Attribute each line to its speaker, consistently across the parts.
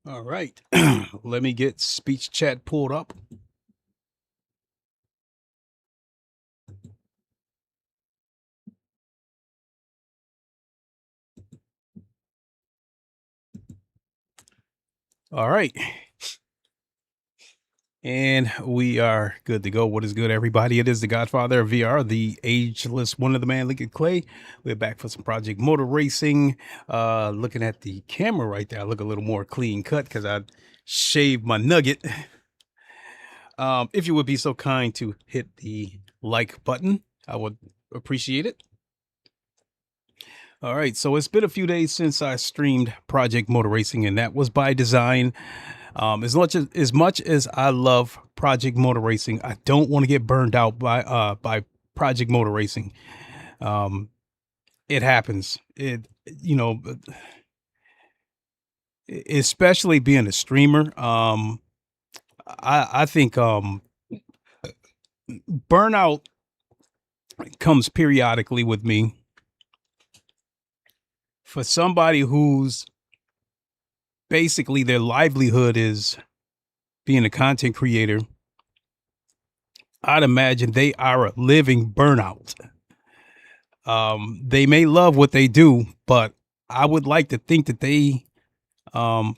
Speaker 1: All right, let me get speech chat pulled up. All right. And we are good to go. What is good, everybody? It is the Godfather of VR, the ageless one of the man, Liquid Clay. We're back for some Project Motor Racing. Looking at the camera right there, I look a little more clean cut because I shaved my nugget. If you would be so kind to hit the like button, I would appreciate it. All right, so it's been a few days since I streamed Project Motor Racing, and that was by design. As much as I love Project Motor Racing, I don't want to get burned out by Project Motor Racing. Um, it happens. You know, especially being a streamer. I think burnout comes periodically with me. For somebody who's basically their livelihood is being a content creator, I'd imagine they are a living burnout. They may love what they do, but I would like to think that um,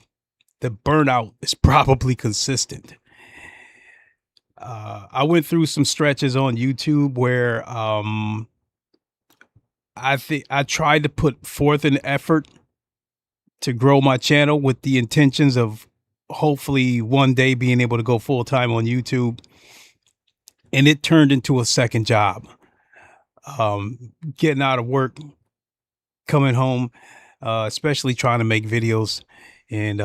Speaker 1: the burnout is probably consistent. I went through some stretches on YouTube where I think I tried to put forth an effort to grow my channel with the intentions of hopefully one day being able to go full time on YouTube. And it turned into a second job. Getting out of work, coming home, especially trying to make videos and,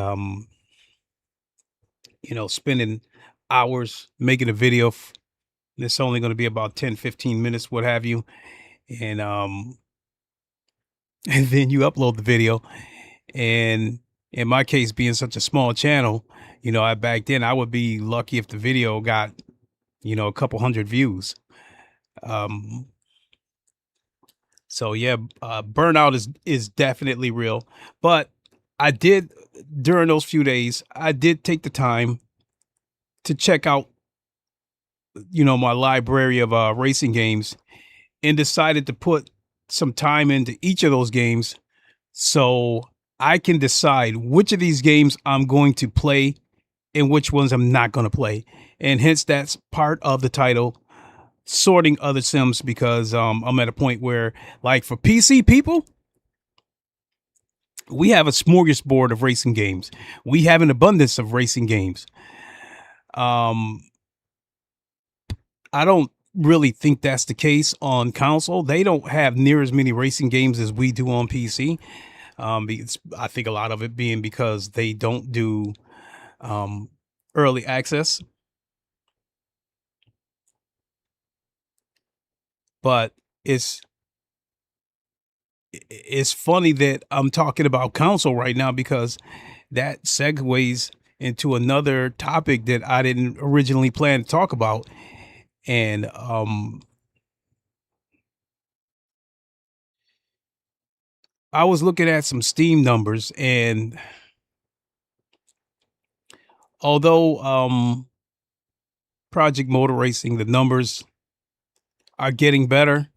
Speaker 1: spending hours making a video. It's only going to be about 10, 15 minutes, what have you. And, and then you upload the video. And in my case, being such a small channel, back then I would be lucky if the video got, a couple hundred views. So yeah, burnout is definitely real. But I did during those few days, I did take the time to check out, my library of racing games, and decided to put some time into each of those games so I can decide which of these games I'm going to play and which ones I'm not going to play. And hence that's part of the title, sorting other sims, because I'm at a point where, like, for PC people, we have a smorgasbord of racing games. We have an abundance of racing games. I don't really think that's the case on console. They don't have near as many racing games as we do on PC. I think a lot of it being because they don't do early access. But it's funny that I'm talking about console right now, because that segues into another topic that I didn't originally plan to talk about. And I was looking at some Steam numbers, and although Project Motor Racing, the numbers are getting better,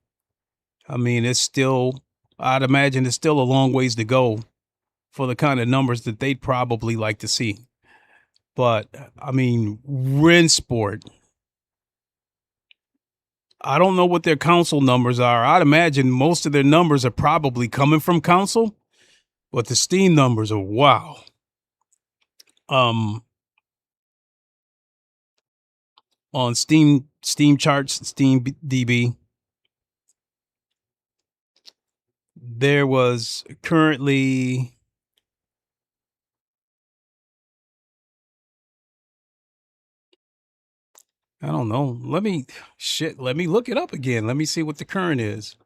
Speaker 1: I mean, I'd imagine it's still a long ways to go for the kind of numbers that they'd probably like to see. But I mean, Rensport, I don't know what their console numbers are. I'd imagine most of their numbers are probably coming from console, but the Steam numbers are wow. On Steam charts, Steam DB, there was currently, I don't know. Let me look it up again. Let me see what the current is.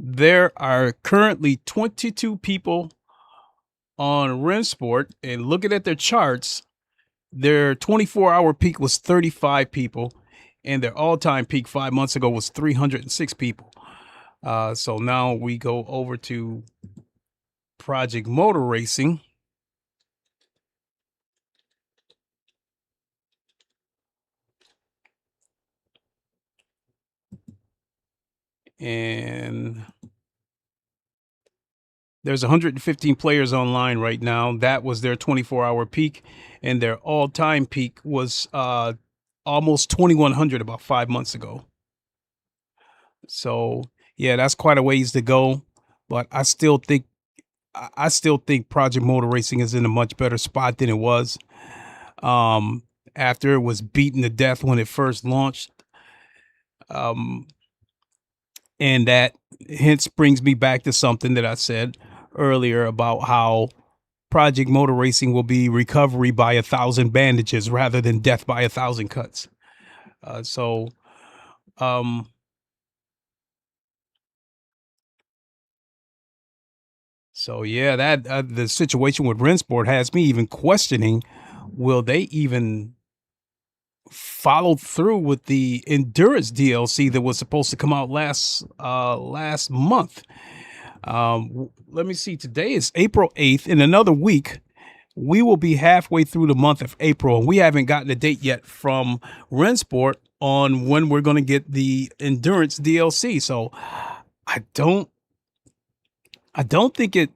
Speaker 1: There are currently 22 people on Rensport, and looking at their charts, their 24-hour peak was 35 people, and their all-time peak 5 months ago was 306 people. So now we go over to Project Motor Racing. And there's 115 players online right now. That was their 24-hour peak, and their all-time peak was almost 2,100 about 5 months ago. So yeah, that's quite a ways to go. But I still think Project Motor Racing is in a much better spot than it was. Um, After it was beaten to death when it first launched. Um, and that hence brings me back to something that I said earlier about how Project Motor Racing will be recovery by 1,000 bandages rather than death by 1,000 cuts. So, um, so yeah, that the situation with Rensport has me even questioning: will they even follow through with the endurance DLC that was supposed to come out last month? Let me see. Today is April 8th. In another week, we will be halfway through the month of April, and we haven't gotten a date yet from Rensport on when we're going to get the endurance DLC. So I don't think it.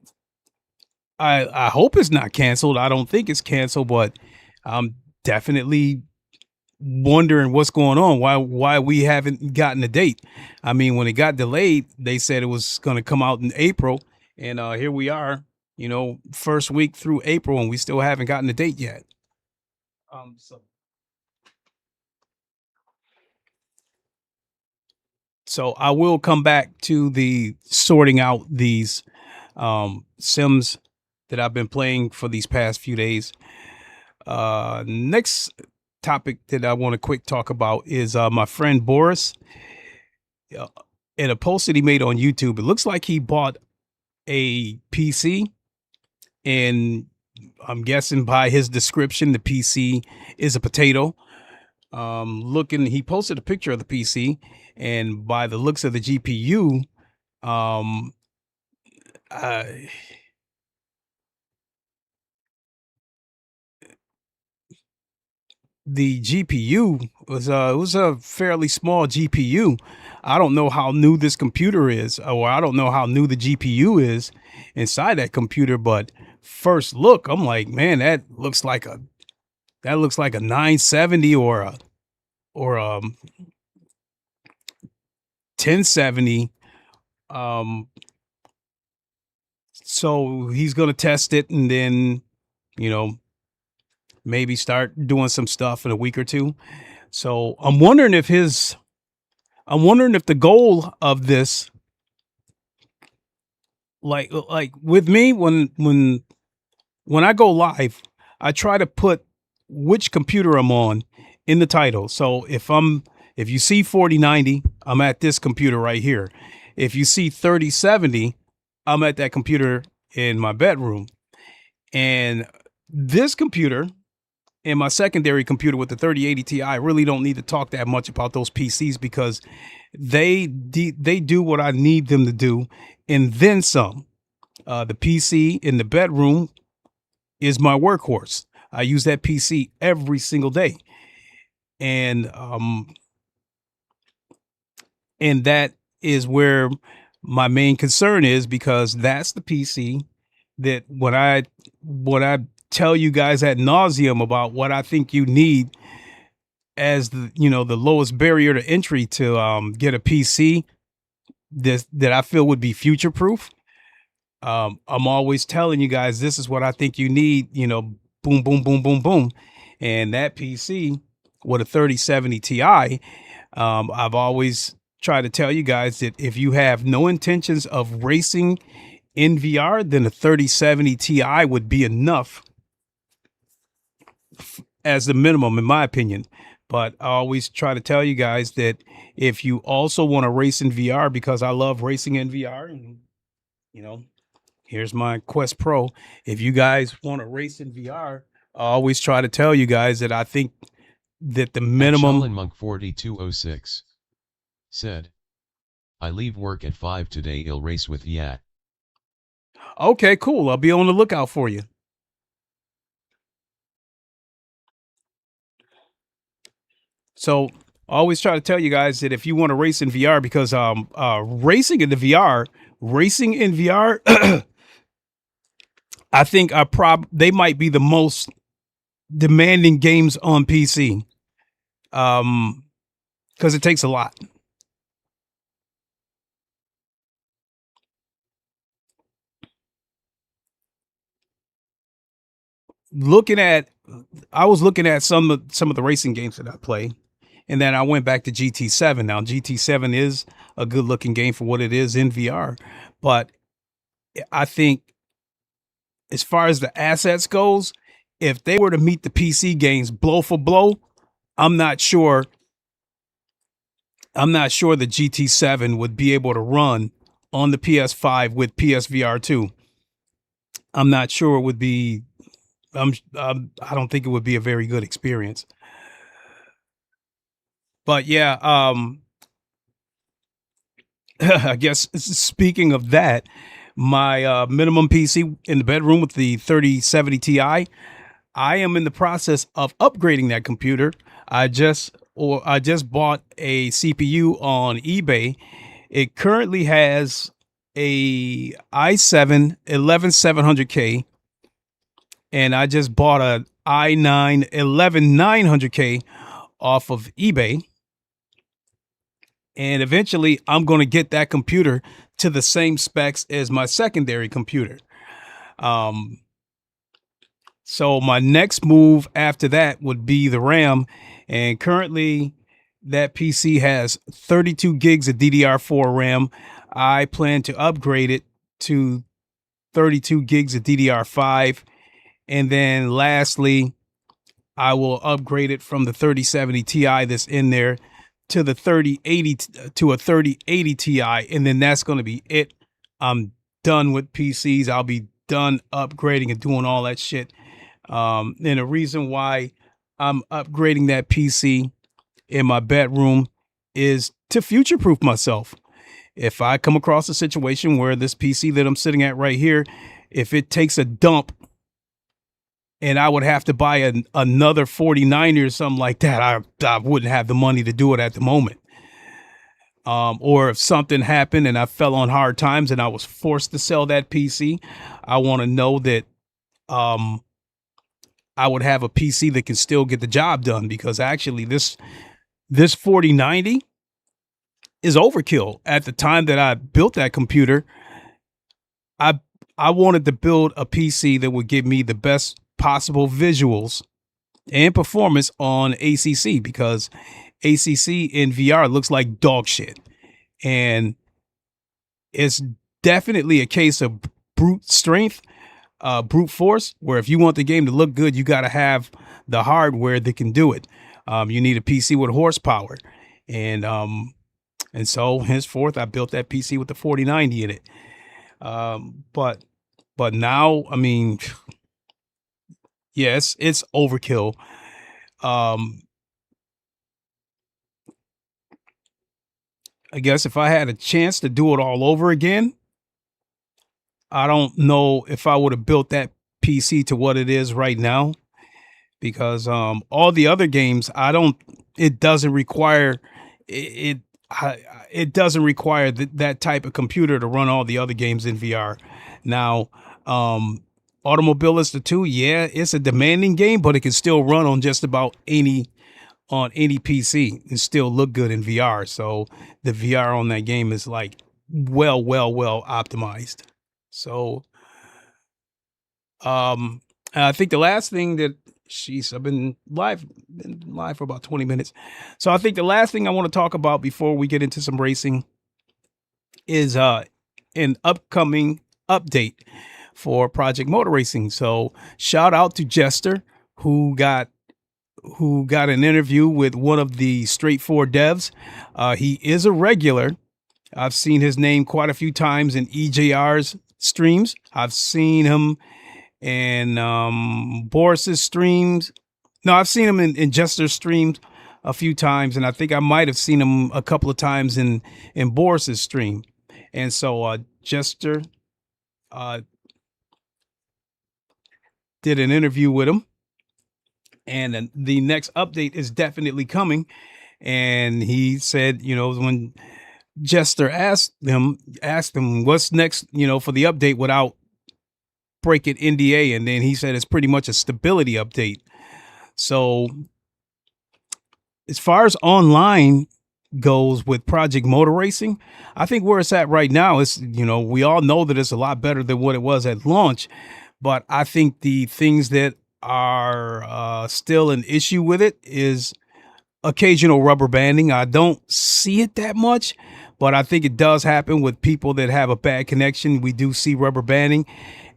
Speaker 1: I hope it's not canceled. I don't think it's canceled, but I'm definitely wondering what's going on. Why we haven't gotten a date? I mean, when it got delayed, they said it was going to come out in April, and here we are. You know, first week through April, and we still haven't gotten a date yet. So I will come back to the sorting out these sims that I've been playing for these past few days. Next topic that I want to quick talk about is my friend Boris. In a post that he made on YouTube, it looks like he bought a PC, and I'm guessing by his description, the PC is a potato. He posted a picture of the PC, and by the looks of the GPU, um, uh, the GPU was a fairly small GPU. I don't know how new this computer is, or I don't know how new the GPU is inside that computer. But first look, I'm like, man, that looks like a 970 or a 1070. So he's gonna test it, and then you know maybe start doing some stuff in a week or two. So I'm wondering if the goal of this, like with me, when I go live, I try to put which computer I'm on in the title. So if you see 4090, I'm at this computer right here. If you see 3070, I'm at that computer in my bedroom. And this computer and my secondary computer with the 3080 Ti, I really don't need to talk that much about those PCs because they do what I need them to do, and then some. The PC in the bedroom is my workhorse. I use that PC every single day, and that is where my main concern is, because that's the PC that when I tell you guys ad nauseum about what I think you need as the lowest barrier to entry to get a PC that I feel would be future proof. I'm always telling you guys this is what I think you need. Boom, boom, boom, boom, boom, and that PC with a 3070 Ti. I've always tried to tell you guys that if you have no intentions of racing in VR, then a 3070 Ti would be enough as the minimum, in my opinion. But I always try to tell you guys that if you also want to race in VR, because I love racing in VR, and here's my Quest Pro. If you guys want to race in VR, I always try to tell you guys that I think that the minimum.
Speaker 2: Monk 4206 said, "I leave work at 5 today. I'll race with Yat."
Speaker 1: Okay, cool. I'll be on the lookout for you. So I always try to tell you guys that if you want to race in VR, because racing in VR, I think they might be the most demanding games on PC. Because it takes a lot. I was looking at some of the racing games that I play, and then I went back to GT7. Now GT7 is a good looking game for what it is in VR, but I think as far as the assets goes, if they were to meet the PC games blow for blow, I'm not sure the GT7 would be able to run on the PS5 with PSVR 2. I'm not sure it would be. I don't think it would be a very good experience. But yeah, I guess speaking of that, my minimum PC in the bedroom with the 3070 Ti, I am in the process of upgrading that computer. I just bought a CPU on eBay. It currently has a i7 11700K, and I just bought a i9 11900K off of eBay. And eventually I'm going to get that computer to the same specs as my secondary computer. So my next move after that would be the RAM. And currently that PC has 32 gigs of DDR4 RAM. I plan to upgrade it to 32 gigs of DDR5. And then lastly, I will upgrade it from the 3070 Ti that's in there to the 3080 to a 3080 Ti, and then that's going to be it. I'm done with PCs. I'll be done upgrading and doing all that shit. And the reason why I'm upgrading that PC in my bedroom is to future-proof myself. If I come across a situation where this PC that I'm sitting at right here, if it takes a dump and I would have to buy another 49er or something like that, I wouldn't have the money to do it at the moment. Or if something happened and I fell on hard times and I was forced to sell that PC, I want to know that I would have a PC that can still get the job done, because actually this 4090 is overkill. At the time that I built that computer, I wanted to build a PC that would give me the best possible visuals and performance on ACC, because ACC in VR looks like dog shit. And it's definitely a case of brute strength, brute force, where if you want the game to look good, you got to have the hardware that can do it. You need a PC with horsepower. And so henceforth, I built that PC with the 4090 in it. But now, I mean, yes, it's overkill. I guess if I had a chance to do it all over again, I don't know if I would have built that PC to what it is right now, because all the other games, it doesn't require it doesn't require that type of computer to run all the other games in VR. Now, Automobilista 2, yeah, it's a demanding game, but it can still run on just about any PC and still look good in VR. So the VR on that game is like well optimized. So I think the last thing that I've been live for about 20 minutes. So I think the last thing I want to talk about before we get into some racing is an upcoming update for Project Motor Racing. So shout out to Jester, who got an interview with one of the Straightforward devs. He is a regular. I've seen his name quite a few times in EJR's streams. I've seen him in Boris's streams. No, I've seen him in Jester's streams a few times, and I think I might have seen him a couple of times in Boris's stream. And so Jester did an interview with him, and the next update is definitely coming. And he said, when Jester asked him what's next, for the update without breaking NDA, and then he said it's pretty much a stability update. So as far as online goes with Project Motor Racing, I think where it's at right now is, we all know that it's a lot better than what it was at launch. But I think the things that are still an issue with it is occasional rubber banding. I don't see it that much, but I think it does happen with people that have a bad connection. We do see rubber banding.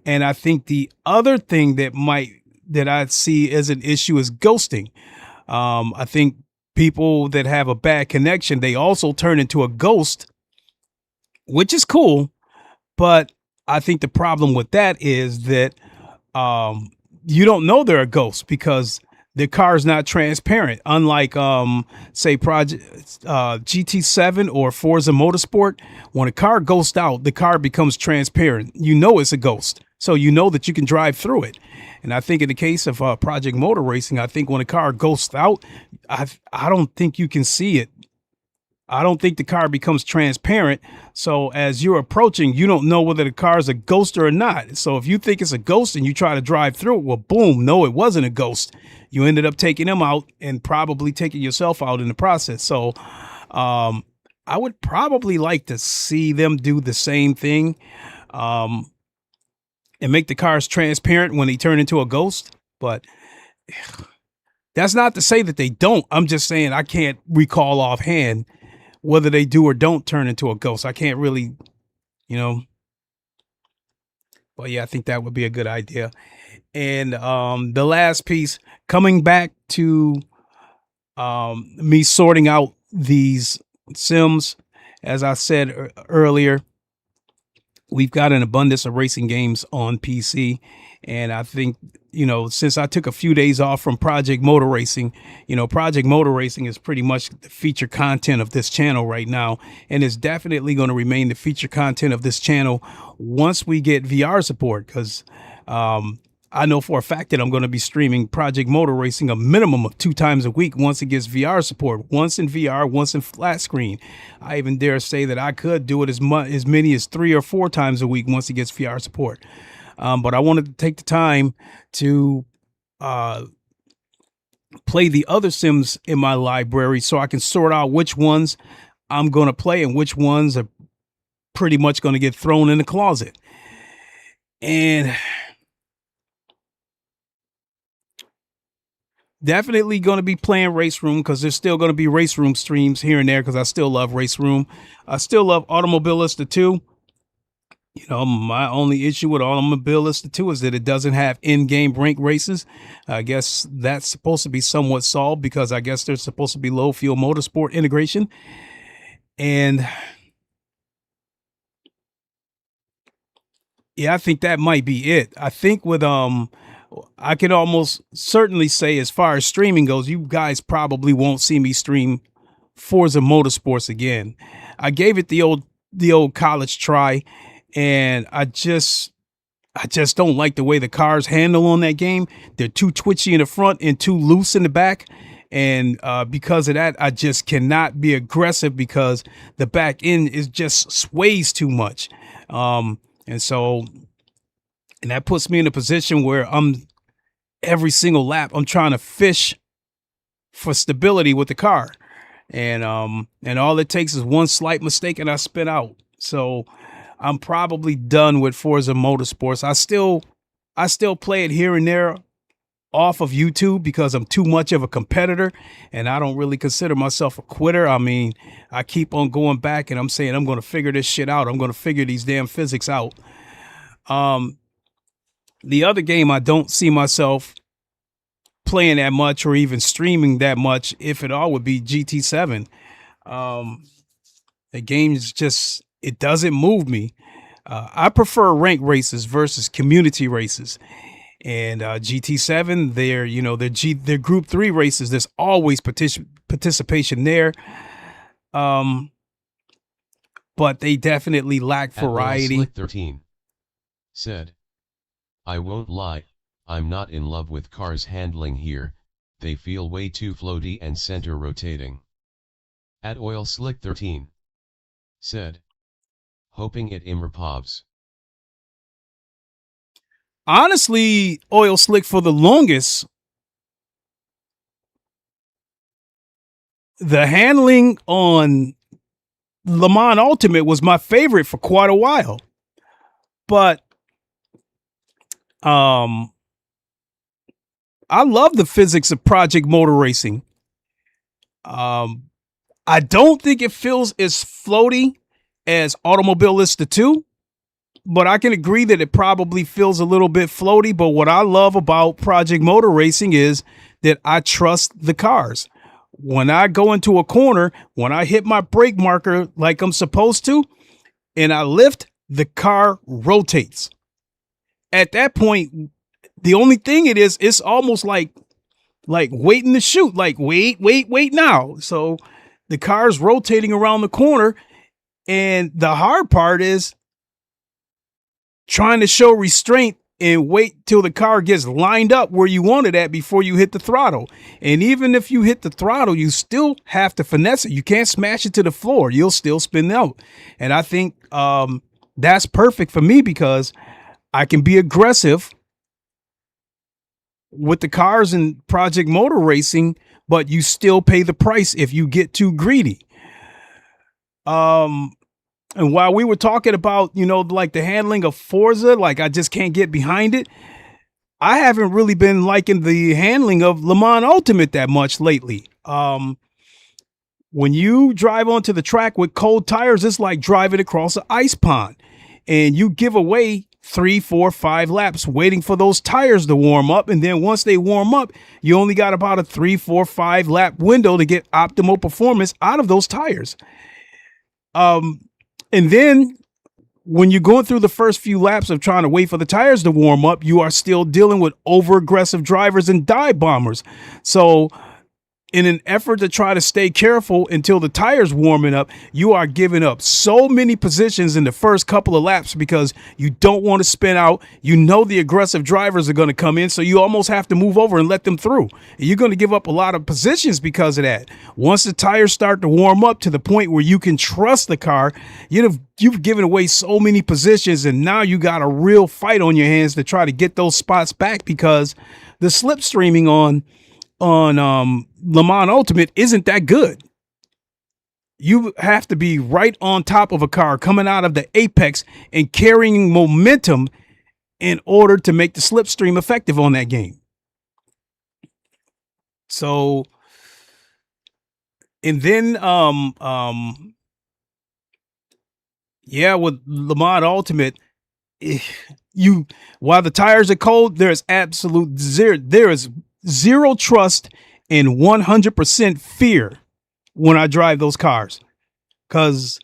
Speaker 1: And I think the other thing that I see as an issue is ghosting. I think people that have a bad connection, they also turn into a ghost, which is cool. But I think the problem with that is that you don't know they're a ghost because the car is not transparent. Unlike say Project GT7 or Forza Motorsport, when a car ghosts out, the car becomes transparent. You know it's a ghost, so you know that you can drive through it. And I think in the case of Project Motor Racing, I think when a car ghosts out, I don't think you can see it. I don't think the car becomes transparent. So as you're approaching, you don't know whether the car is a ghost or not. So if you think it's a ghost and you try to drive through it, well, boom, no, it wasn't a ghost. You ended up taking them out and probably taking yourself out in the process. So I would probably like to see them do the same thing and make the cars transparent when they turn into a ghost. But that's not to say that they don't. I'm just saying I can't recall offhand whether they do or don't turn into a ghost. I can't really, but yeah, I think that would be a good idea. And the last piece, coming back to me sorting out these sims, as I said earlier, we've got an abundance of racing games on PC. And I think, since I took a few days off from Project Motor Racing, Project Motor Racing is pretty much the feature content of this channel right now. And it's definitely going to remain the feature content of this channel once we get VR support, because I know for a fact that I'm going to be streaming Project Motor Racing a minimum of 2 times a week once it gets VR support, once in VR, once in flat screen. I even dare say that I could do it as many as 3 or 4 times a week once it gets VR support. But I wanted to take the time to play the other sims in my library so I can sort out which ones I'm going to play and which ones are pretty much going to get thrown in the closet. And definitely going to be playing Race Room, because there's still going to be Race Room streams here and there, because I still love Race Room. I still love Automobilista 2. My only issue with Automobilista 2 is that it doesn't have in-game rank races. I guess that's supposed to be somewhat solved, because I guess there's supposed to be low fuel motorsport integration. And yeah, I think that might be it. I think with I can almost certainly say, as far as streaming goes, you guys probably won't see me stream Forza Motorsports again. I gave it the old college try, and I just don't like the way the cars handle on that game. They're too twitchy in the front and too loose in the back. And because of that, I just cannot be aggressive, because the back end is just sways too much. And that puts me in a position where every single lap, I'm trying to fish for stability with the car. And all it takes is one slight mistake and I spin out. So I'm probably done with Forza Motorsports. I still play it here and there off of YouTube, because I'm too much of a competitor, and I don't really consider myself a quitter. I mean, I keep on going back and I'm saying, I'm going to figure this shit out. I'm going to figure these damn physics out. The other game I don't see myself playing that much or even streaming that much, if at all, would be GT7. The game is just, it doesn't move me. I prefer rank races versus community races. And GT7, they're Group 3 races. There's always participation there. But they definitely lack variety.
Speaker 2: Slick 13 said, I won't lie, I'm not in love with cars handling here, they feel way too floaty and center rotating. At Oil Slick 13 said, hoping it improves.
Speaker 1: Honestly, Oil Slick, for the longest, the handling on Le Mans Ultimate was my favorite for quite a while. But I love the physics of Project Motor Racing. I don't think it feels as floaty as Automobilista 2, but I can agree that it probably feels a little bit floaty. But what I love about Project Motor Racing is that I trust the cars. When I go into a corner, when I hit my brake marker like I'm supposed to, and I lift, the car rotates. At that point, the only thing it is, it's almost like waiting to shoot, like wait now. So the car's rotating around the corner, and the hard part is trying to show restraint and wait till the car gets lined up where you want it at before you hit the throttle. And even if you hit the throttle, you still have to finesse it. You can't smash it to the floor. You'll still spin out. And I think that's perfect for me because I can be aggressive with the cars in Project Motor Racing, but you still pay the price if you get too greedy. And while we were talking about, like the handling of Forza, like I just can't get behind it. I haven't really been liking the handling of Le Mans Ultimate that much lately. When you drive onto the track with cold tires, it's like driving across an ice pond, and you give away 3, 4, 5 laps waiting for those tires to warm up. And then once they warm up, you only got about a 3, 4, 5 lap window to get optimal performance out of those tires. And then when you're going through the first few laps of trying to wait for the tires to warm up, you are still dealing with over aggressive drivers and dive bombers. So in an effort to try to stay careful until the tires warming up, you are giving up so many positions in the first couple of laps because you don't want to spin out. The aggressive drivers are going to come in, so you almost have to move over and let them through. And you're going to give up a lot of positions because of that. Once the tires start to warm up to the point where you can trust the car, you've given away so many positions, and now you got a real fight on your hands to try to get those spots back because the slipstreaming on Le Mans Ultimate isn't that good. You have to be right on top of a car coming out of the apex and carrying momentum in order to make the slipstream effective on that game. So, and then with Le Mans Ultimate, while the tires are cold, there is absolute zero. There is zero trust and 100% fear when I drive those cars. Because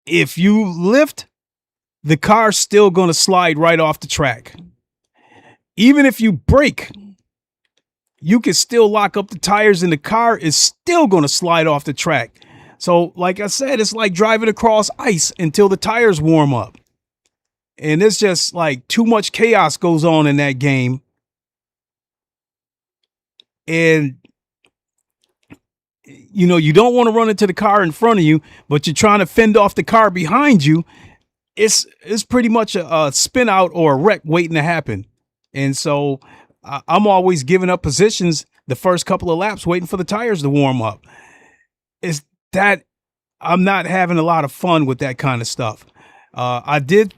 Speaker 1: if you lift, the car's still going to slide right off the track. Even if you brake, you can still lock up the tires and the car is still going to slide off the track. So, like I said, it's like driving across ice until the tires warm up. And it's just like too much chaos goes on in that game. And, you don't want to run into the car in front of you, but you're trying to fend off the car behind you. It's pretty much a spin out or a wreck waiting to happen. And so I'm always giving up positions the first couple of laps waiting for the tires to warm up. Is that I'm not having a lot of fun with that kind of stuff. I did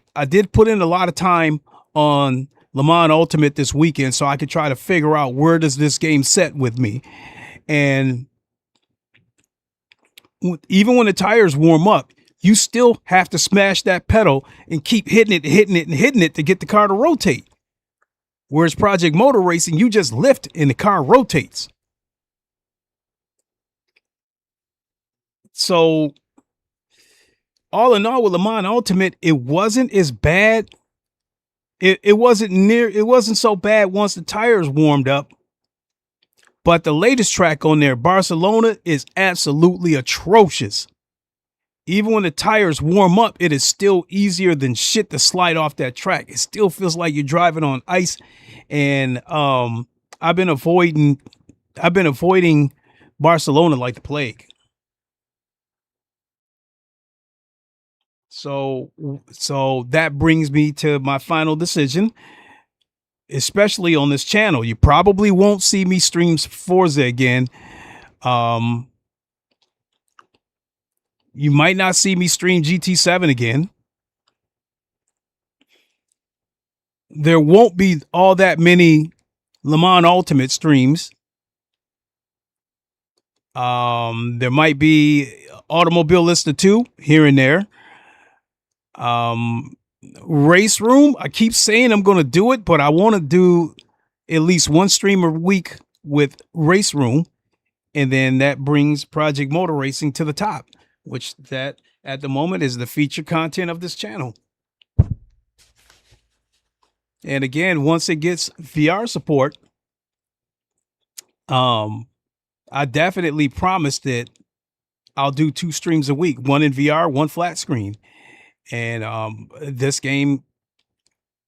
Speaker 1: put in a lot of time on Le Mans Ultimate this weekend so I could try to figure out where does this game set with me. And even when the tires warm up, you still have to smash that pedal and keep hitting it to get the car to rotate. Whereas Project Motor Racing, you just lift and the car rotates. So all in all, with Le Mans Ultimate, it wasn't as bad. It wasn't so bad once the tires warmed up. But the latest track on there, Barcelona, is absolutely atrocious. Even when the tires warm up, it is still easier than shit to slide off that track. It still feels like you're driving on ice. And I've been avoiding Barcelona like the plague. So that brings me to my final decision, especially on this channel. You probably won't see me stream Forza again. You might not see me stream GT7 again. there won't be all that many Le Mans Ultimate streams. There might be Automobile Lister 2 here and there. Race Room, I keep saying I'm going to do it, but I want to do at least one stream a week with Race Room, and then that brings Project Motor Racing to the top, which that at the moment is the feature content of this channel. And again, once it gets VR support, I definitely promised that I'll do 2 streams a week, one in VR, one flat screen. And this game,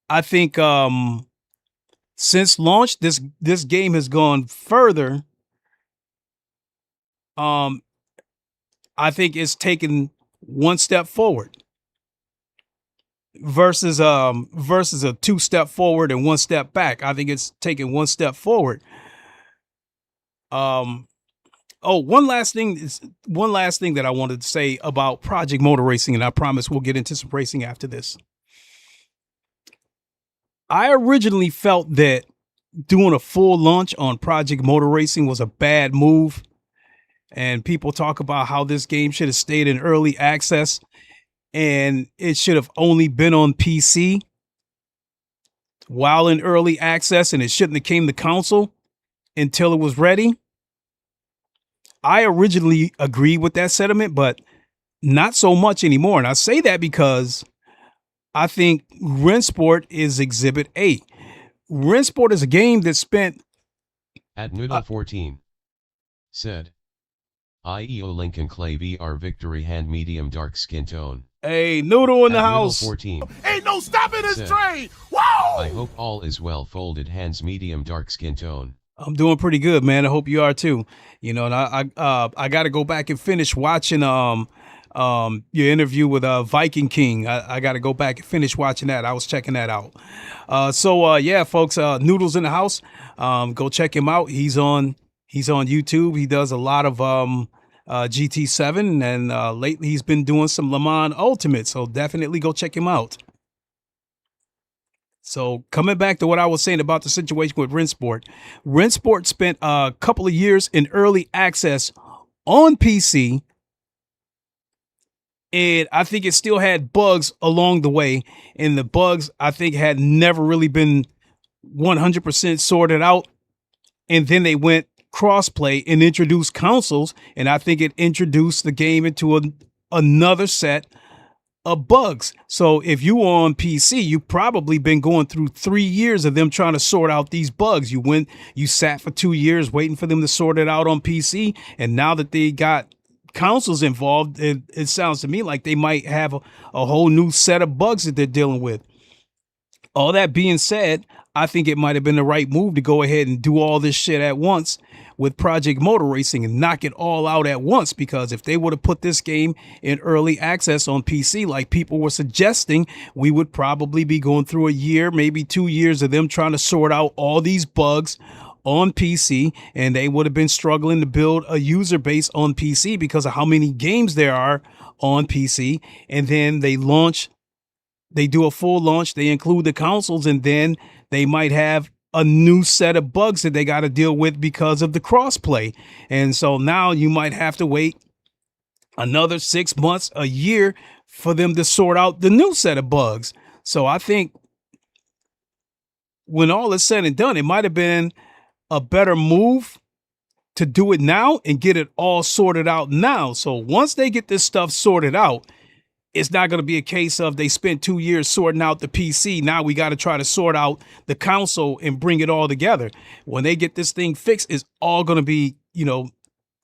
Speaker 1: I think since launch, this game has gone further. I think it's taken one step forward versus a 2-step forward and 1 step back. I think it's taken 1 step forward. One last thing that I wanted to say about Project Motor Racing, and I promise we'll get into some racing after this. I originally felt that doing a full launch on Project Motor Racing was a bad move, and people talk about how this game should have stayed in early access and it should have only been on PC while in early access, and it shouldn't have came to console until it was ready. I originally agreed with that sentiment, but not so much anymore. And I say that because I think Rensport is Exhibit A. Rensport is a game that spent...
Speaker 2: At Noodle 14 said, IEO Lincoln Clay VR Victory Hand Medium Dark Skin Tone.
Speaker 1: Hey, Noodle in the house.
Speaker 2: 14
Speaker 3: Ain't no stopping this
Speaker 2: said,
Speaker 3: train. Whoa!
Speaker 2: I hope all is well. Folded hands medium dark skin tone.
Speaker 1: I'm doing pretty good, man. I hope you are too. You know, and I got to go back and finish watching your interview with Viking King. I got to go back and finish watching that. I was checking that out. Yeah, folks, Noodles in the house. Go check him out. He's on YouTube. He does a lot of GT7, and lately he's been doing some Le Mans Ultimate. So definitely go check him out. So coming back to what I was saying about the situation with Rensport, Rensport spent a couple of years in early access on PC, and I think it still had bugs along the way, and the bugs I think had never really been 100% sorted out. And then they went crossplay and introduced consoles, and I think it introduced the game into another set of bugs. So if you were on PC, you've probably been going through 3 years of them trying to sort out these bugs. You sat for 2 years waiting for them to sort it out on PC, and now that they got consoles involved, it sounds to me like they might have a whole new set of bugs that they're dealing with. All that being said, I think it might have been the right move to go ahead and do all this shit at once with Project Motor Racing and knock it all out at once, because if they would have put this game in early access on PC like people were suggesting, we would probably be going through a year, maybe 2 years of them trying to sort out all these bugs on PC, and they would have been struggling to build a user base on PC because of how many games there are on PC. And then they do a full launch, they include the consoles, and then they might have a new set of bugs that they got to deal with because of the crossplay. And so now you might have to wait another 6 months, a year for them to sort out the new set of bugs. So I think when all is said and done, it might have been a better move to do it now and get it all sorted out now. So once they get this stuff sorted out, it's not going to be a case of they spent 2 years sorting out the PC. Now we got to try to sort out the console and bring it all together. When they get this thing fixed, it's all going to be,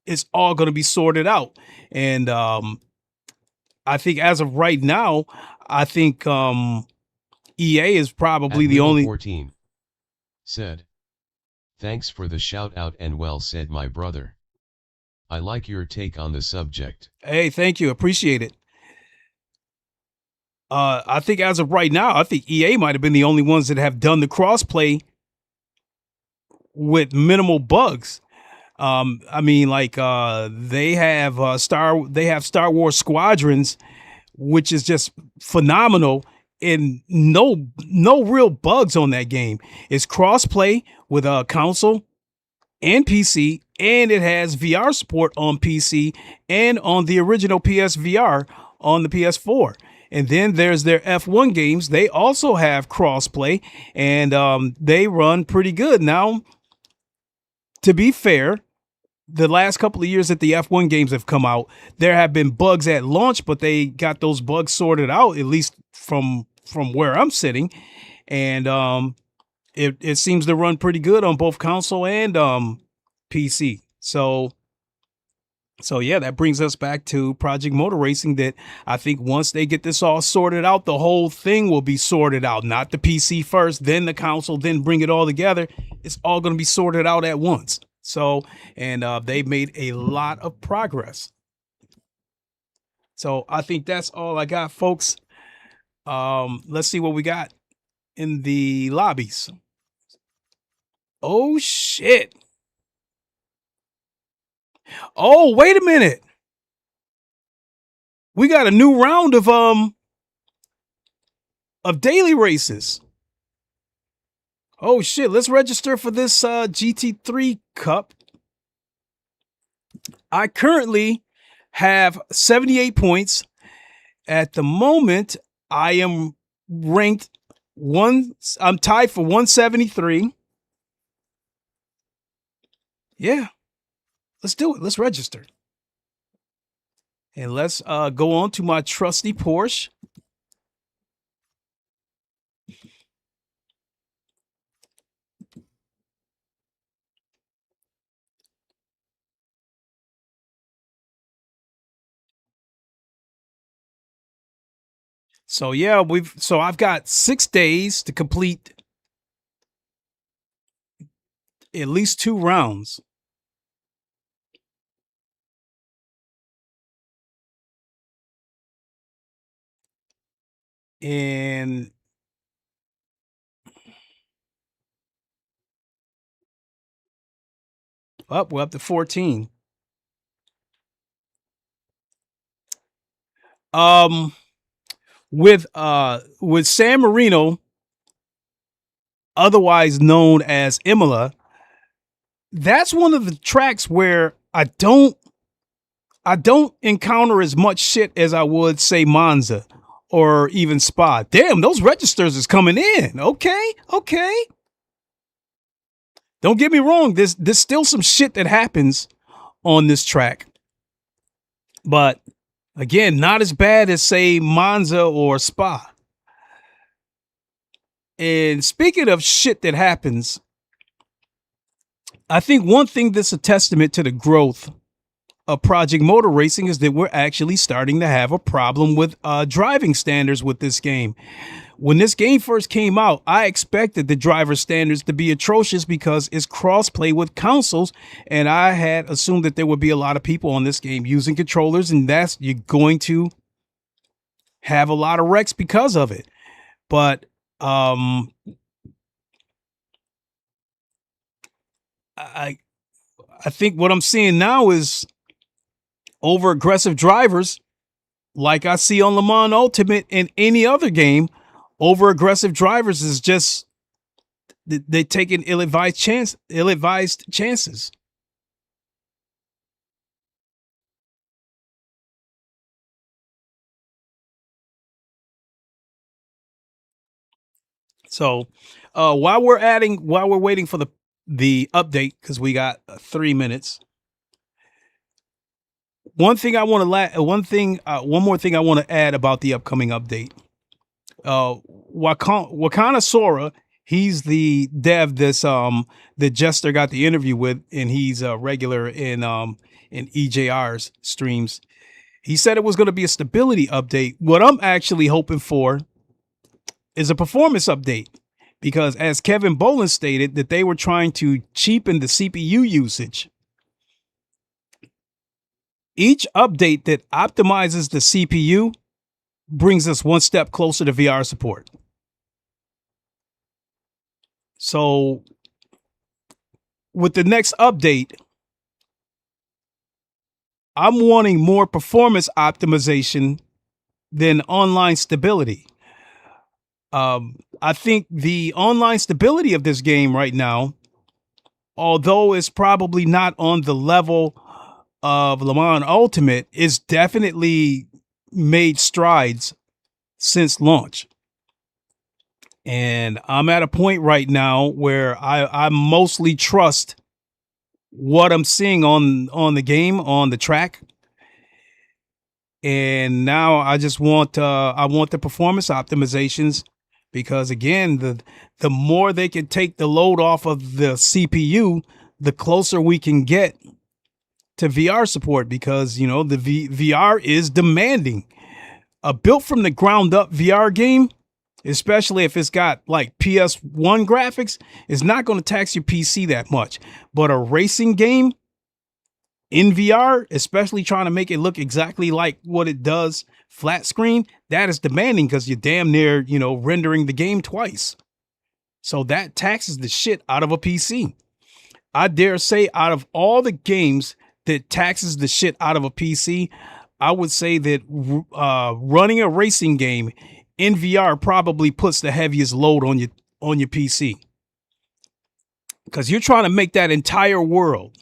Speaker 1: it's all going to be sorted out. And I think as of right now, I think EA is probably the only...
Speaker 2: 14 said, thanks for the shout out and well said, my brother. I like your take on the subject.
Speaker 1: Hey, thank you. Appreciate it. I think as of right now, I think EA might have been the only ones that have done the crossplay with minimal bugs. I mean, like they have Star Wars Squadrons, which is just phenomenal, and no real bugs on that game. It's cross-play with a console and PC, and it has VR support on PC and on the original PSVR on the PS4. And then there's their F1 games. They also have crossplay, and they run pretty good. Now, to be fair, the last couple of years that the F1 games have come out, there have been bugs at launch, but they got those bugs sorted out, at least from where I'm sitting. And it seems to run pretty good on both console and PC. So yeah, that brings us back to Project Motor Racing, that I think once they get this all sorted out, the whole thing will be sorted out. Not the PC first, then the console, then bring it all together. It's all going to be sorted out at once. So, and they've made a lot of progress. So I think that's all I got, folks. Let's see what we got in the lobbies. Oh, shit. Oh, wait a minute. We got a new round of daily races. Oh shit, let's register for this GT3 Cup. I currently have 78 points. At the moment, I am ranked I'm tied for 173. Yeah. Let's do it. Let's register. And let's go on to my trusty Porsche. So yeah, I've got 6 days to complete at least 2 rounds. And we're up to 14. With San Marino, otherwise known as Imola, that's one of the tracks where I don't encounter as much shit as I would say Monza or even Spa. Damn, those registers is coming in. Okay. Don't get me wrong, there's still some shit that happens on this track. But again, not as bad as say Monza or Spa. And speaking of shit that happens, I think one thing that's a testament to the growth of Project Motor Racing is that we're actually starting to have a problem with driving standards with this game. When this game first came out, I expected the driver standards to be atrocious because it's cross-play with consoles, and I had assumed that there would be a lot of people on this game using controllers, and you're going to have a lot of wrecks because of it. But I think what I'm seeing now is over aggressive drivers, like I see on Le Mans Ultimate and any other game. Over aggressive drivers is just they taking ill-advised chances. So while we're waiting for the update, because we got 3 minutes. One more thing I want to add about the upcoming update. Wakana Sora, he's the dev that Jester got the interview with, and he's a regular in EJR's streams. He said it was going to be a stability update. What I'm actually hoping for is a performance update, because as Kevin Bolin stated, that they were trying to cheapen the CPU usage. Each update that optimizes the CPU brings us one step closer to VR support. So with the next update, I'm wanting more performance optimization than online stability. I think the online stability of this game right now, although it's probably not on the level of Le Mans Ultimate, is definitely made strides since launch. And I'm at a point right now where I mostly trust what I'm seeing on the game, on the track. And now I just want the performance optimizations, because again, the more they can take the load off of the CPU, the closer we can get to VR support, because you know the VR is demanding. A built from the ground up VR game, especially if it's got like PS1 graphics, is not going to tax your PC that much. But a racing game in VR, especially trying to make it look exactly like what it does flat screen, that is demanding, because you're damn near, you know, rendering the game twice. So that taxes the shit out of a PC. I dare say out of all the games that taxes the shit out of a PC, I would say that running a racing game in VR probably puts the heaviest load on your PC. Because you're trying to make that entire world,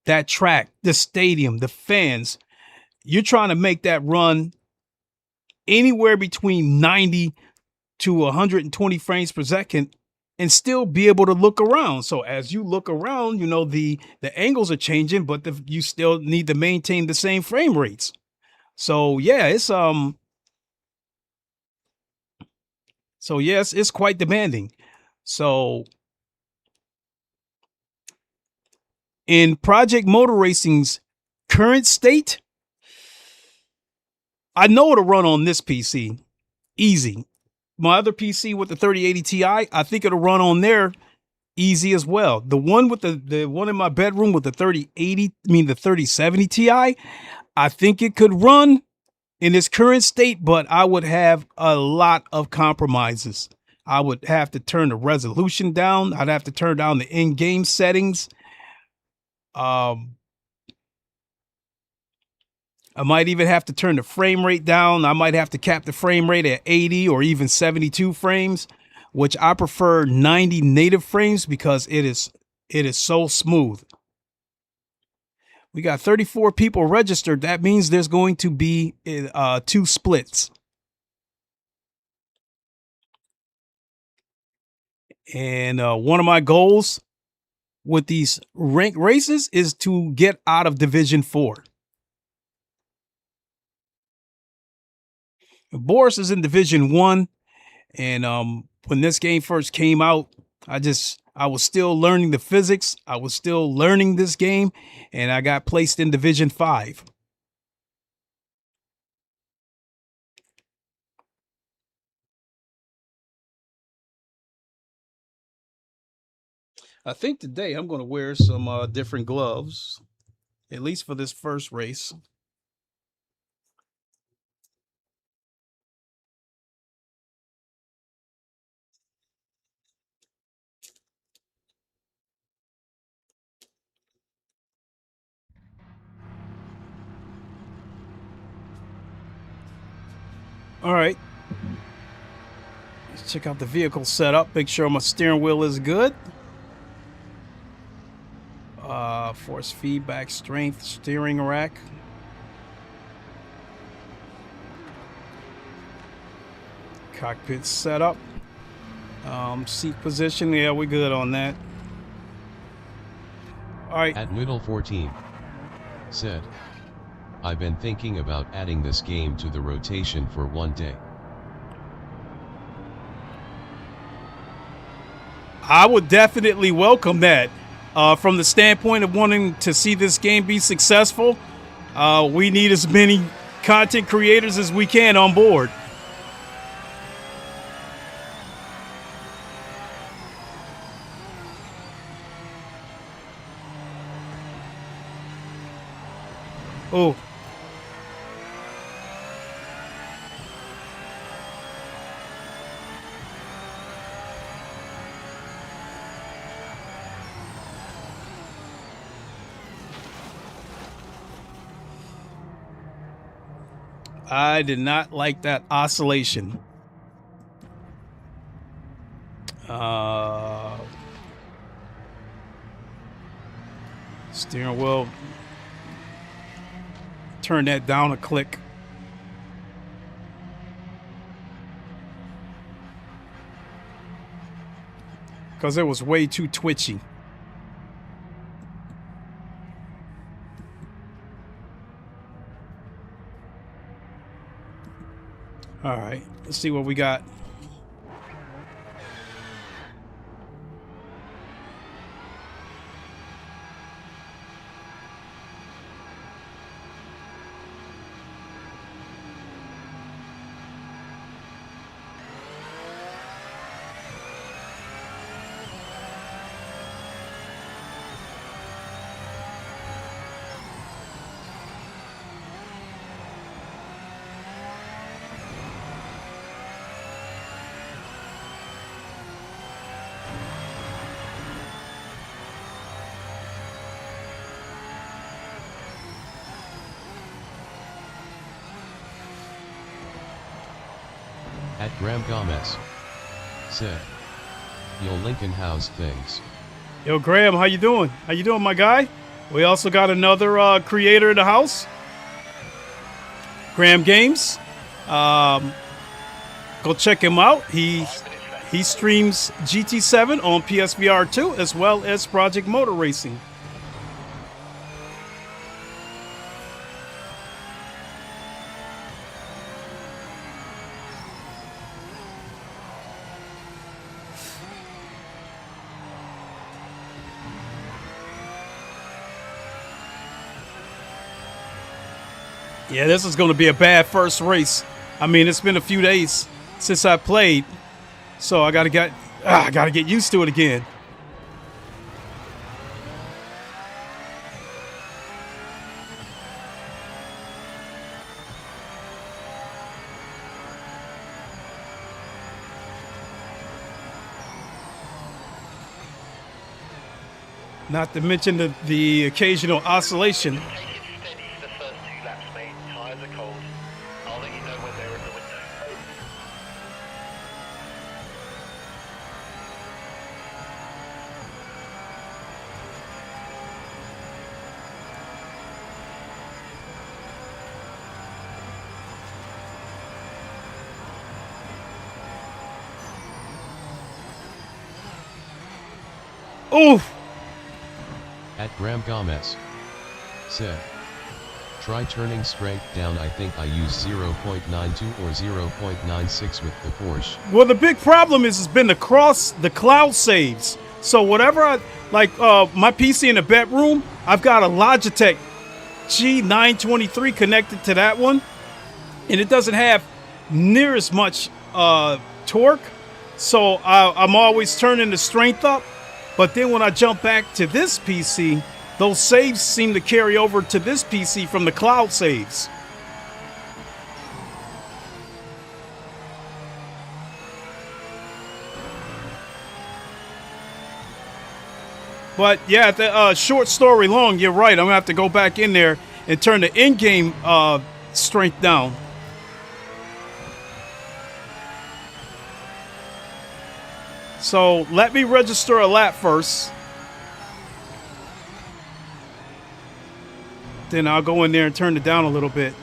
Speaker 1: that track, the stadium, the fans, you're trying to make that run anywhere between 90 to 120 frames per second and still be able to look around. So as you look around, you know, the angles are changing, but you still need to maintain the same frame rates. So yeah, it's yes, it's quite demanding. So in Project Motor Racing's current state, I know it'll run on this PC easy. My other PC with the 3080 Ti, I think it'll run on there easy as well. The one with the one in my bedroom with the 3070 Ti, I think it could run in its current state, but I would have a lot of compromises. I would have to turn the resolution down. I'd have to turn down the in-game settings. I might even have to turn the frame rate down. I might have to cap the frame rate at 80 or even 72 frames, which I prefer 90 native frames because it is so smooth. We got 34 people registered. That means there's going to be 2 splits. And one of my goals with these rank races is to get out of Division 4. Boris is in Division 1, and when this game first came out, I was still learning the physics. I was still learning this game, and I got placed in Division 5. I think today I'm going to wear some different gloves, at least for this first race. All right. Let's check out the vehicle setup. Make sure my steering wheel is good. Force feedback, strength, steering rack. Cockpit setup. Seat position. Yeah, we're good on that. All right.
Speaker 2: At Middle 14 said, I've been thinking about adding this game to the rotation for one day.
Speaker 1: I would definitely welcome that. From the standpoint of wanting to see this game be successful, we need as many content creators as we can on board. Oh. I did not like that oscillation. Steering wheel. Turn that down a click. Because it was way too twitchy. All right, let's see what we got.
Speaker 2: At Graham Gomez said, "Yo Lincoln, how's things?"
Speaker 1: Yo, Graham, how you doing? How you doing, my guy? We also got another creator in the house, Graham Games. Go check him out. He streams GT7 on PSVR 2 as well as Project Motor Racing. Yeah, this is going to be a bad first race. I mean, it's been a few days since I played, so I gotta get used to it again. Not to mention the occasional oscillation. Oof!
Speaker 2: At Graham Gomez said, "Try turning strength down. I think I use 0.92 or 0.96 with the Porsche."
Speaker 1: Well, the big problem has been the cloud saves. So whatever my PC in the bedroom, I've got a Logitech G923 connected to that one, and it doesn't have near as much torque. So I'm always turning the strength up. But then when I jump back to this PC, those saves seem to carry over to this PC from the cloud saves. But yeah, the short story long, you're right. I'm going to have to go back in there and turn the in-game strength down. So let me register a lap first. Then I'll go in there and turn it down a little bit.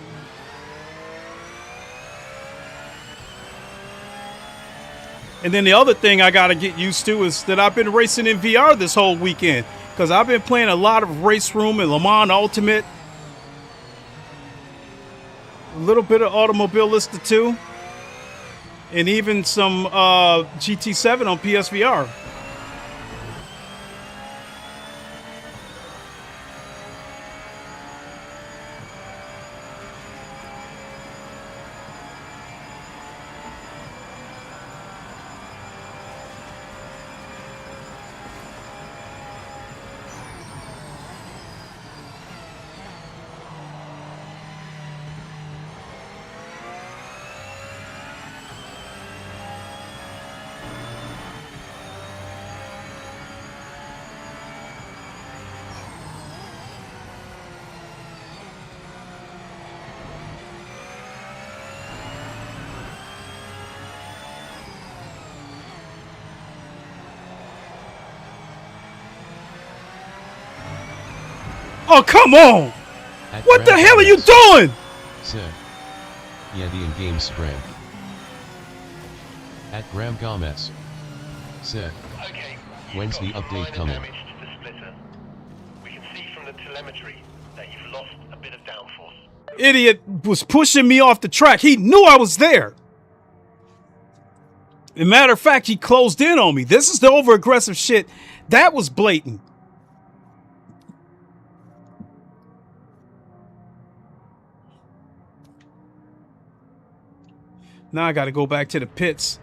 Speaker 1: And then the other thing I got to get used to is that I've been racing in VR this whole weekend. Because I've been playing a lot of Race Room and Le Mans Ultimate. A little bit of Automobilista 2. And even some GT7 on PSVR. Oh, come on!
Speaker 2: At
Speaker 1: What the
Speaker 2: Graham
Speaker 1: hell are you
Speaker 2: Gomez
Speaker 1: doing?
Speaker 2: Said. Yeah, the in-game spram. At Graham Gomez said.
Speaker 4: Okay,
Speaker 2: When's the update coming?
Speaker 4: Damage to the splitter. We can see from the telemetry that you've lost a bit of downforce.
Speaker 1: Idiot was pushing me off the track. He knew I was there. As a matter of fact, he closed in on me. This is the over-aggressive shit. That was blatant. Now I got to go back to the pits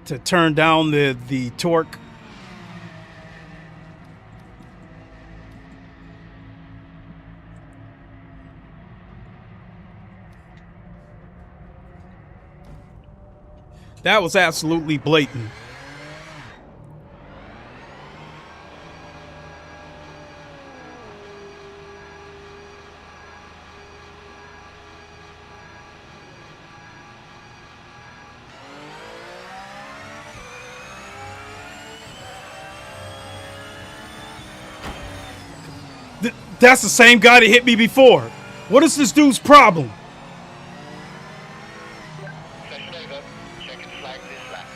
Speaker 1: to turn down the torque. That was absolutely blatant. That's the same guy that hit me before. What is this dude's problem?
Speaker 4: Session over. Check and flag this lap.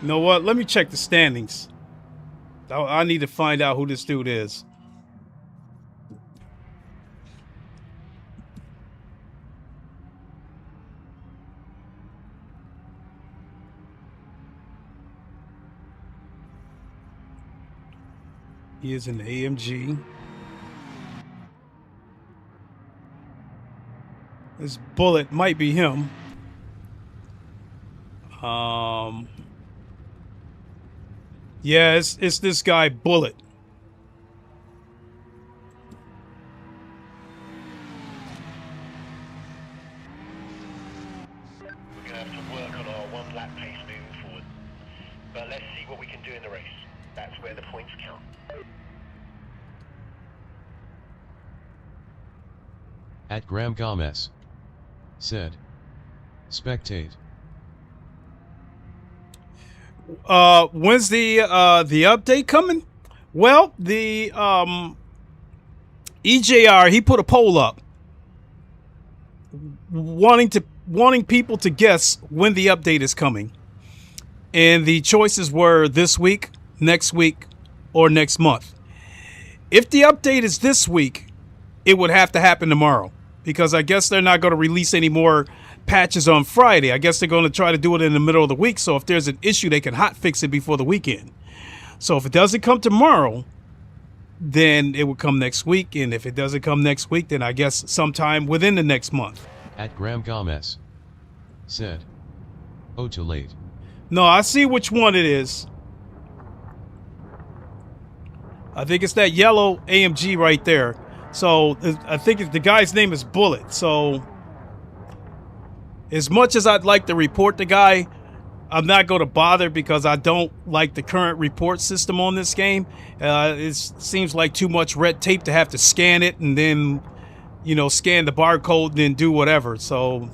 Speaker 1: You know what? Let me check the standings. I need to find out who this dude is. He is an AMG. This Bullet might be him. Yeah, it's this guy, Bullet.
Speaker 4: We're going to have to work on our one lap pace moving forward. But let's see what we can do in the race. That's where the points count.
Speaker 2: At Graham Gomez said. Spectate.
Speaker 1: When's the update coming? Well, the EJR, he put a poll up wanting people to guess when the update is coming. And the choices were this week, next week, or next month. If the update is this week, it would have to happen tomorrow, because I guess they're not going to release any more patches on Friday. I guess they're going to try to do it in the middle of the week, so if there's an issue, they can hot fix it before the weekend. So if it doesn't come tomorrow, then it will come next week, and if it doesn't come next week, then I guess sometime within the next month.
Speaker 2: At Graham Gomez said. Oh, too late.
Speaker 1: No, I see which one it is. I think it's that yellow AMG right there. So I think the guy's name is Bullet. So as much as I'd like to report the guy, I'm not going to bother, because I don't like the current report system on this game. It seems like too much red tape to have to scan it and then, you know, scan the barcode and then do whatever. So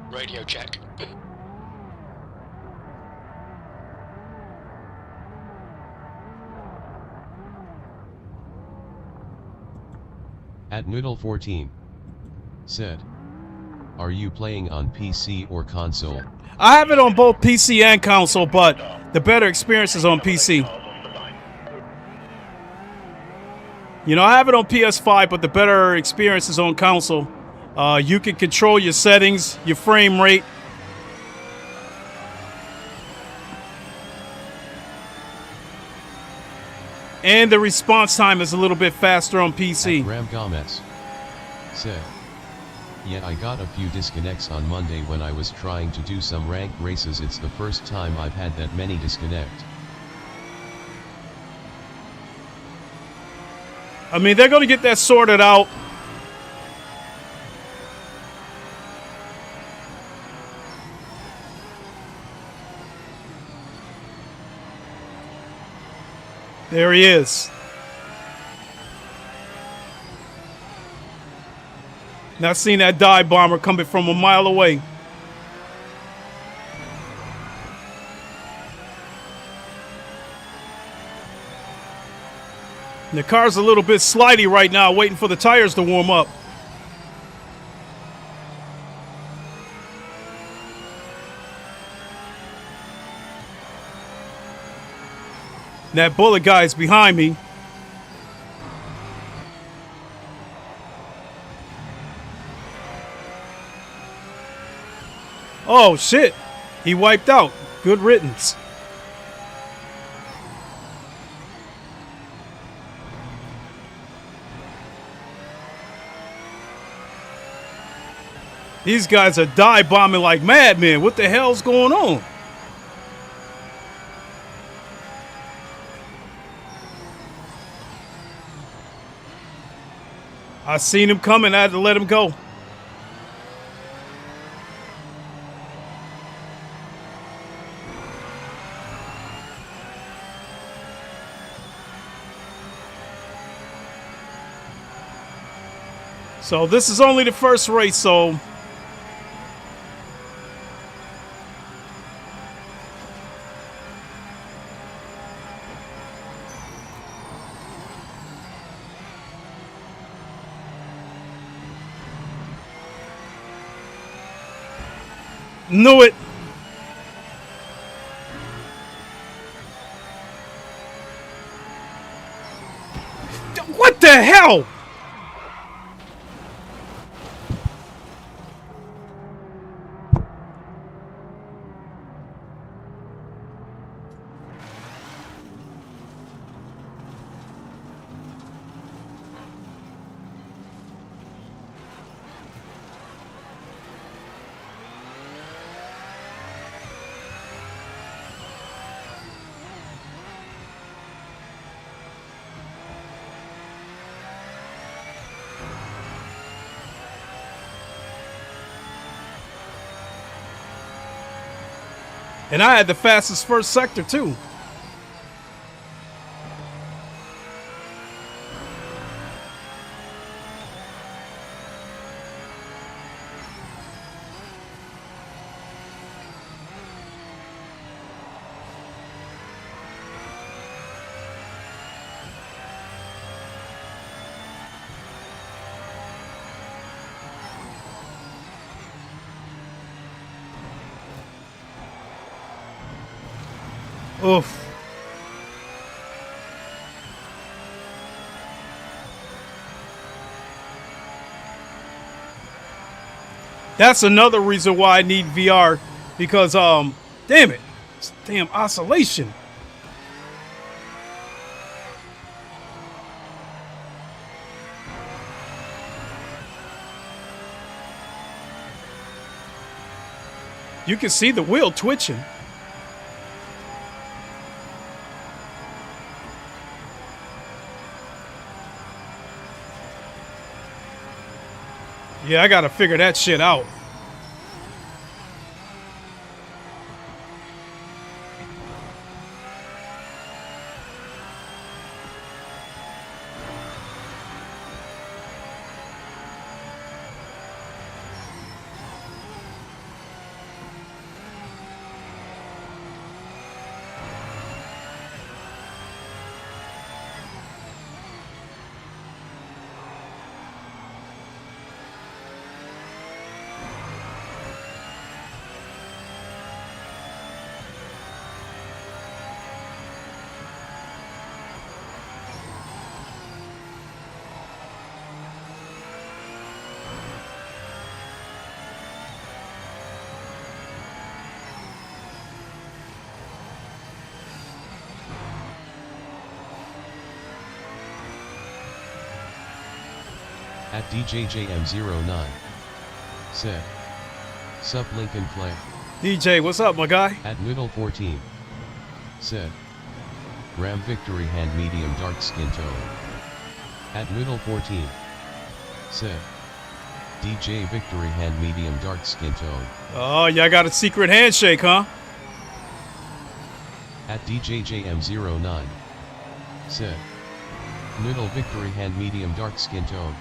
Speaker 4: Radio check.
Speaker 2: At Noodle14 said. Are you playing on PC or console?
Speaker 1: I have it on both PC and console, but the better experience is on PC. You know, I have it on PS5, but the better experience is on console. You can control your settings, your frame rate. And the response time is a little bit faster on PC.
Speaker 2: Ram Gomez said, yeah, I got a few disconnects on Monday when I was trying to do some ranked races. It's the first time I've had that many disconnect.
Speaker 1: I mean, they're going to get that sorted out. There he is. Not seen that dive bomber coming from a mile away. The car's a little bit slidey right now, waiting for the tires to warm up. That bullet guy's behind me. Oh, shit. He wiped out. Good riddance. These guys are dive bombing like madmen. What the hell's going on? I seen him coming. I had to let him go. So this is only the first race, so knew it. What the hell? And I had the fastest first sector, too. Oof. That's another reason why I need VR, because damn it, it's damn oscillation. You can see the wheel twitching. Yeah, I gotta figure that shit out.
Speaker 2: At DJJM09. Said. Sup Lincoln Clay.
Speaker 1: DJ, what's up, my guy?
Speaker 2: At Middle 14. Said. Ram Victory Hand Medium Dark Skin Tone. At Middle 14. Said. DJ Victory Hand Medium Dark Skin Tone.
Speaker 1: Oh, y'all got a secret handshake, huh?
Speaker 2: At DJJM09. Said. Middle Victory Hand Medium Dark Skin Tone.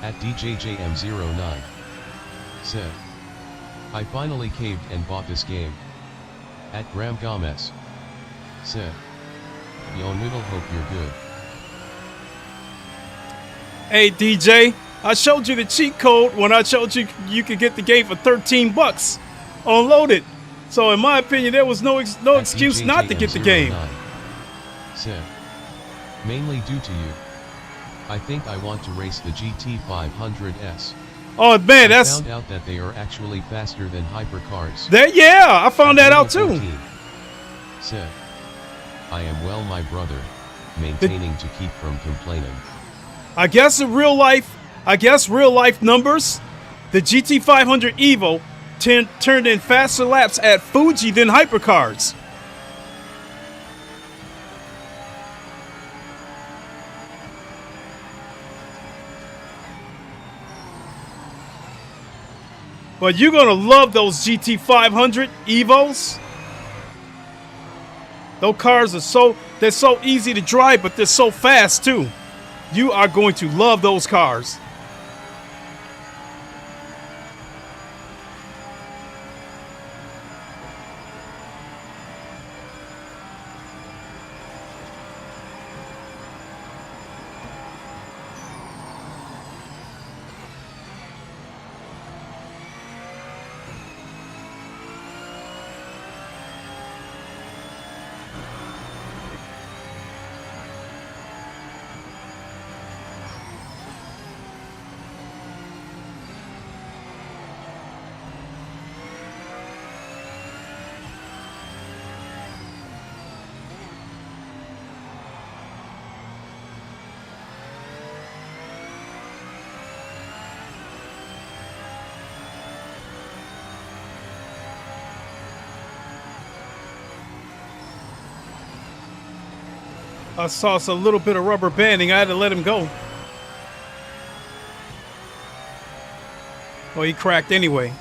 Speaker 2: At DJJM09. Said. I finally caved and bought this game. At Graham Gomez. Said. Yo Middle, hope you're good.
Speaker 1: Hey, DJ, I showed you the cheat code when I showed you you could get the game for 13 bucks. Unloaded. So in my opinion, there was no excuse not to get the game.
Speaker 2: Said. Mainly due to you. I think I want to race the GT500S.
Speaker 1: Oh man,
Speaker 2: I
Speaker 1: that's
Speaker 2: found out that they are actually faster than hypercars.
Speaker 1: yeah, I found that out too.
Speaker 2: 14. Said. I am well, my brother, maintaining to keep from complaining.
Speaker 1: I guess in real life numbers, the GT500 EVO turned in faster laps at Fuji than hypercars. But you're gonna love those GT500 EVOs. Those cars are they're so easy to drive, but they're so fast too. You are going to love those cars. I saw a little bit of rubber banding. I had to let him go. Well, he cracked anyway.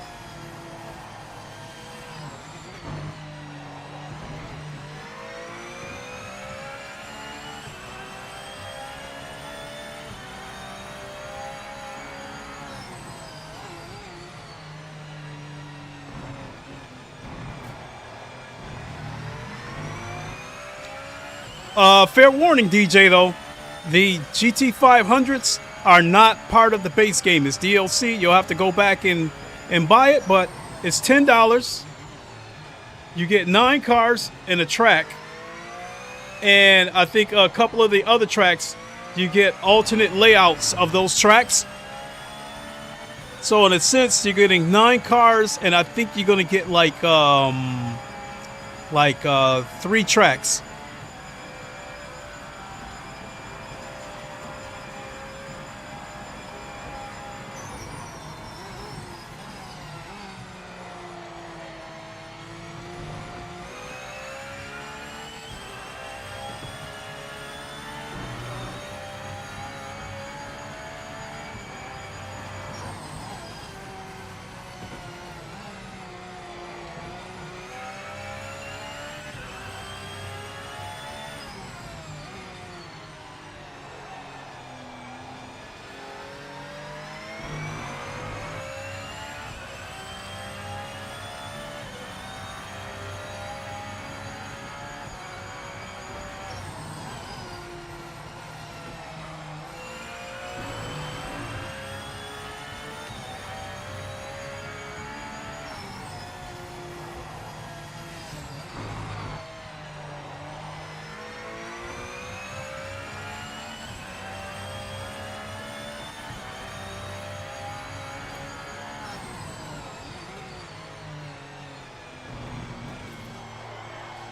Speaker 1: Fair warning, DJ, though. The GT500s are not part of the base game. It's DLC. You'll have to go back and buy it, but it's $10. You get 9 cars in a track. And I think a couple of the other tracks, you get alternate layouts of those tracks. So in a sense, you're getting 9 cars, and I think you're going to get like 3 tracks.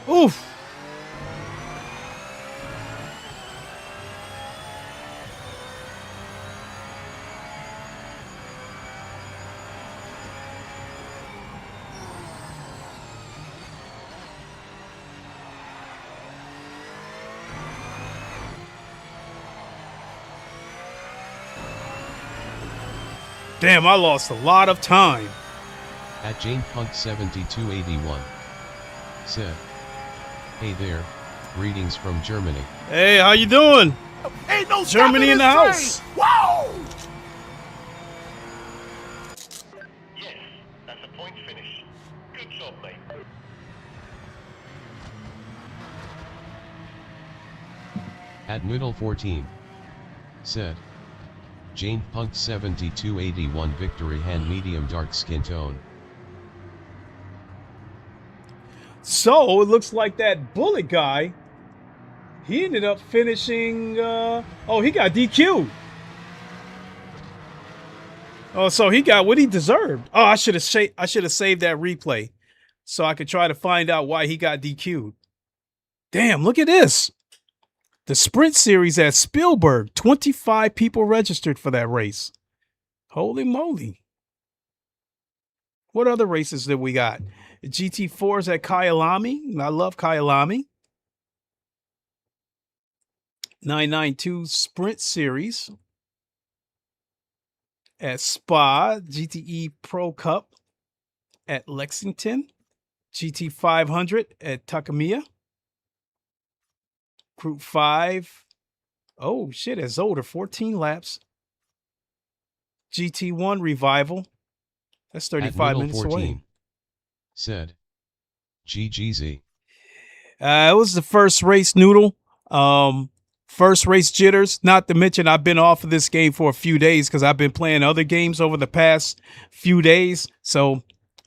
Speaker 1: Oof. Damn, I lost a lot of time.
Speaker 2: At JanePunk7281 said, "Hey there, greetings from Germany."
Speaker 1: Hey, how you doing?
Speaker 3: Ain't no
Speaker 1: Germany in the
Speaker 3: stopping
Speaker 1: house.
Speaker 3: this train. Whoa!
Speaker 4: Yes, that's a point finish. Good job, mate.
Speaker 2: At Noodle14 said, JanePunk7281 victory hand medium dark skin tone.
Speaker 1: So it looks like that bullet guy, he ended up finishing. Oh, he got DQ'd. Oh, so he got what he deserved. Oh, I should have saved that replay so I could try to find out why he got DQ'd. Damn, look at this. The sprint series at Spielberg, 25 people registered for that race. Holy moly. What other races did we got? GT4s at Kyalami. I love Kyalami. 992 Sprint Series at Spa. GTE Pro Cup at Lexington. GT500 at Takamiya. Group 5. Oh, shit, at Zolder, 14 laps. GT1 Revival. That's 35 minutes away.
Speaker 2: Said, GGZ.
Speaker 1: It was the first race, Noodle. First race jitters. Not to mention, I've been off of this game for a few days because I've been playing other games over the past few days. So,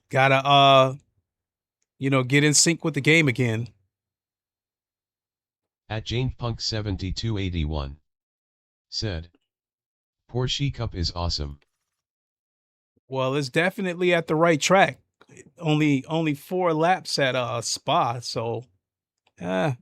Speaker 1: gotta, get in sync with the game again.
Speaker 2: At JanePunk7281 said, Porsche Cup is awesome.
Speaker 1: Well, it's definitely at the right track. Only 4 laps at Spa, so the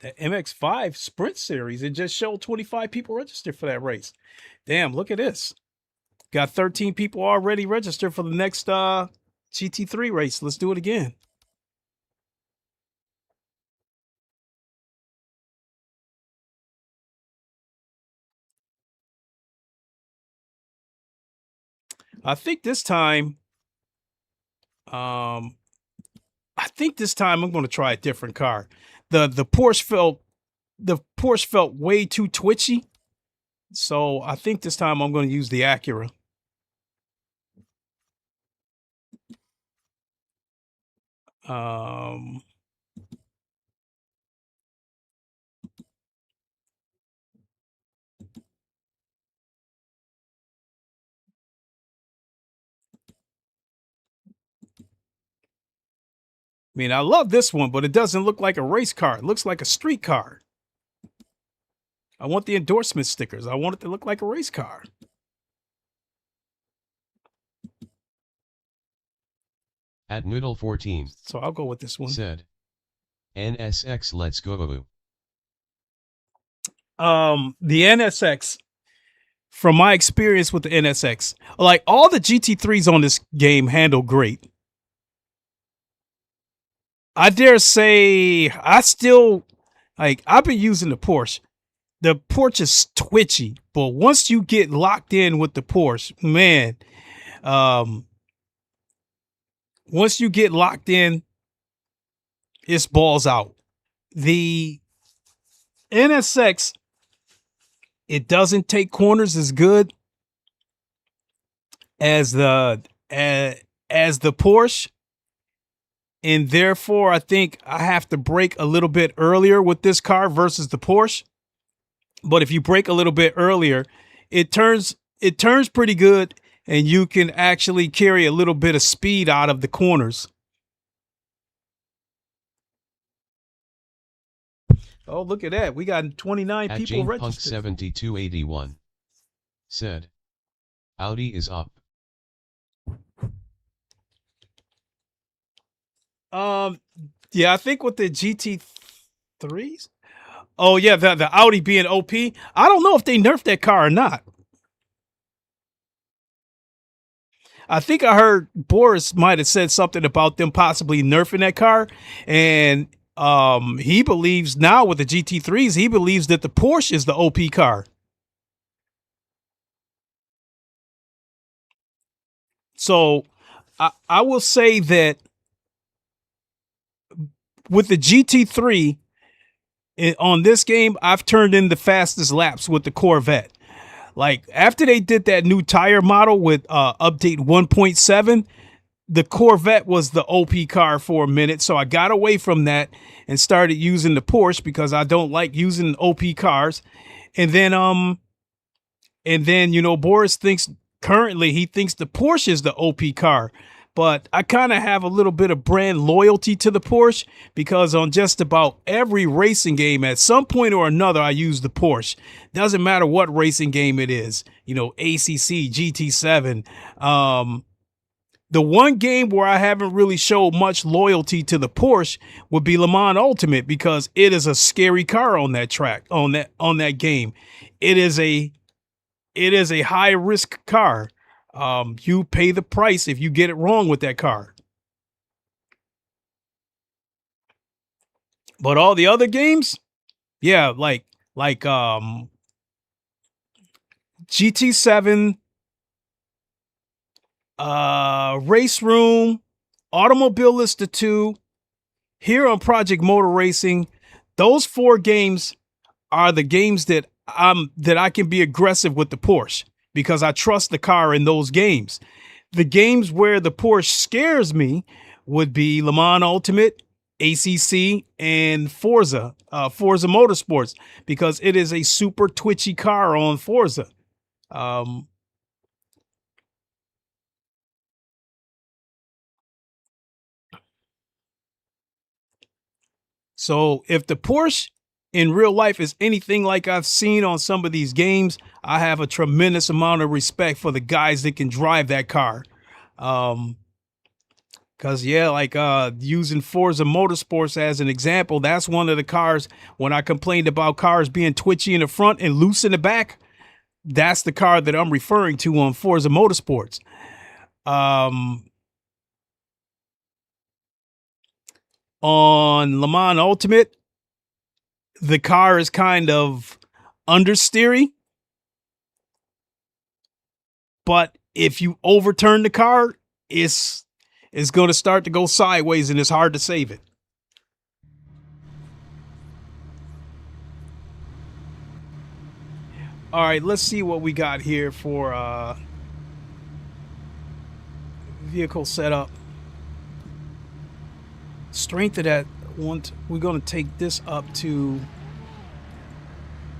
Speaker 1: MX5 Sprint Series, it just showed 25 people registered for that race. Damn, look at this. Got 13 people already registered for the next GT3 race. Let's do it again. I think this time I'm going to try a different car. The Porsche felt way too twitchy. So I think this time I'm going to use the Acura. I mean, I love this one, but it doesn't look like a race car. It looks like a street car. I want the endorsement stickers. I want it to look like a race car.
Speaker 2: At Noodle14
Speaker 1: So I'll go with this one.
Speaker 2: Said, NSX let's go.
Speaker 1: The NSX, from my experience with the NSX, like all the GT3s on this game handle great. I dare say I've been using the Porsche. The Porsche is twitchy, but once you get locked in with the Porsche, man, once you get locked in, it's balls out. The NSX, it doesn't take corners as good as the Porsche. And therefore, I think I have to brake a little bit earlier with this car versus the Porsche. But if you brake a little bit earlier, it turns pretty good, and you can actually carry a little bit of speed out of the corners. Oh, look at that. We got 29
Speaker 2: At
Speaker 1: people registered.
Speaker 2: JanePunk7281 said, Audi is up.
Speaker 1: Yeah, I think with the GT3s. Oh yeah, the Audi being OP. I don't know if they nerfed that car or not. I think I heard Boris might have said something about them possibly nerfing that car, and he believes now with the GT3s, he believes that the Porsche is the OP car. So I will say that with the GT3 on this game, I've turned in the fastest laps with the Corvette. Like after they did that new tire model with update 1.7, the Corvette was the OP car for a minute. So I got away from that and started using the Porsche because I don't like using OP cars. And then you know, Boris thinks currently he thinks the Porsche is the OP car. But I kind of have a little bit of brand loyalty to the Porsche because on just about every racing game, at some point or another, I use the Porsche. Doesn't matter what racing game it is, you know, ACC, GT7. The one game where I haven't really showed much loyalty to the Porsche would be Le Mans Ultimate because it is a scary car on that track, on that game. It is a high risk car. You pay the price if you get it wrong with that car. But all the other games, yeah, like GT7, Race Room, Automobilista 2, here on Project Motor Racing, those 4 games are the games that I can be aggressive with the Porsche because I trust the car in those games. The games where the Porsche scares me would be Le Mans Ultimate, ACC, and Forza Motorsports, because it is a super twitchy car on Forza. So if the Porsche in real life is anything like I've seen on some of these games, I have a tremendous amount of respect for the guys that can drive that car. Cause yeah, like using Forza Motorsports as an example, that's one of the cars when I complained about cars being twitchy in the front and loose in the back. That's the car that I'm referring to on Forza Motorsports. On Le Mans Ultimate, the car is kind of understeery, but if you overturn the car, it's going to start to go sideways and it's hard to save it. All right, let's see what we got here for vehicle setup. Strength of that one, we're going to take this up to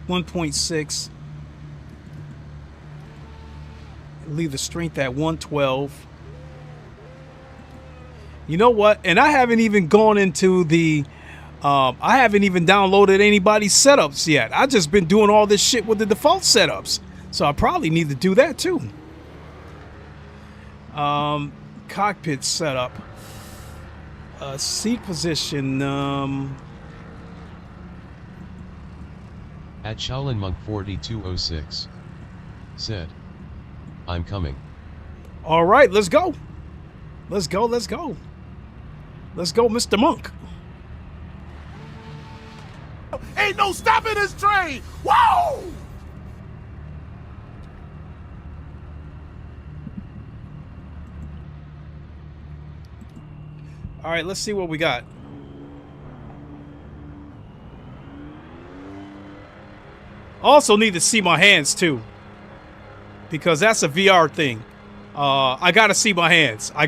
Speaker 1: 1.6. Leave the strength at 112. You know what? And I haven't even gone into the I haven't even downloaded anybody's setups yet. I've just been doing all this shit with the default setups. So I probably need to do that too. Cockpit setup. Seat position.
Speaker 2: At Shaolin 4206 said, I'm coming.
Speaker 1: All right, let's go. Let's go, let's go. Let's go, Mr. Monk.
Speaker 3: Ain't no stopping this train! Whoa!
Speaker 1: All right, let's see what we got. Also need to see my hands too, because that's a VR thing. I gotta see my hands. I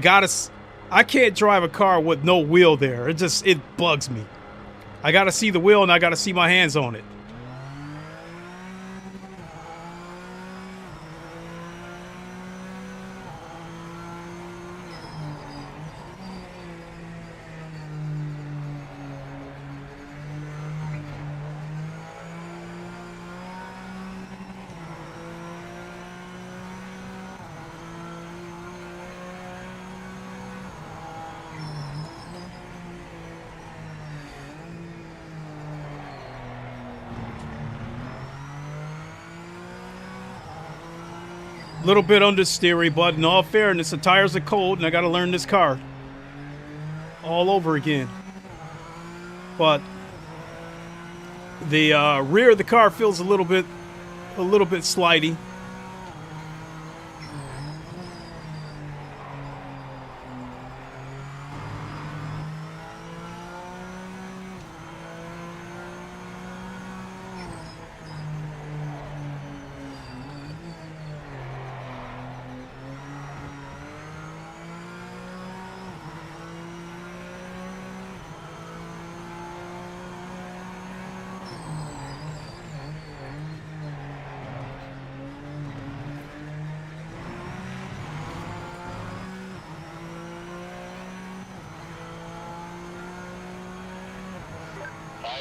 Speaker 1: can't drive a car with no wheel there. It bugs me. I gotta see the wheel and I gotta see my hands on it. Little bit understeery, but in all fairness, the tires are cold and I got to learn this car all over again. But the rear of the car feels a little bit slidey.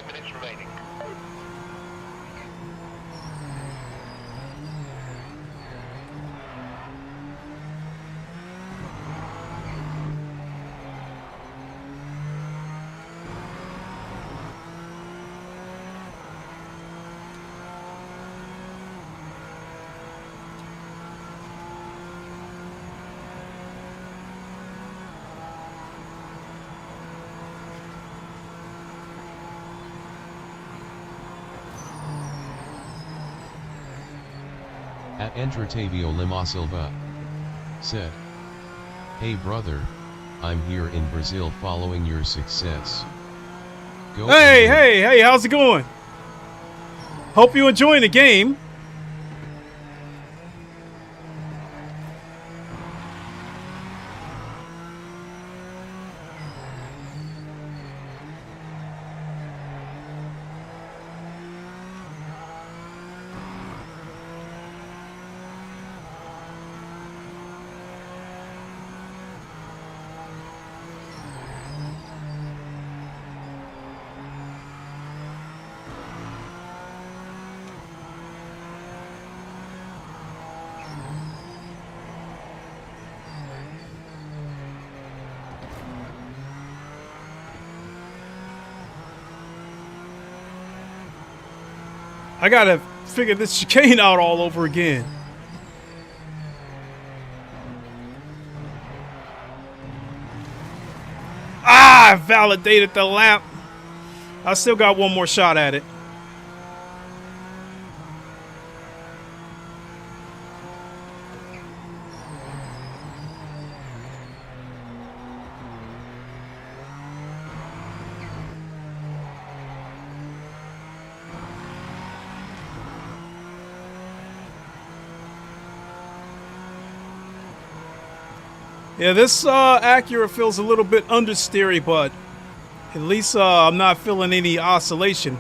Speaker 4: Minutes remaining.
Speaker 2: At Entratavio Lima Silva said, "Hey brother, I'm here in Brazil following your success. Go
Speaker 1: Hey, hey, hey, how's it going? Hope you're enjoying the game. I gotta figure this chicane out all over again. Ah, I validated the lap. I still got one more shot at it. Yeah, this Acura feels a little bit understeery, but at least I'm not feeling any oscillation.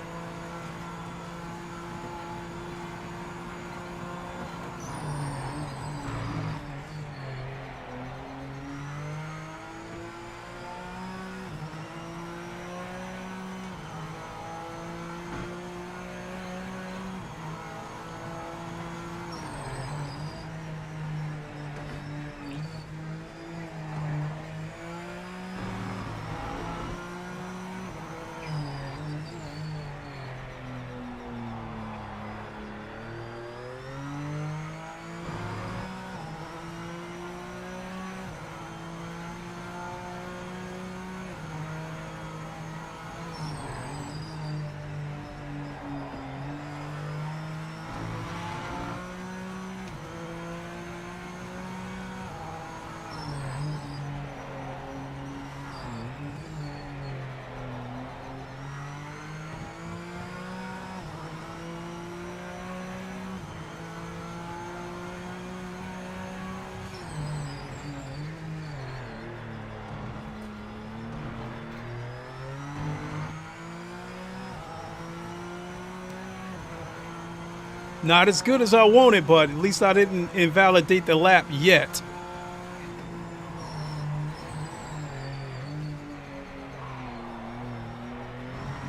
Speaker 1: Not as good as I wanted, but at least I didn't invalidate the lap yet.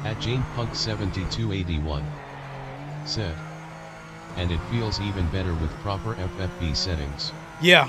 Speaker 2: At JanePunk7281 said, "And it feels even better with proper FFP settings."
Speaker 1: Yeah.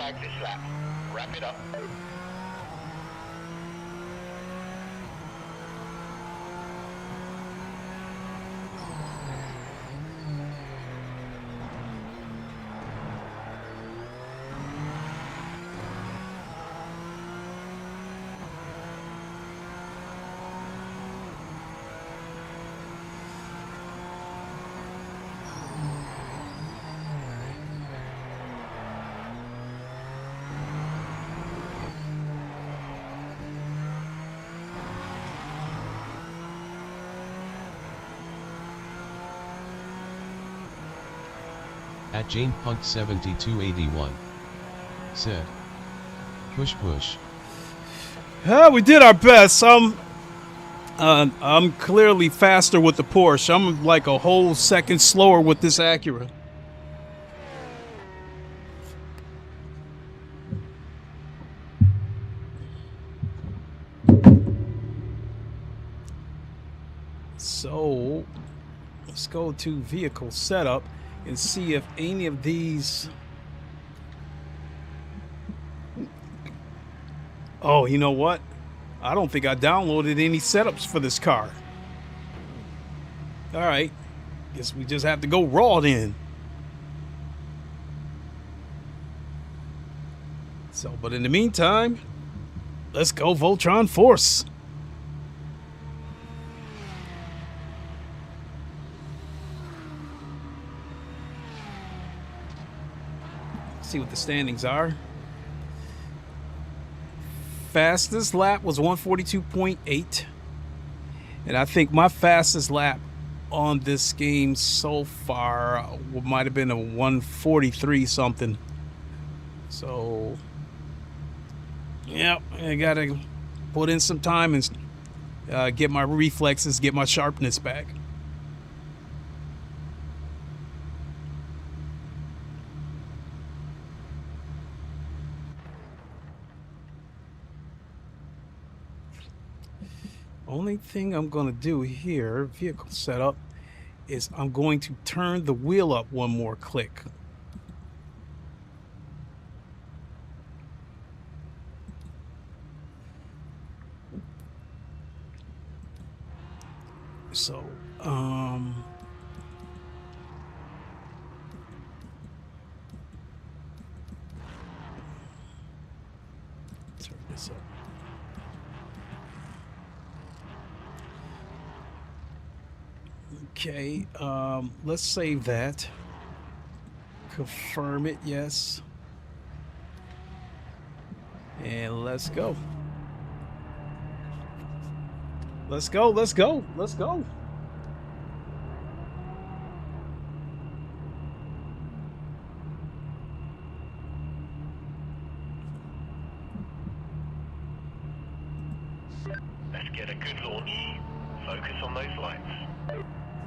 Speaker 4: flag this lap. Wrap it up.
Speaker 2: At JanePunk7281 said, push push.
Speaker 1: We did our best. I'm clearly faster with the Porsche. I'm like a whole second slower with this Acura. So let's go to vehicle setup and see if any of these. Oh, you know what? I don't think I downloaded any setups for this car. All right. Guess we just have to go raw then. So, but in the meantime, let's go Voltron Force. See what the standings are. Fastest lap was 142.8, and I think my fastest lap on this game so far might have been a 143 something. So yeah, I gotta put in some time and get my reflexes, get my sharpness back. Only thing I'm going to do here, vehicle setup, is I'm going to turn the wheel up one more click. So, turn this up. Okay, let's save that. Confirm it, yes. And let's go. Let's go, let's go, let's go.
Speaker 4: Let's get a good launch. Focus on those lights.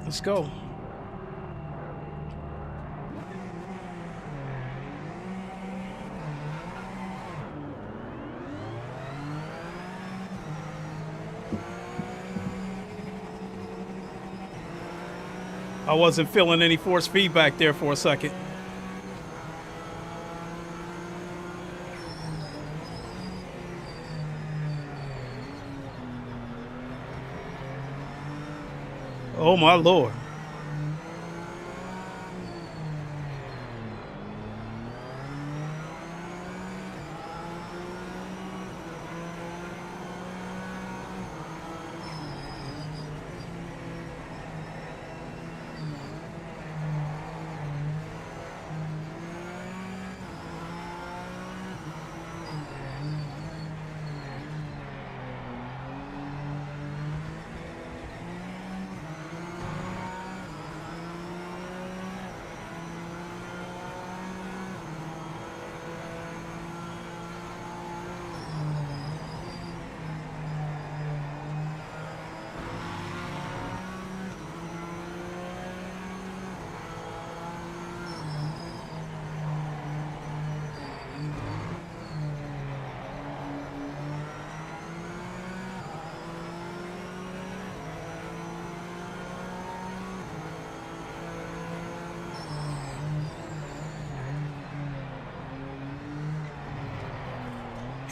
Speaker 1: Let's go. I wasn't feeling any force feedback there for a second. Oh my Lord.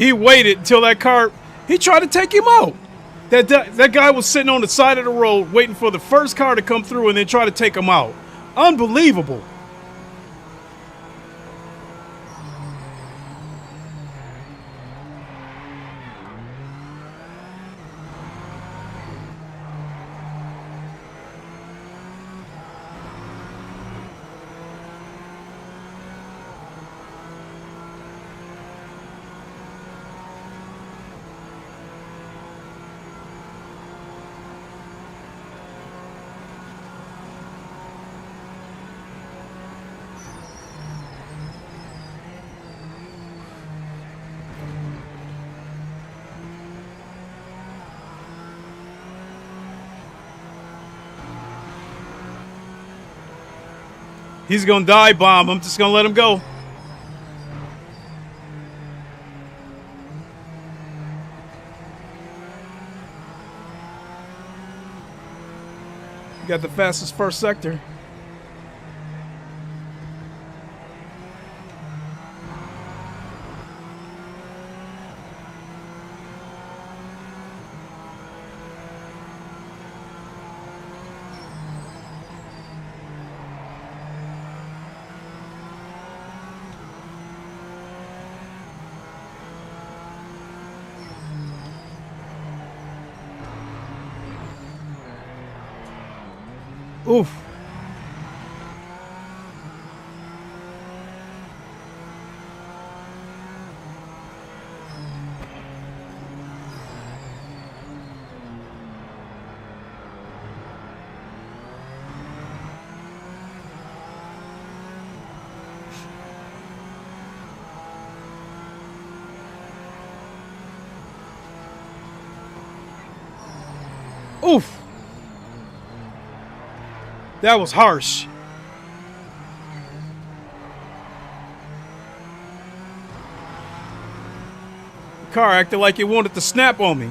Speaker 1: He waited until that car, he tried to take him out. That guy was sitting on the side of the road waiting for the first car to come through and then try to take him out. Unbelievable. He's gonna die bomb. I'm just gonna let him go. You got the fastest first sector. Oof. Oof. That was harsh. The car acted like it wanted to snap on me.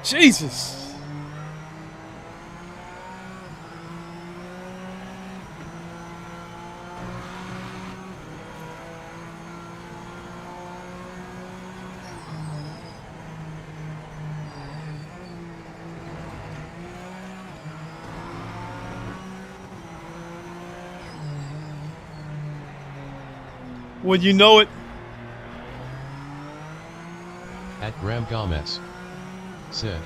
Speaker 1: Jesus. When you know it.
Speaker 2: At Graham Gomez said,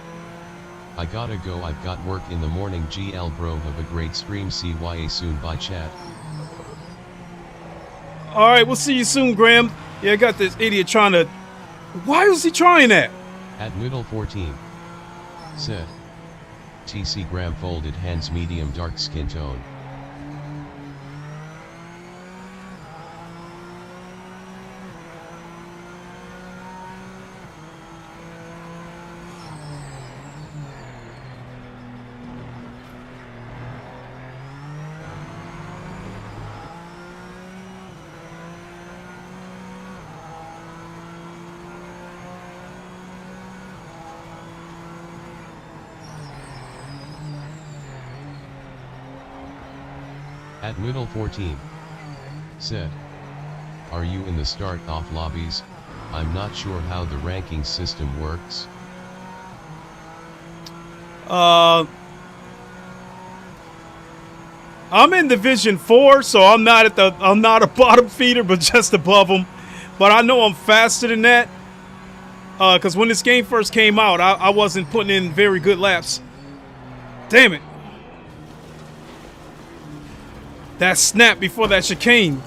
Speaker 2: I gotta go, I've got work in the morning. GL bro, have a great stream, CYA soon, bye chat.
Speaker 1: Alright, we'll see you soon, Graham. Yeah, I got this idiot trying to... Why was he trying that?
Speaker 2: At middle 14 said, TC Graham folded hands, medium dark skin tone. At middle 14 said, are you in the start off lobbies? I'm not sure how the ranking system works.
Speaker 1: I'm in Division 4, so I'm not a bottom feeder, but just above them. But I know I'm faster than that. Because when this game first came out, I wasn't putting in very good laps. Damn it. That snap before that chicane.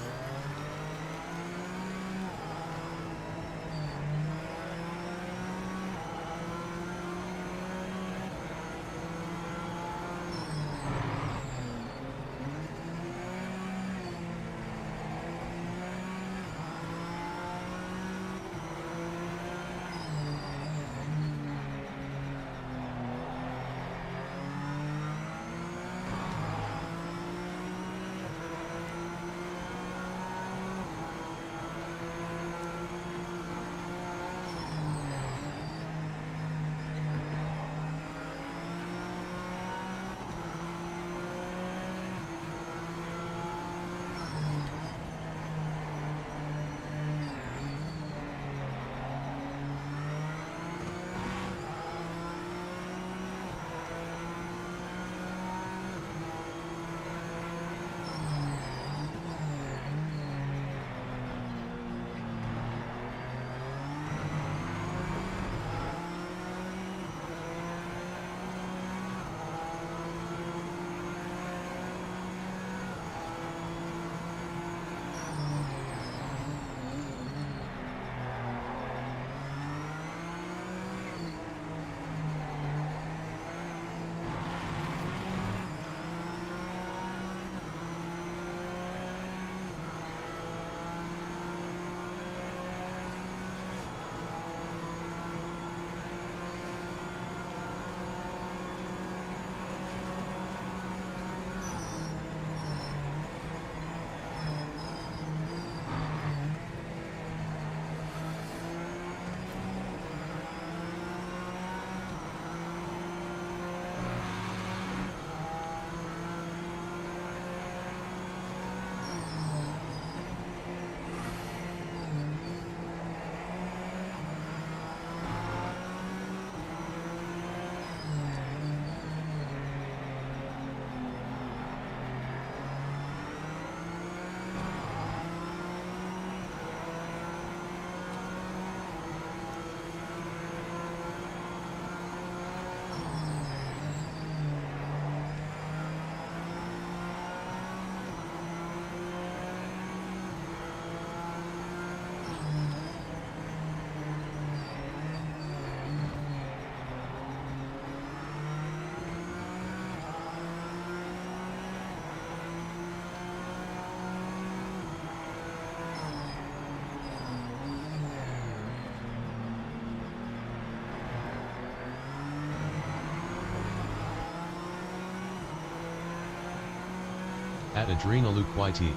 Speaker 2: At Adrenaluquit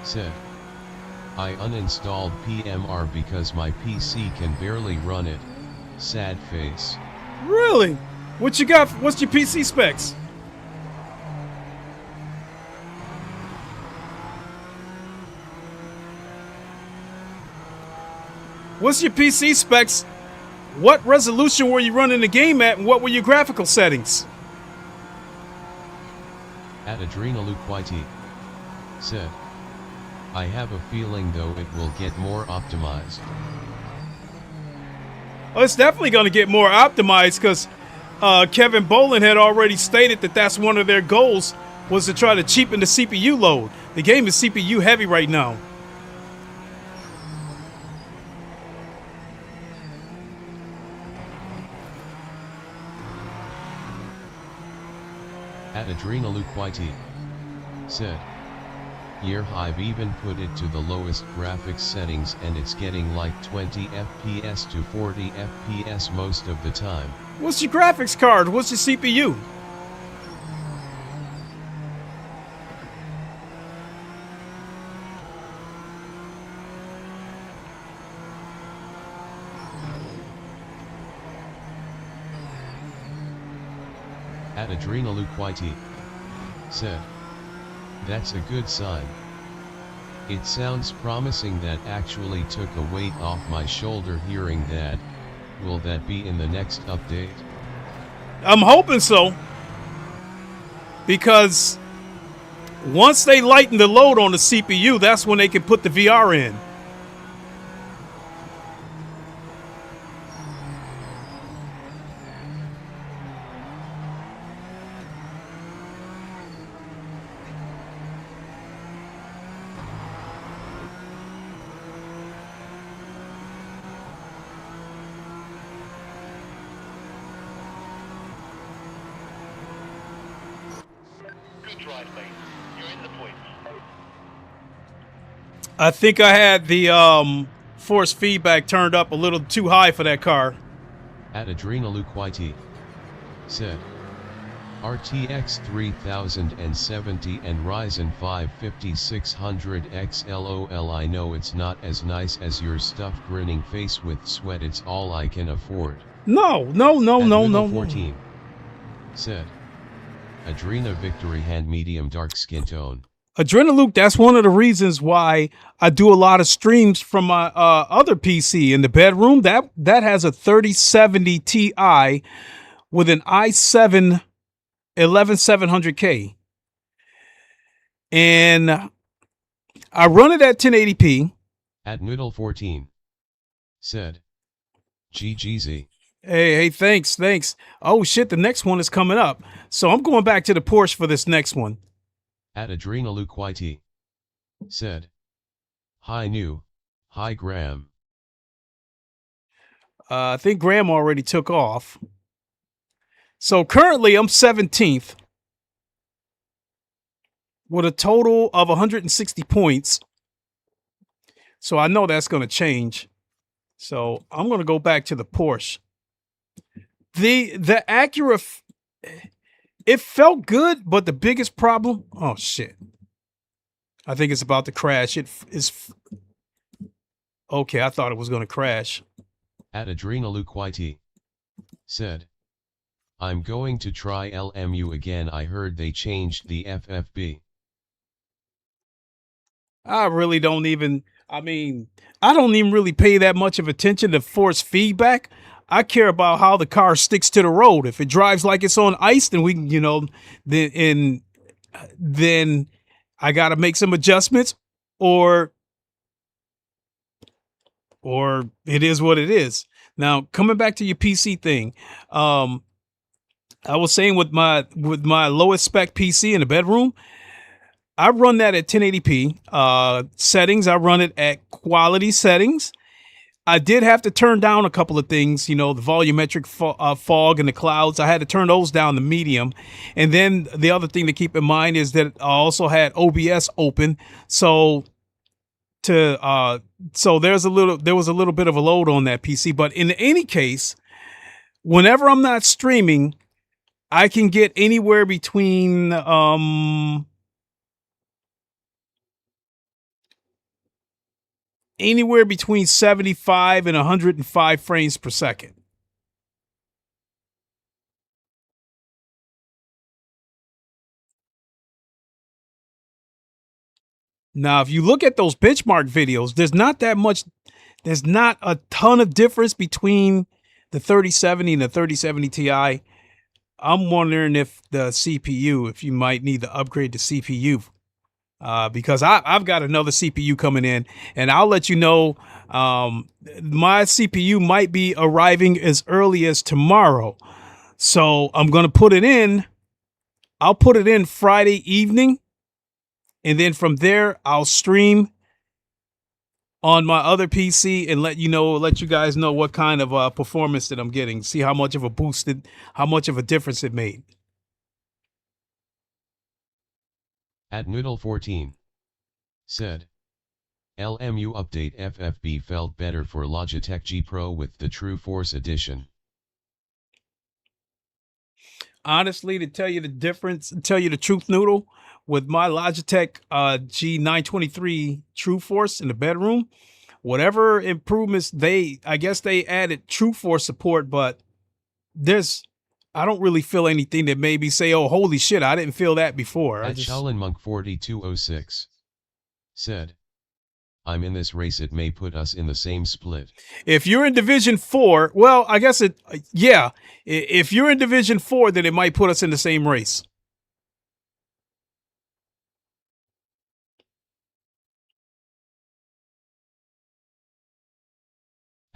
Speaker 2: said, I uninstalled PMR because my PC can barely run it. Sad face.
Speaker 1: Really? What you got? What's your PC specs? What's your PC specs? What resolution were you running the game at, and what were your graphical settings?
Speaker 2: At Adrenaluquit said, I have a feeling though it will get more optimized.
Speaker 1: Oh, it's definitely going to get more optimized because Kevin Bolin had already stated that that's one of their goals, was to try to cheapen the CPU load. The game is CPU heavy right now.
Speaker 2: At Adrenaluquit said, yeah, I've even put it to the lowest graphics settings and it's getting like 20 FPS to 40 FPS most of the time.
Speaker 1: What's your graphics card? What's your CPU?
Speaker 2: At Adrenaluquit said, that's a good sign. It sounds promising. That actually took a weight off my shoulder hearing that. Will that be in the next update?
Speaker 1: I'm hoping so. Because once they lighten the load on the CPU, that's when they can put the VR in.
Speaker 4: Good drive, mate. You're in the points.
Speaker 1: I think I had the force feedback turned up a little too high for that car.
Speaker 2: At Adrenaluquit said, RTX 3070 and Ryzen 5 5600X LOL. I know it's not as nice as your stuffed grinning face with sweat. It's all I can afford.
Speaker 1: No.
Speaker 2: At 14 said, Adrena Victory Hand Medium Dark Skin Tone.
Speaker 1: Adrenaluke, that's one of the reasons why I do a lot of streams from my other PC in the bedroom. That has a 3070 Ti with an i7 11700K. And I run it at 1080p.
Speaker 2: At Noodle 14 said, GGZ.
Speaker 1: Hey, thanks. Oh shit, the next one is coming up. So I'm going back to the Porsche for this next one.
Speaker 2: At Adrenaluquit said, hi New, hi Graham.
Speaker 1: I think Graham already took off. So currently I'm 17th with a total of 160 points. So I know that's going to change. So I'm going to go back to the Porsche. The Acura, it felt good, but the biggest problem, oh shit. I think it's about to crash. It is, okay, I thought it was going to crash.
Speaker 2: At Adrenaluquit said, I'm going to try LMU again. I heard they changed the FFB.
Speaker 1: I really don't even, I don't even really pay that much of attention to force feedback. I care about how the car sticks to the road. If it drives like it's on ice, then we can, then I got to make some adjustments, or it is what it is. Now, coming back to your PC thing, I was saying with my lowest spec PC in the bedroom, I run that at 1080p settings. I run it at quality settings. I did have to turn down a couple of things, the volumetric fog and the clouds. I had to turn those down to medium. And then the other thing to keep in mind is that I also had OBS open. So there was a little bit of a load on that PC. But in any case, whenever I'm not streaming, I can get anywhere between anywhere between 75 and 105 frames per second. Now, if you look at those benchmark videos, there's not a ton of difference between the 3070 and the 3070 Ti. I'm wondering if if you might need to upgrade the CPU. Because I've got another CPU coming in, and I'll let you know, my CPU might be arriving as early as tomorrow. So I'm going to put it in. I'll put it in Friday evening. And then from there, I'll stream on my other PC and let you guys know what kind of performance that I'm getting. See how much of a difference it made.
Speaker 2: At Noodle14 said, LMU update FFB felt better for Logitech G Pro with the True Force edition.
Speaker 1: Honestly, to tell you the truth, Noodle, with my Logitech G923 True Force in the bedroom, whatever improvements I guess they added True Force support, but I don't really feel anything that made me say, oh, holy shit, I didn't feel that before.
Speaker 2: At Shaolin Monk 4206 said, I'm in this race, it may put us in the same split.
Speaker 1: If you're in Division 4, well, I guess yeah. If you're in Division 4, then it might put us in the same race.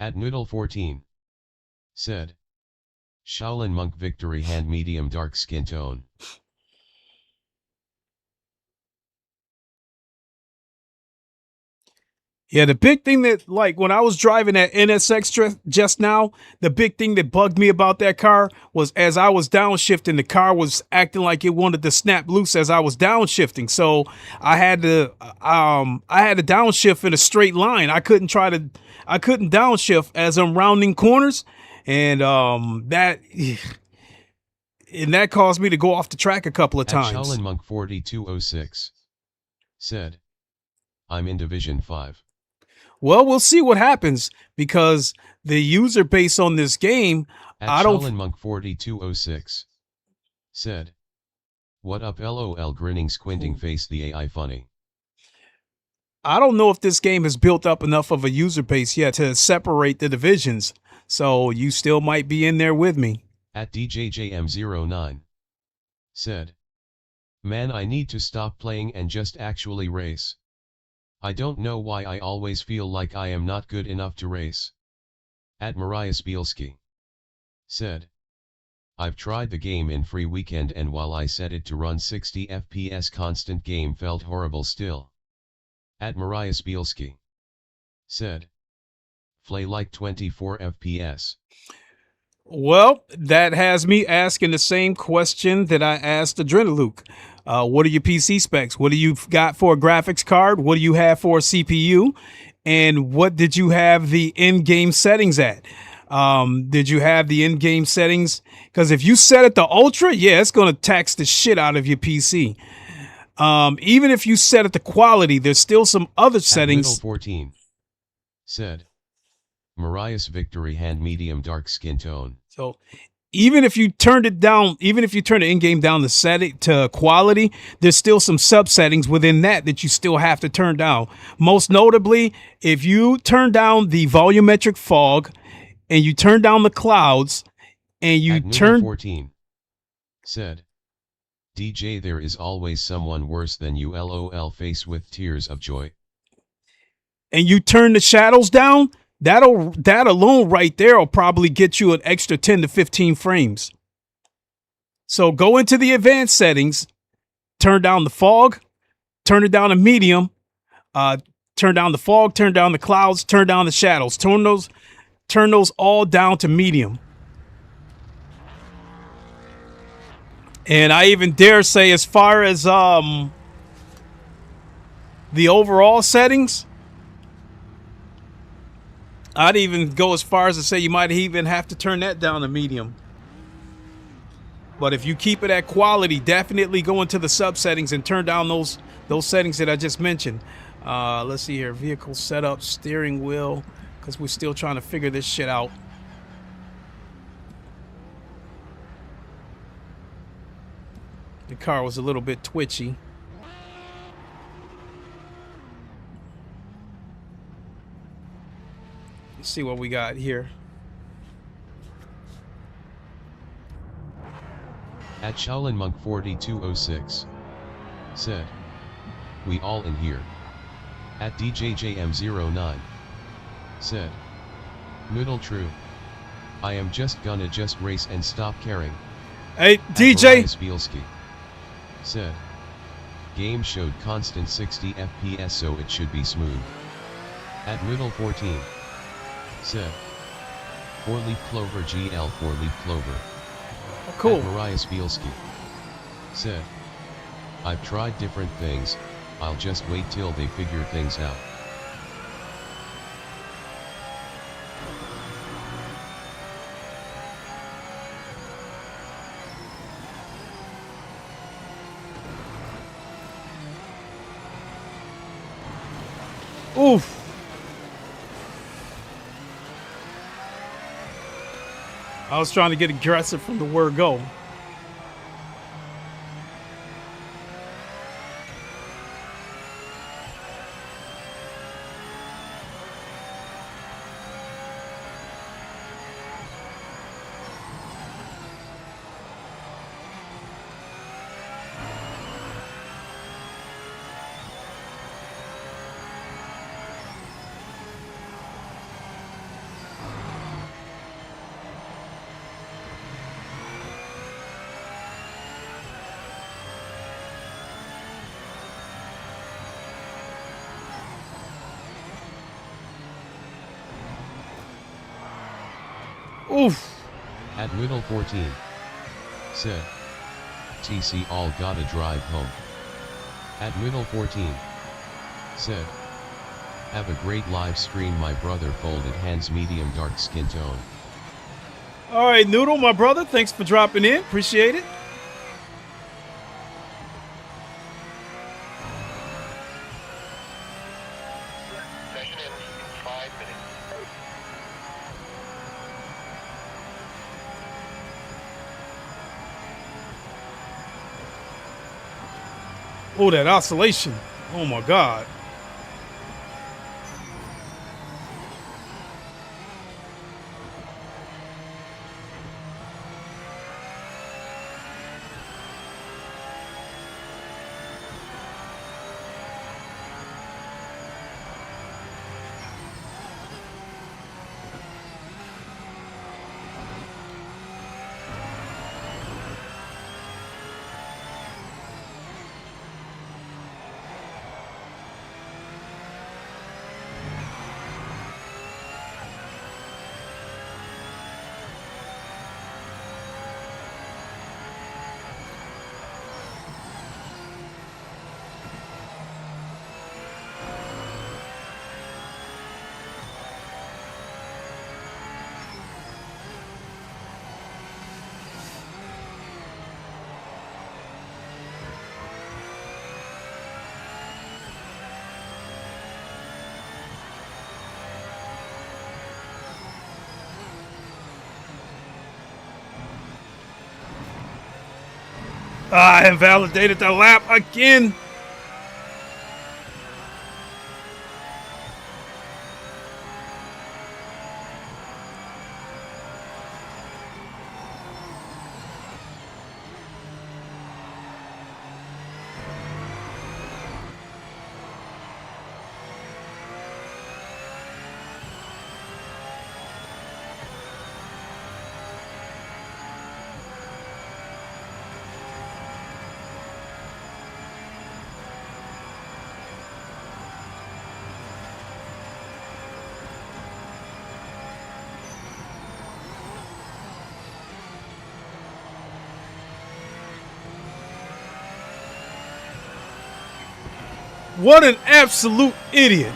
Speaker 2: At Noodle14 said, Shaolin Monk Victory Hand Medium Dark Skin Tone.
Speaker 1: Yeah, the big thing that, like, when I was driving that NSX just now, the big thing that bugged me about that car was as I was downshifting, the car was acting like it wanted to snap loose as I was downshifting. So I had to downshift in a straight line. I couldn't downshift as I'm rounding corners, and that caused me to go off the track a couple of times.
Speaker 2: Shaolin Monk 4206 said, I'm in Division 5.
Speaker 1: Well, we'll see what happens, because the user base on this game,
Speaker 2: Shaolin Monk 4206 said, what up LOL grinning squinting face the AI funny.
Speaker 1: I don't know if this game has built up enough of a user base yet to separate the divisions, so you still might be in there with me.
Speaker 2: At DJJM09 said, man, I need to stop playing and just actually race. I don't know why I always feel like I am not good enough to race. At Mariah Spielski said, I've tried the game in free weekend, and while I set it to run 60 FPS constant, game felt horrible still. At Mariah Spielski said, play like 24 FPS.
Speaker 1: Well, that has me asking the same question that I asked Adrenaluke. What are your PC specs? What do you got for a graphics card? What do you have for a CPU? And what did you have the in-game settings at? Did you have the in-game settings? Because if you set it to ultra, yeah, it's going to tax the shit out of your PC. Even if you set it to quality, there's still some other settings.
Speaker 2: 14 said, Mariah's Victory Hand Medium Dark Skin Tone.
Speaker 1: So even if you turned it down, even if you turn the in-game down to set it to quality, there's still some sub-settings within that you still have to turn down. Most notably, if you turn down the volumetric fog and you turn down the clouds and you turn...
Speaker 2: 14 said, DJ, there is always someone worse than you, LOL face with tears of joy.
Speaker 1: And you turn the shadows down, that alone right there will probably get you an extra 10 to 15 frames. So go into the advanced settings, turn down the fog, turn it down to medium, turn down the fog, turn down the clouds, turn down the shadows, turn those all down to medium. And I even dare say, as far as the overall settings, I'd even go as far as to say you might even have to turn that down to medium. But if you keep it at quality, definitely go into the sub settings and turn down those settings that I just mentioned. Let's see here. Vehicle setup, steering wheel, because we're still trying to figure this shit out. The car was a little bit twitchy. Let's see what we got here.
Speaker 2: At Shaolin Monk 4206 said, "We all in here." At DJJM09 said, "Middle true. I am just gonna race and stop caring."
Speaker 1: Hey,
Speaker 2: At
Speaker 1: DJ!
Speaker 2: Bielski said, "Game showed constant 60 FPS, so it should be smooth." At Middle 14 said, "4-leaf clover GL 4-leaf clover."
Speaker 1: Cool.
Speaker 2: At Mariah Bielski said, "I've tried different things, I'll just wait till they figure things out."
Speaker 1: Oof. I was trying to get aggressive from the word go. Oof.
Speaker 2: At Middle 14 said, "TC all gotta drive home." At Middle 14 said, "Have a great live stream, my brother. Folded hands, medium dark skin tone."
Speaker 1: All right, Noodle, my brother, thanks for dropping in. Appreciate it.
Speaker 4: Session ends in 5 minutes.
Speaker 1: Oh, that oscillation. Oh, my God. I invalidated the lap again. What an absolute idiot.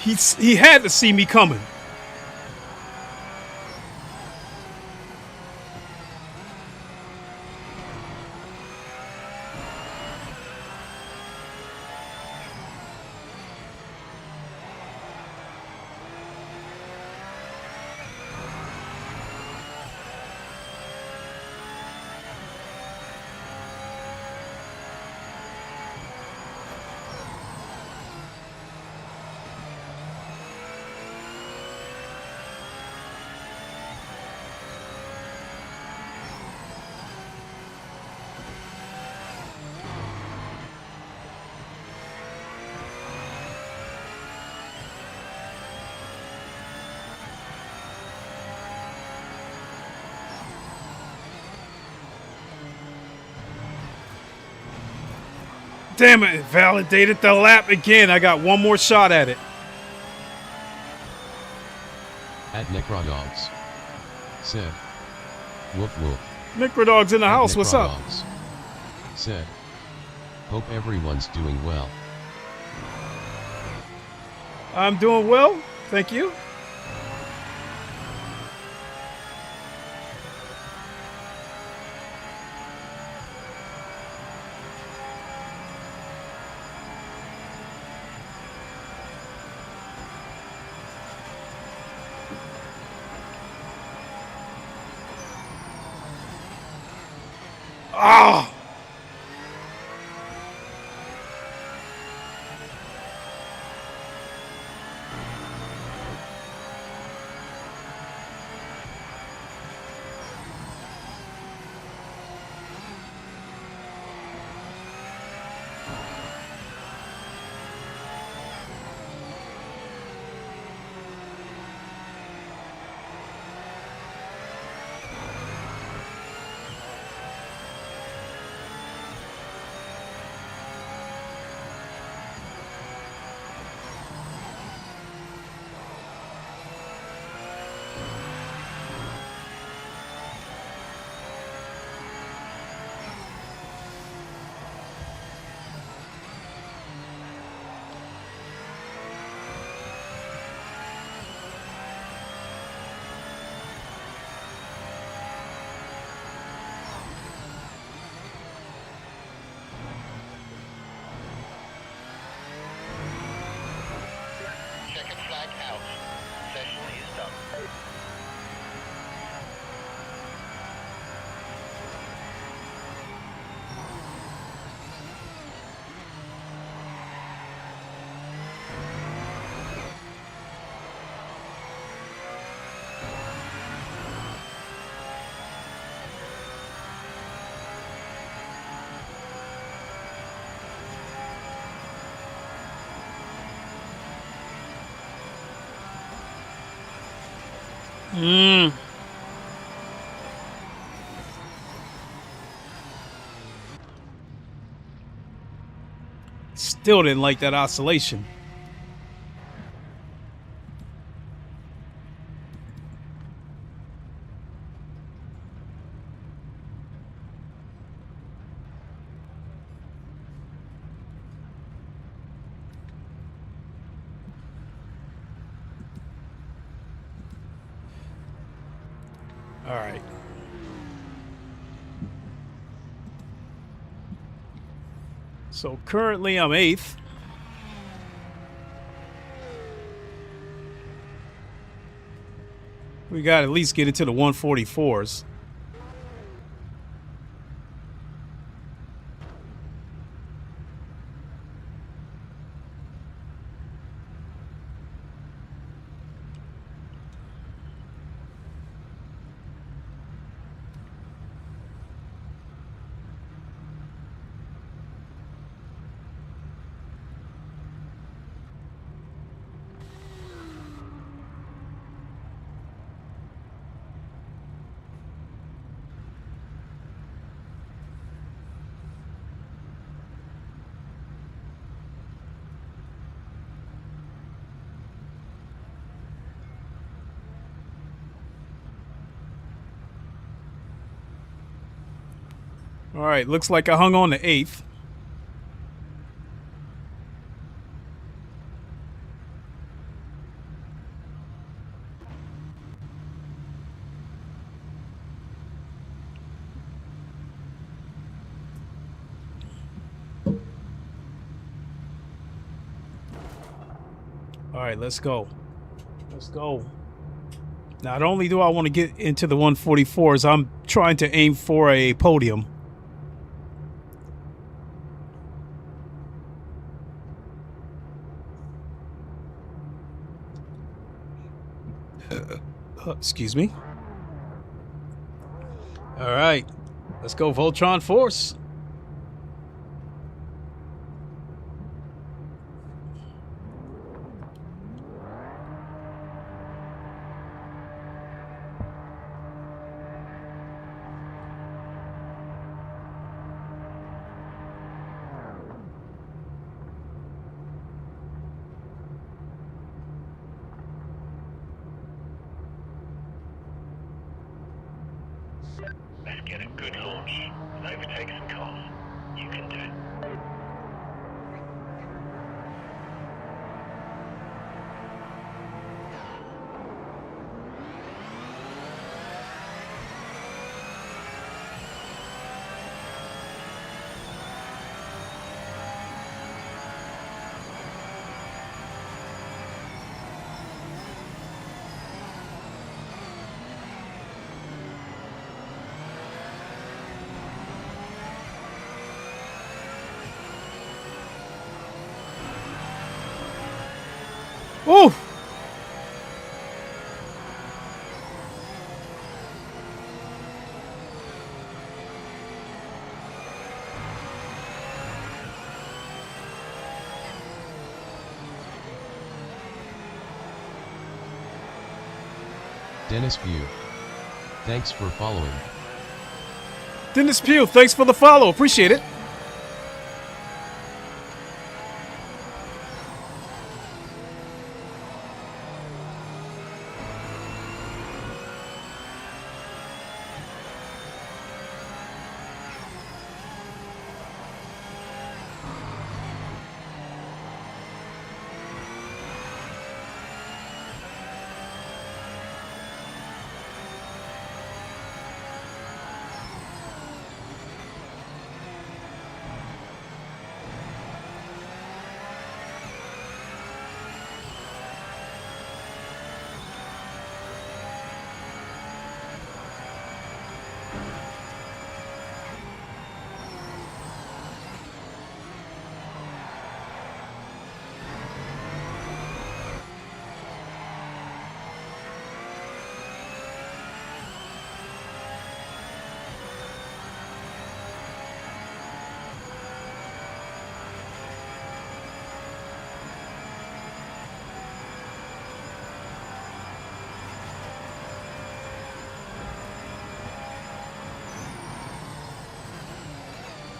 Speaker 1: He had to see me coming. Damn it, it validated the lap again. I got one more shot at it.
Speaker 2: At Necrodogs said, woof woof.
Speaker 1: Necrodog's in the
Speaker 2: At
Speaker 1: house, what's up?
Speaker 2: Necrodogs said, hope everyone's doing well.
Speaker 1: I'm doing well, thank you. Ah!
Speaker 4: Checkered flag out. Session is done.
Speaker 1: Still didn't like that oscillation. All right. So currently I'm 8th. We got to at least get into the 144s. All right, looks like I hung on to 8th. All right, let's go. Let's go. Not only do I want to get into the 144s, I'm trying to aim for a podium. Excuse me. All right, let's go Voltron Force.
Speaker 4: Let's get a good launch and overtake some cars. You can do it.
Speaker 1: Ooh.
Speaker 2: Dennis Pugh. Thanks for following.
Speaker 1: Dennis Pugh, thanks for the follow. Appreciate it.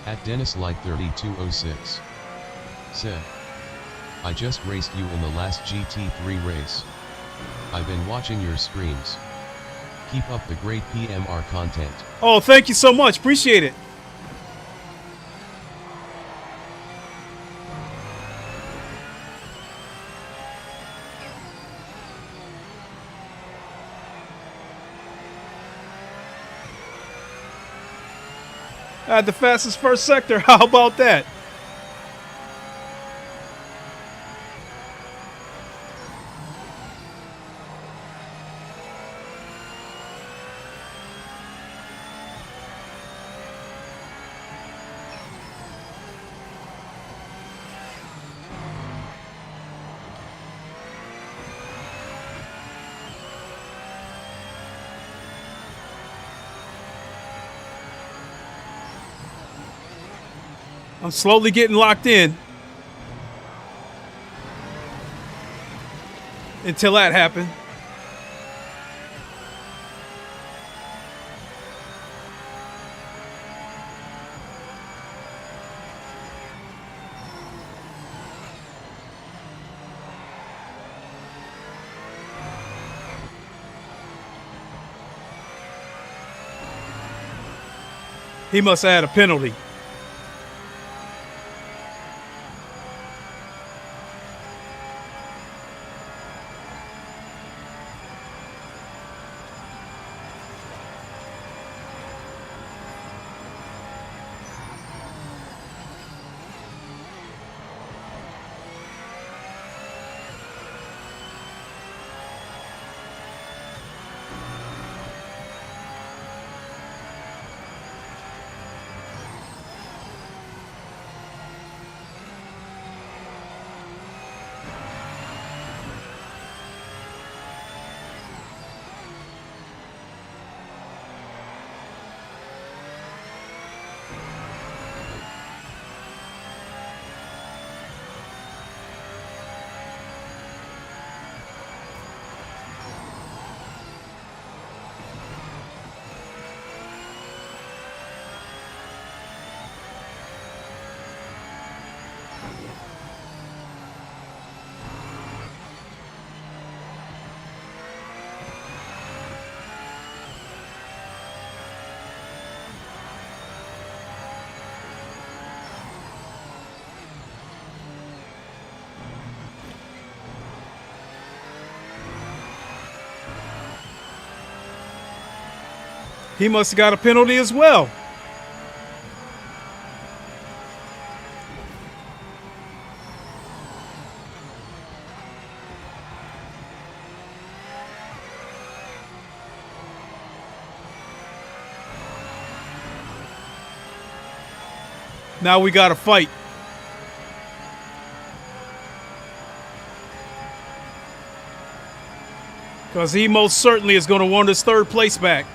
Speaker 2: At DennisLike3206 said, I just raced you in the last GT3 race. I've been watching your streams. Keep up the great PMR content.
Speaker 1: Oh, thank you so much. Appreciate it. I had the fastest first sector. How about that? I'm slowly getting locked in until that happened. He must have had a penalty. He must have got a penalty as well. Now we got to fight. Because he most certainly is going to want his third place back.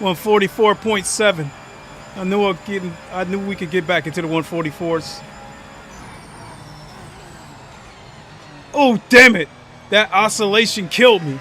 Speaker 1: $144.7. I knew we could get back into the 144s. Oh, damn it. That oscillation killed me.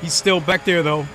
Speaker 1: He's still back there, though.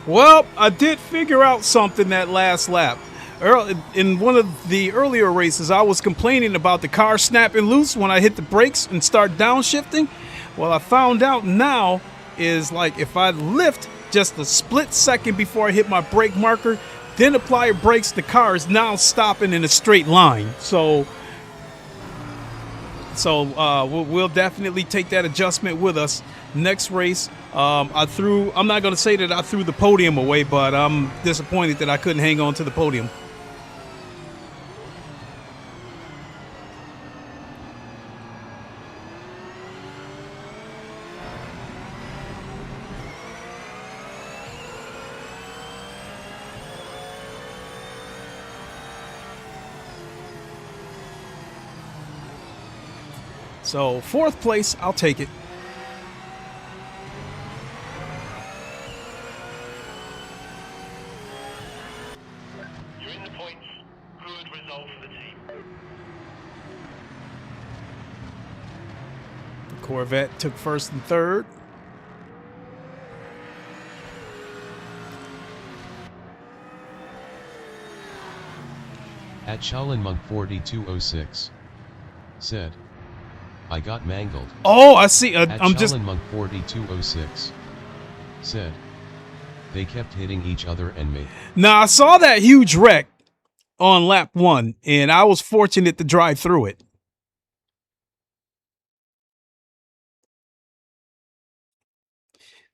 Speaker 1: Well, I did figure out something that last lap. In one of the earlier races, I was complaining about the car snapping loose when I hit the brakes and start downshifting. Well, I found out now is like if I lift just a split second before I hit my brake marker, then apply brakes, the car is now stopping in a straight line. So we'll definitely take that adjustment with us next race. I'm not going to say that I threw the podium away, but I'm disappointed that I couldn't hang on to the podium. So 4th place, I'll take it.
Speaker 4: You're in the points. Good result for the team.
Speaker 1: The Corvette took 1st and 3rd.
Speaker 2: At Shaolin 4206 said, I got mangled.
Speaker 1: Oh, I see.
Speaker 2: At
Speaker 1: I'm just.
Speaker 2: Shaolin 4206 said, they kept hitting each other and me.
Speaker 1: Now, I saw that huge wreck on lap 1, and I was fortunate to drive through it.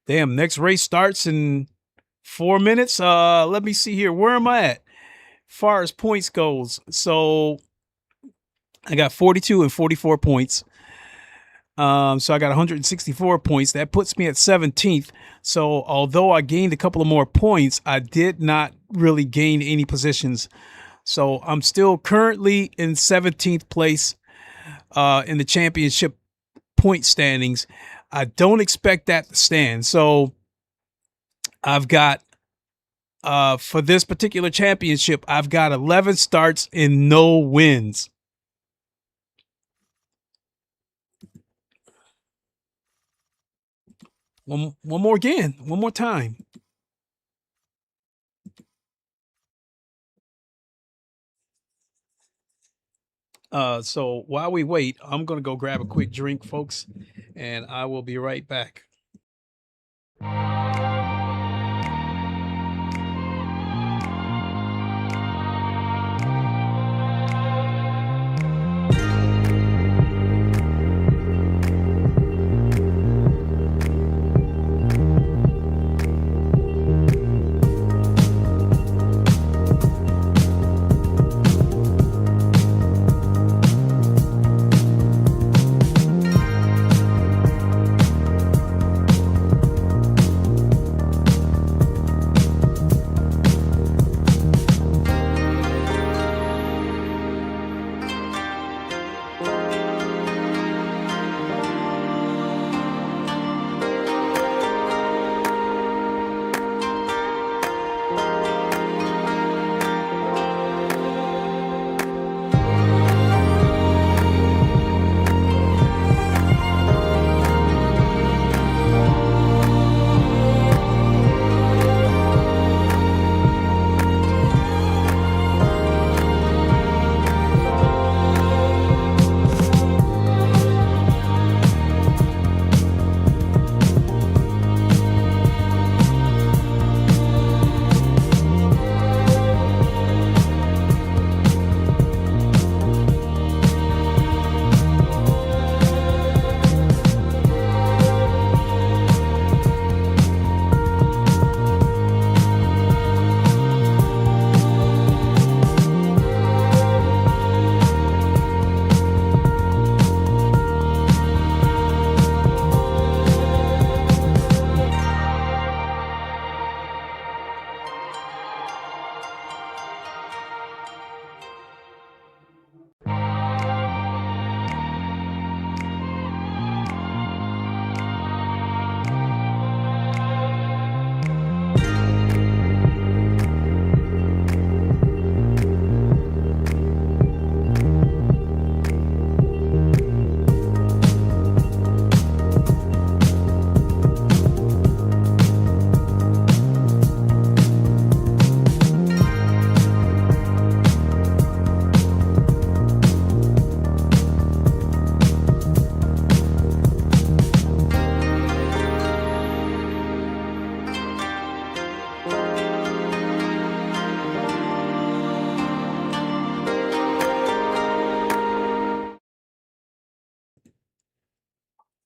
Speaker 1: Damn, next race starts in 4 minutes. Let me see here. Where am I at? Far as points goes. So I got 42 and 44 points. So I got 164 points. That puts me at 17th. So although I gained a couple of more points, I did not really gain any positions. So I'm still currently in 17th place in the championship point standings. I don't expect that to stand. So I've got, for this particular championship, I've got 11 starts and no wins. One more again, one more time. So while we wait, I'm going to go grab a quick drink, folks, and I will be right back.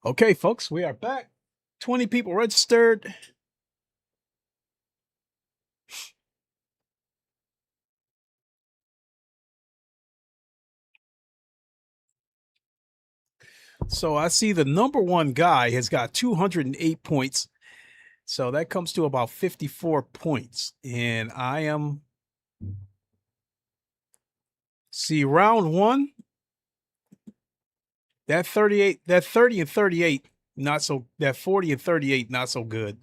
Speaker 1: Okay, folks, we are back. 20 people registered. So I see the number one guy has got 208 points. So that comes to about 54 points. And I am, see, round one, that 38, that 30 and 38, not so, that 40 and 38, not so good.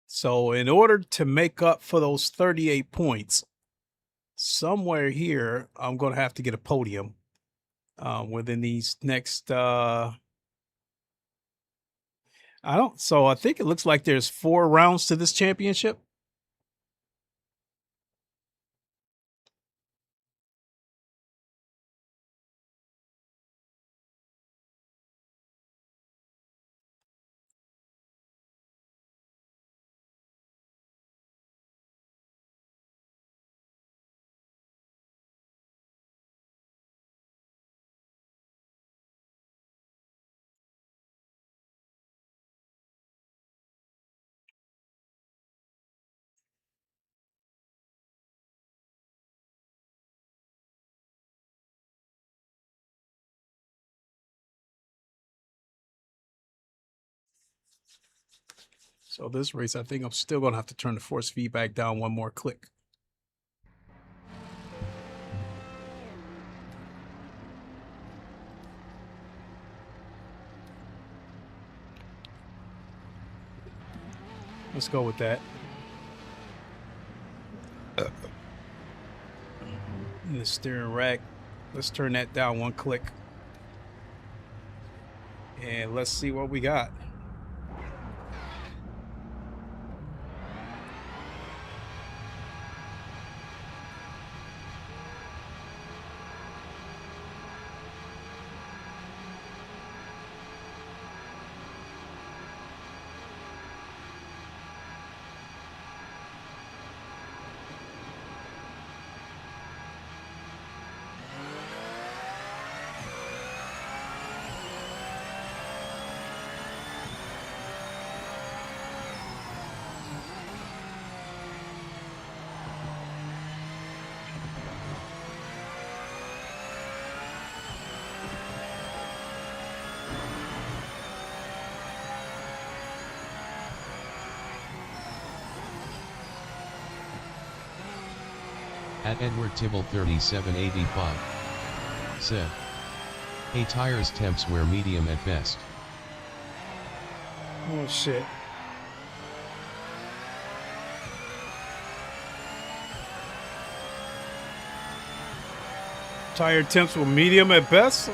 Speaker 1: So in order to make up for those 38 points, somewhere here, I'm going to have to get a podium within these next, I think it looks like there's 4 rounds to this championship. So this race, I think I'm still going to have to turn the force feedback down one more click. Let's go with that. And the steering rack, let's turn that down one click. And let's see what we got.
Speaker 2: At Edward Tibble 3785 said, "Hey, tires temps were medium at best."
Speaker 1: Oh shit. Tire temps were medium at best.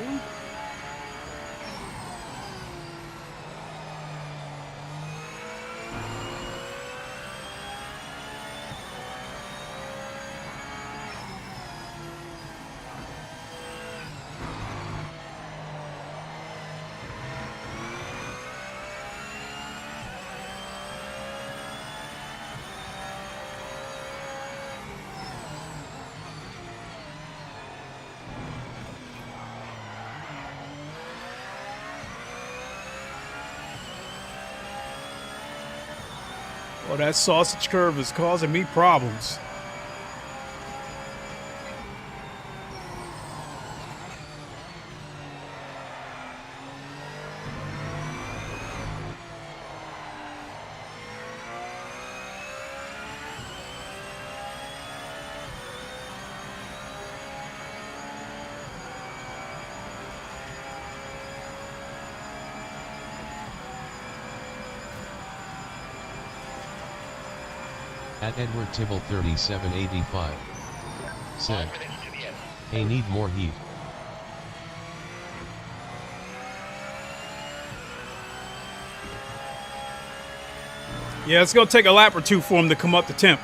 Speaker 1: Oh, that sausage curve is causing me problems.
Speaker 2: At Edward Tibble 3785 said, "Hey, need more heat."
Speaker 1: Yeah, it's gonna take a lap or two for him to come up to temp.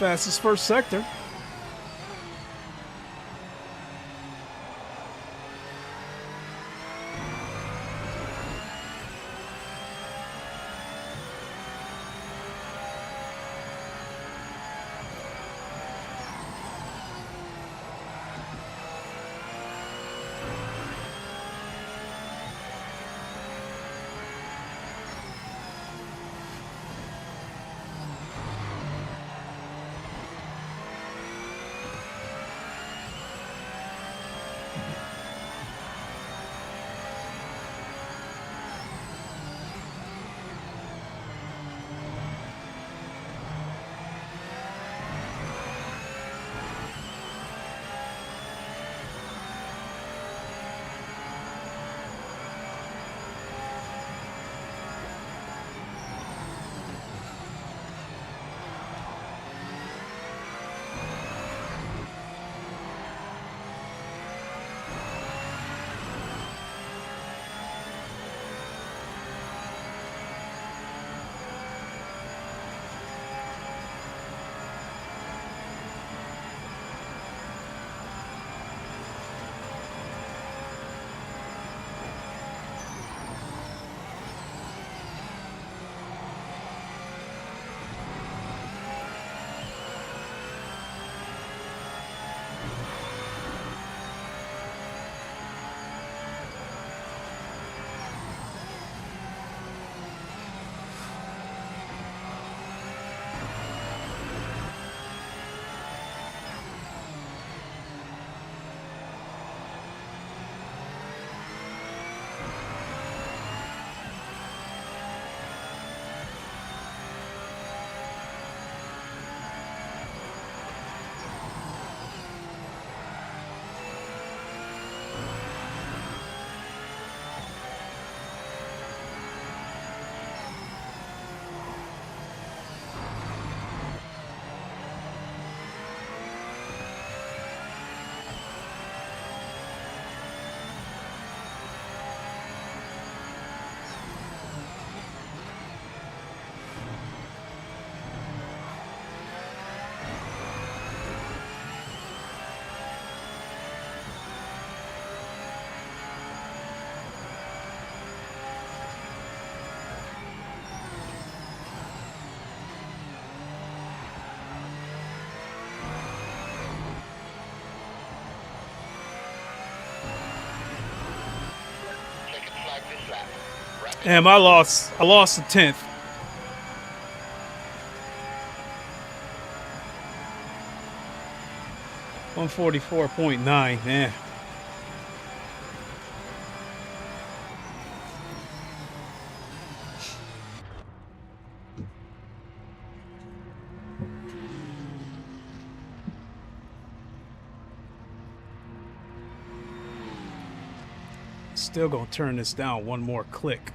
Speaker 1: fastest first sector. Damn, I lost a 10th. $144.9, man. Still gonna turn this down one more click.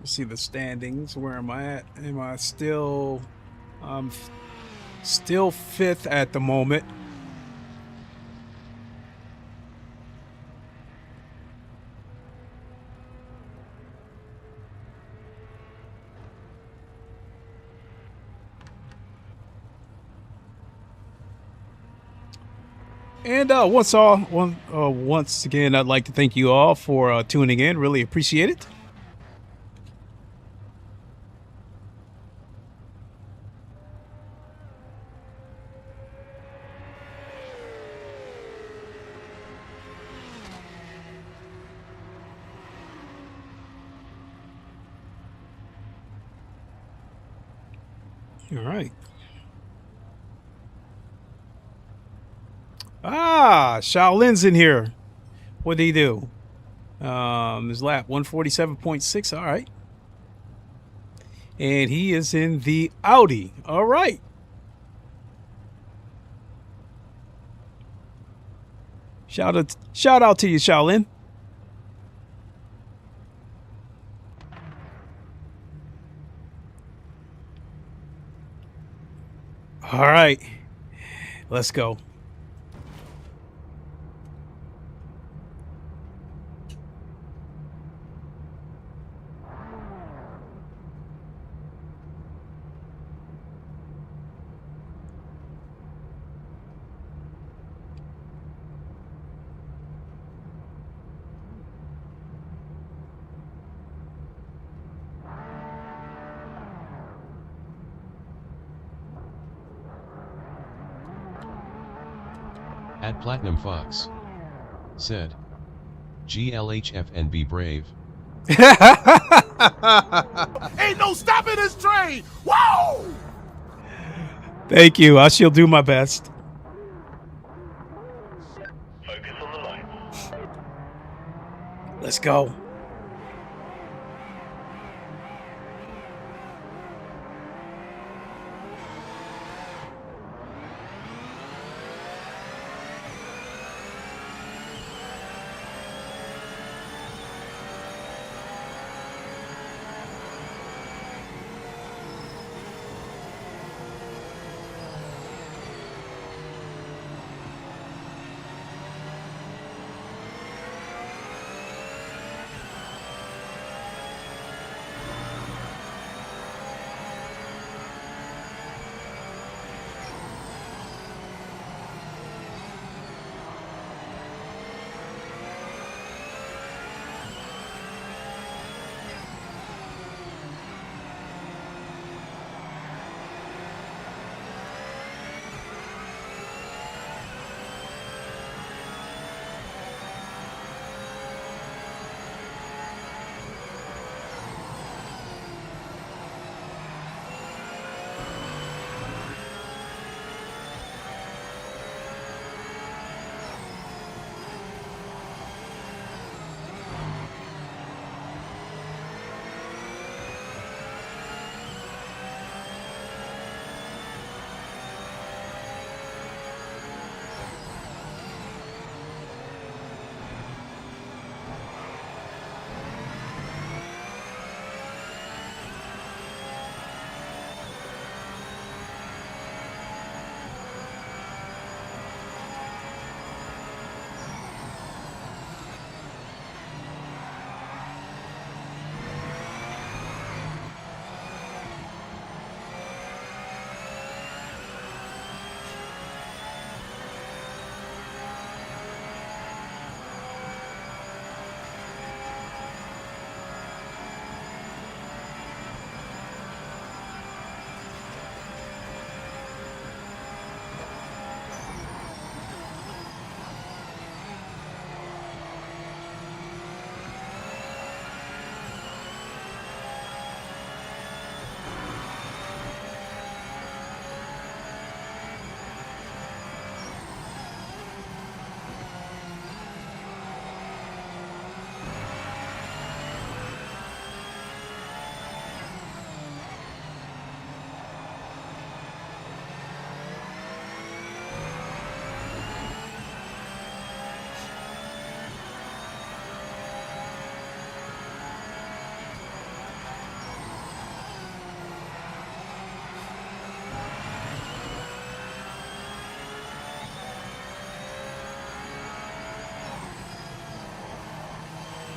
Speaker 1: See the standings. Where am I at? Am I still still 5th at the moment. And once again, I'd like to thank you all for tuning in. Really appreciate it. All right. Ah, Shaolin's in here. What did he do? His lap 147.6. All right. And he is in the Audi. All right. Shout out to you, Shaolin. All right, let's go.
Speaker 2: At Platinum Fox said, GLHF and be brave.
Speaker 3: Ain't no stopping this train! Whoa!
Speaker 1: Thank you. I shall do my best.
Speaker 4: Focus on the line.
Speaker 1: Let's go.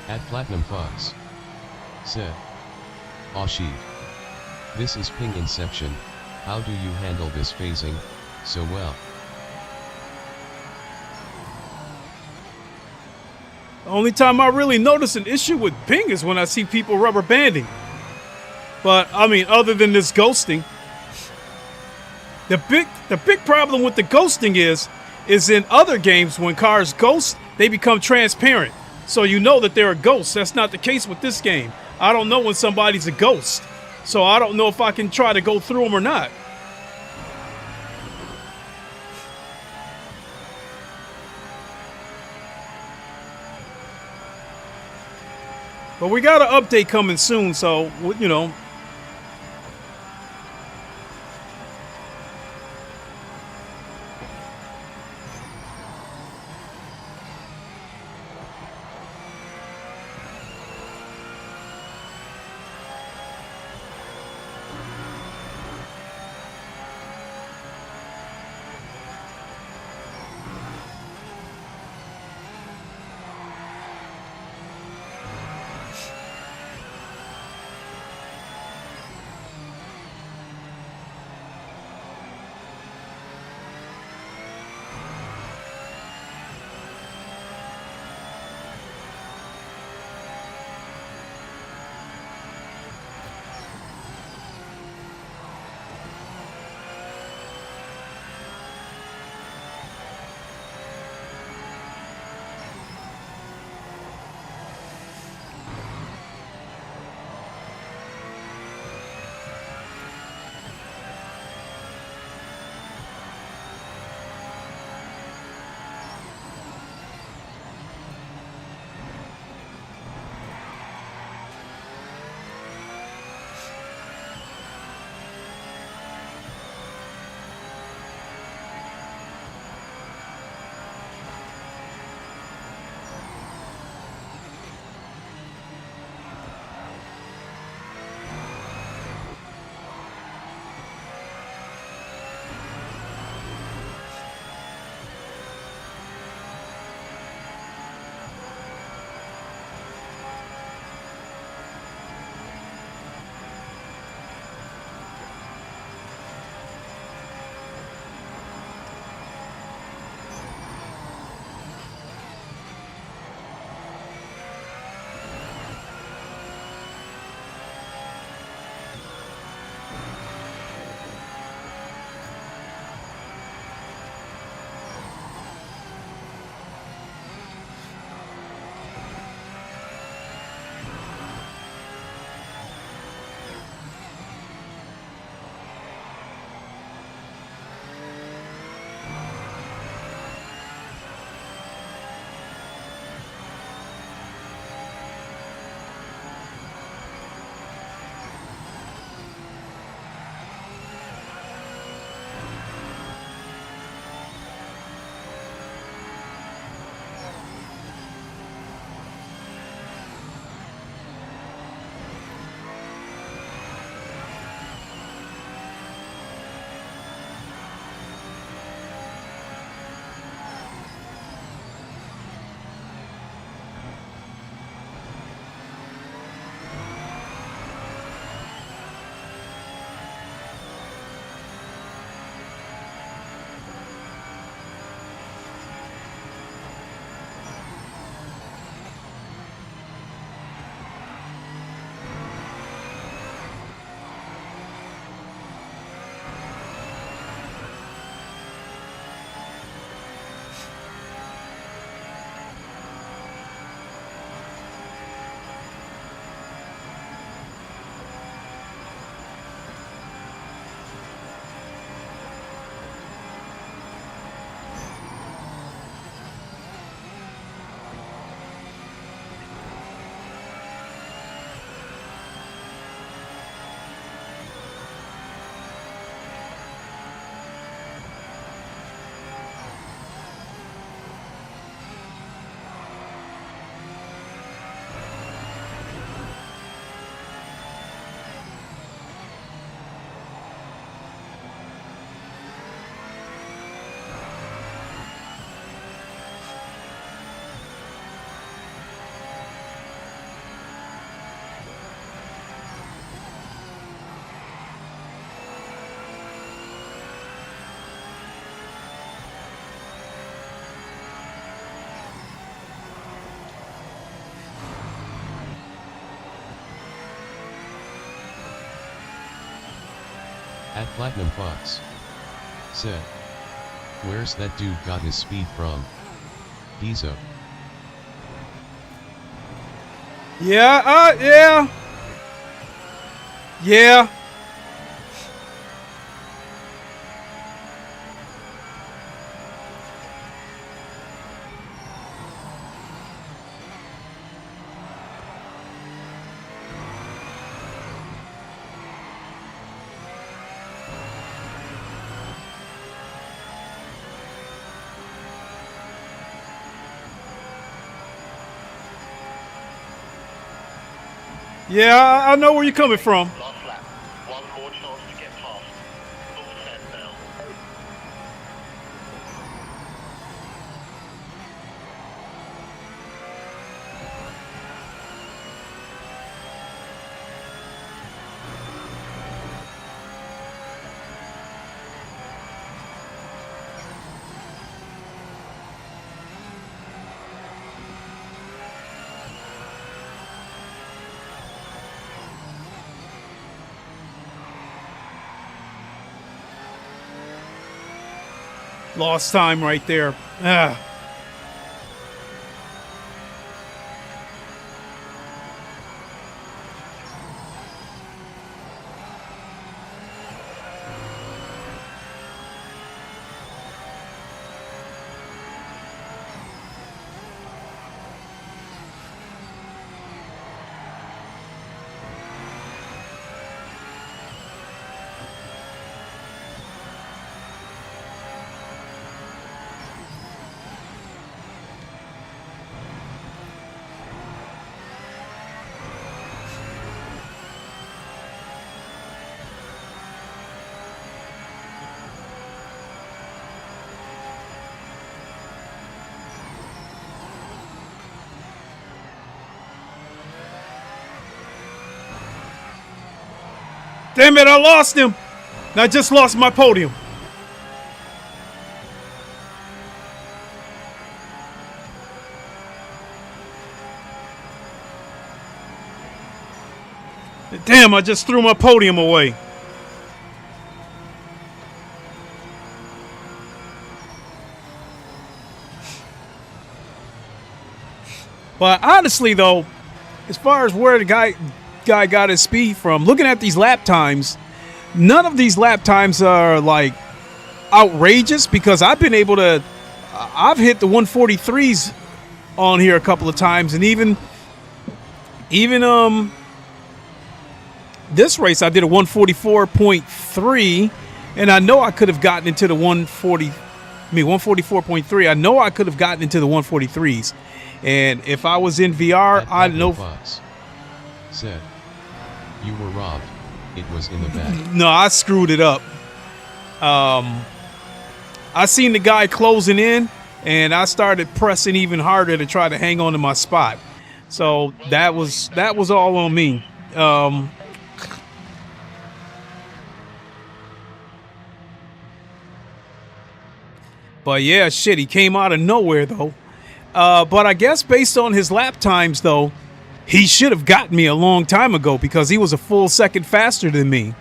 Speaker 2: At Platinum Fox said, Ashid, this is ping inception, how do you handle this phasing so well?
Speaker 1: The only time I really notice an issue with ping is when I see people rubber banding. But I mean, other than this ghosting, the big problem with the ghosting is in other games when cars ghost, they become transparent. So you know that they're a ghost. That's not the case with this game. I don't know when somebody's a ghost. So I don't know if I can try to go through them or not. But we got an update coming soon, so, you know.
Speaker 2: At Platinum Fox said, where's that dude got his speed from? Bezo.
Speaker 1: Yeah, yeah. Yeah. Yeah, I know where you're coming from.
Speaker 4: Last lap. One more chance to get past. Full send now.
Speaker 1: Lost time right there. Ah. Damn it, I lost him. I just lost my podium. Damn, I just threw my podium away. But honestly, though, as far as where the guy got his speed from, looking at these lap times, none of these lap times are like outrageous, because I've been able to, I've hit the 143s on here a couple of times, and even this race I did a 144.3, and I know I could have gotten into the 144.3. I know I could have gotten into the 143s, and if I was in VR, I know.
Speaker 2: Fox said, you were robbed. It was in the bag.
Speaker 1: No, I screwed it up. I seen the guy closing in, and I started pressing even harder to try to hang on to my spot. So that was all on me. But yeah, shit, he came out of nowhere though. But I guess based on his lap times though, he should have gotten me a long time ago, because he was a full second faster than me.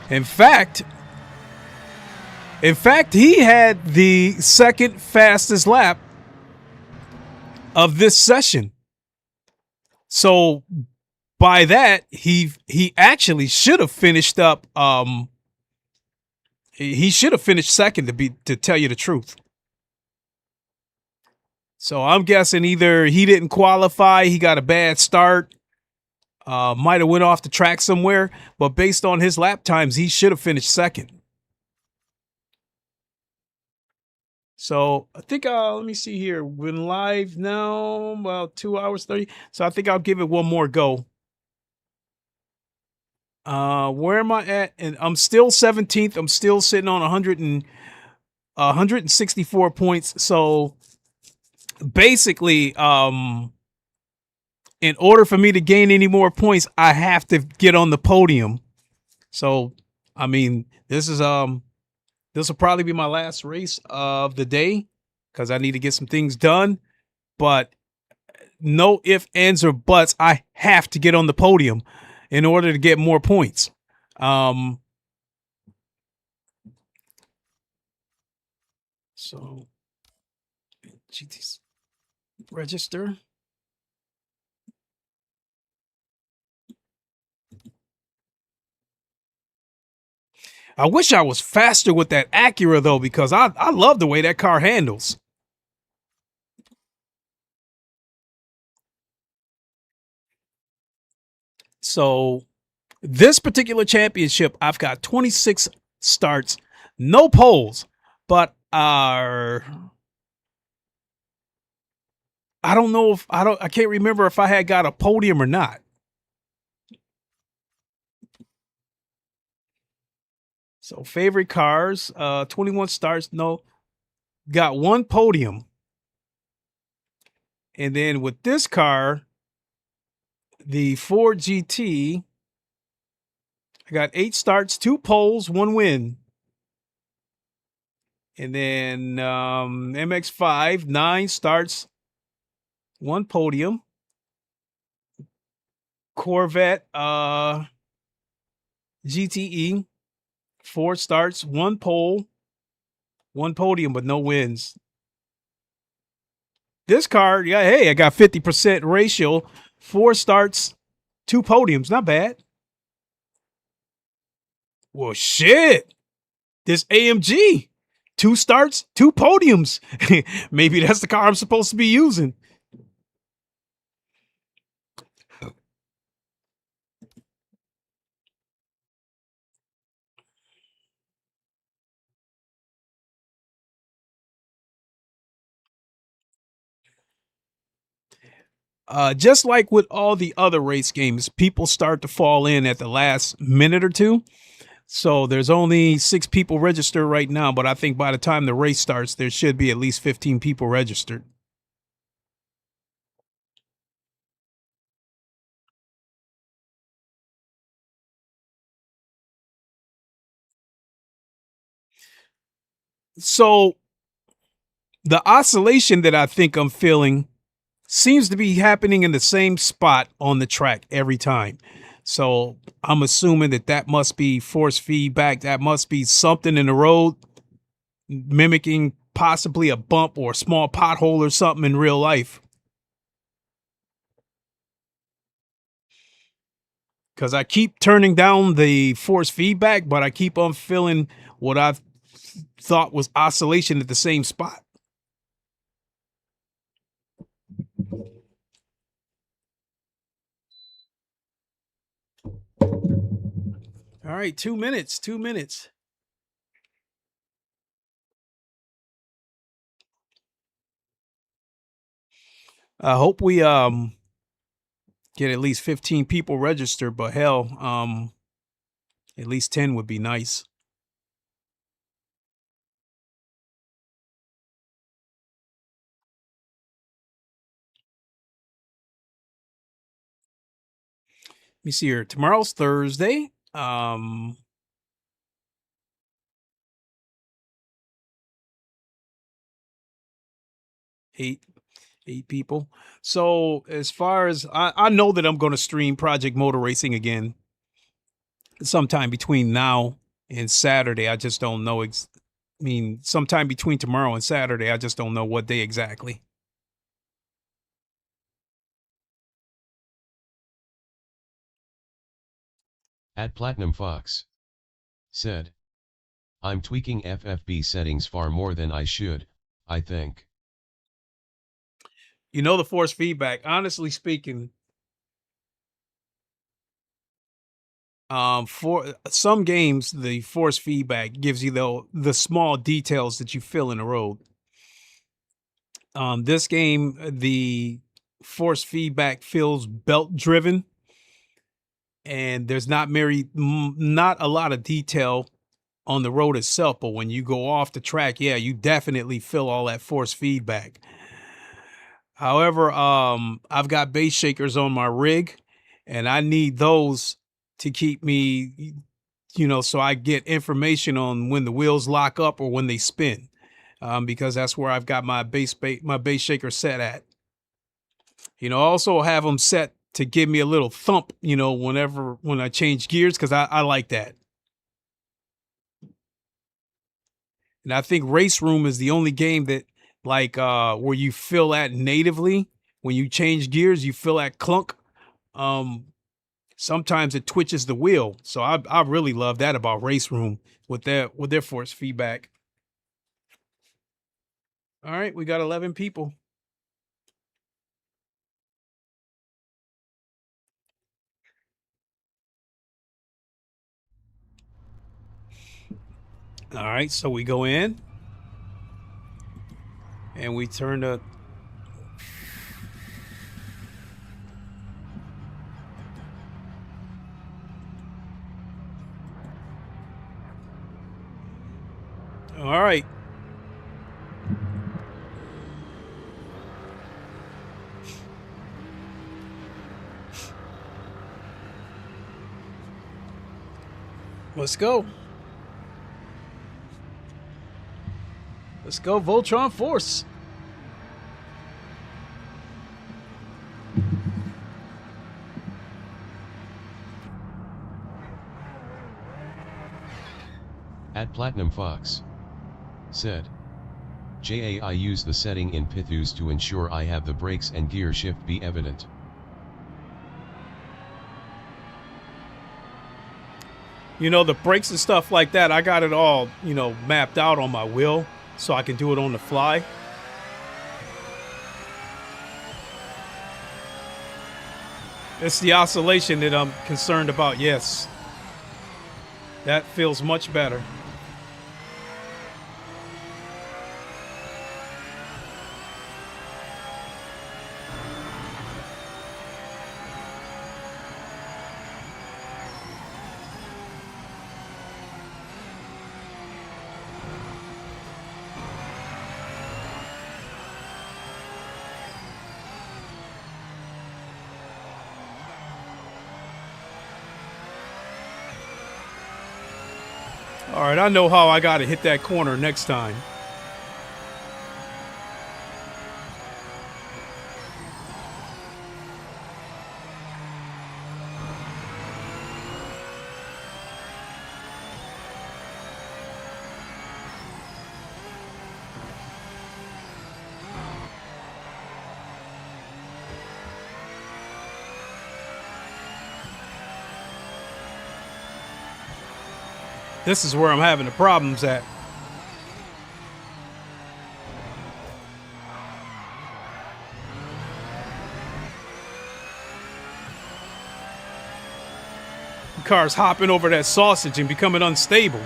Speaker 1: In fact, he had the second fastest lap of this session. So by that, he actually should have finished up. He should have finished second, to tell you the truth. So I'm guessing either he didn't qualify, he got a bad start, might have went off the track somewhere, but based on his lap times, he should have finished second. So I think let me see here. We're live now, about 2 hours 30. So I think I'll give it one more go. Where am I at? And I'm still 17th. I'm still sitting on 164 points. So basically, in order for me to gain any more points, I have to get on the podium. So, I mean, this will probably be my last race of the day, because I need to get some things done. But no ifs, ands, or buts. I have to get on the podium in order to get more points. So GT's register. I wish I was faster with that Acura though, because I love the way that car handles. So this particular championship, I've got 26 starts, no poles, but I don't know if I can't remember if I had got a podium or not. So favorite cars, 21 starts, no, got one podium. And then with this car, the Ford GT, I got 8 starts, 2 poles, 1 win. And then MX5, 9 starts, 1 podium. Corvette GTE, 4 starts, 1 pole, 1 podium, but no wins. This car, yeah, hey, I got 50% ratio, 4 starts, 2 podiums, not bad. Well, shit, this AMG, 2 starts, 2 podiums. Maybe that's the car I'm supposed to be using. Just like with all the other race games, people start to fall in at the last minute or two. So there's only 6 people registered right now, but I think by the time the race starts, there should be at least 15 people registered. So the oscillation that I think I'm feeling seems to be happening in the same spot on the track every time. So I'm assuming that must be force feedback. That must be something in the road mimicking possibly a bump or a small pothole or something in real life. Because I keep turning down the force feedback, but I keep on feeling what I thought was oscillation at the same spot. All right, 2 minutes, 2 minutes. I hope we get at least 15 people registered, but hell, at least 10 would be nice. Let me see here. Tomorrow's Thursday. 8 people. So as far as I know that I'm going to stream Project Motor Racing again sometime between now and Saturday. I just don't know. Sometime between tomorrow and Saturday. I just don't know what day exactly.
Speaker 2: At Platinum Fox said, I'm tweaking FFB settings far more than I should, I think.
Speaker 1: You know, the force feedback, honestly speaking, for some games, the force feedback gives you the small details that you feel in the road. This game, the force feedback feels belt driven, and there's not a lot of detail on the road itself. But when you go off the track, yeah, you definitely feel all that force feedback. However, I've got base shakers on my rig, and I need those to keep me, so I get information on when the wheels lock up or when they spin, because that's where I've got my base shaker set at. Also have them set to give me a little thump, you know, when I change gears, because I like that. And I think Race Room is the only game that like where you feel that natively when you change gears, you feel that clunk. Um, Sometimes it twitches the wheel, so I really love that about Race Room with their force feedback. All right, we got 11 people. All right, so we go in and we turn the all right. Let's go. Let's go, Voltron Force.
Speaker 2: At Platinum Fox said, I use the setting in Pithus to ensure I have the brakes and gear shift be evident.
Speaker 1: You know, the brakes and stuff like that, I got it all, you know, mapped out on my wheel so I can do it on the fly. It's the oscillation that I'm concerned about. Yes. That feels much better. All right, I know how I got to hit that corner next time. This is where I'm having the problems at. The car's hopping over that sausage and becoming unstable.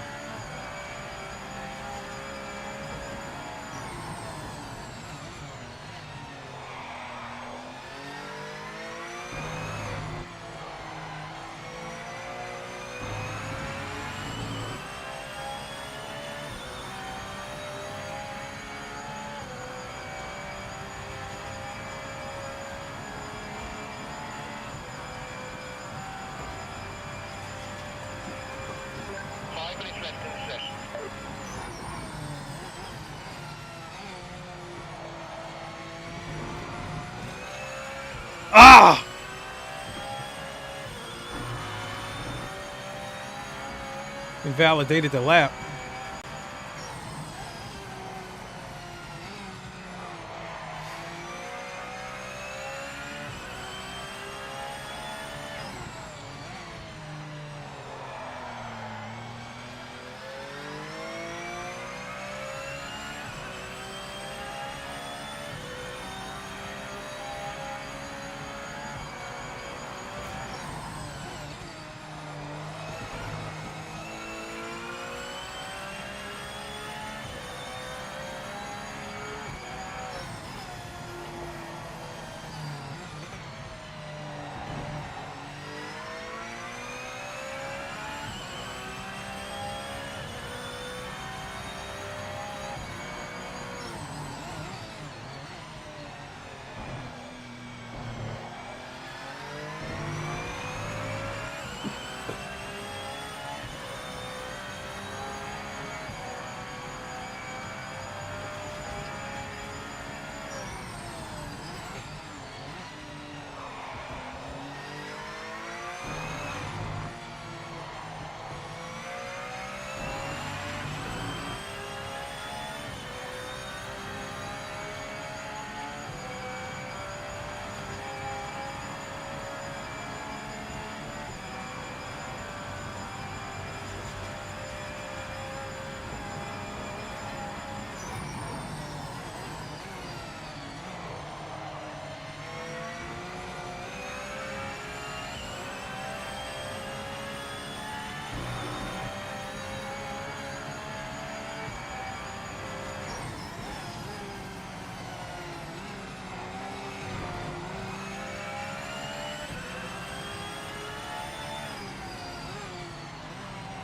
Speaker 1: Ah! Invalidated the lap.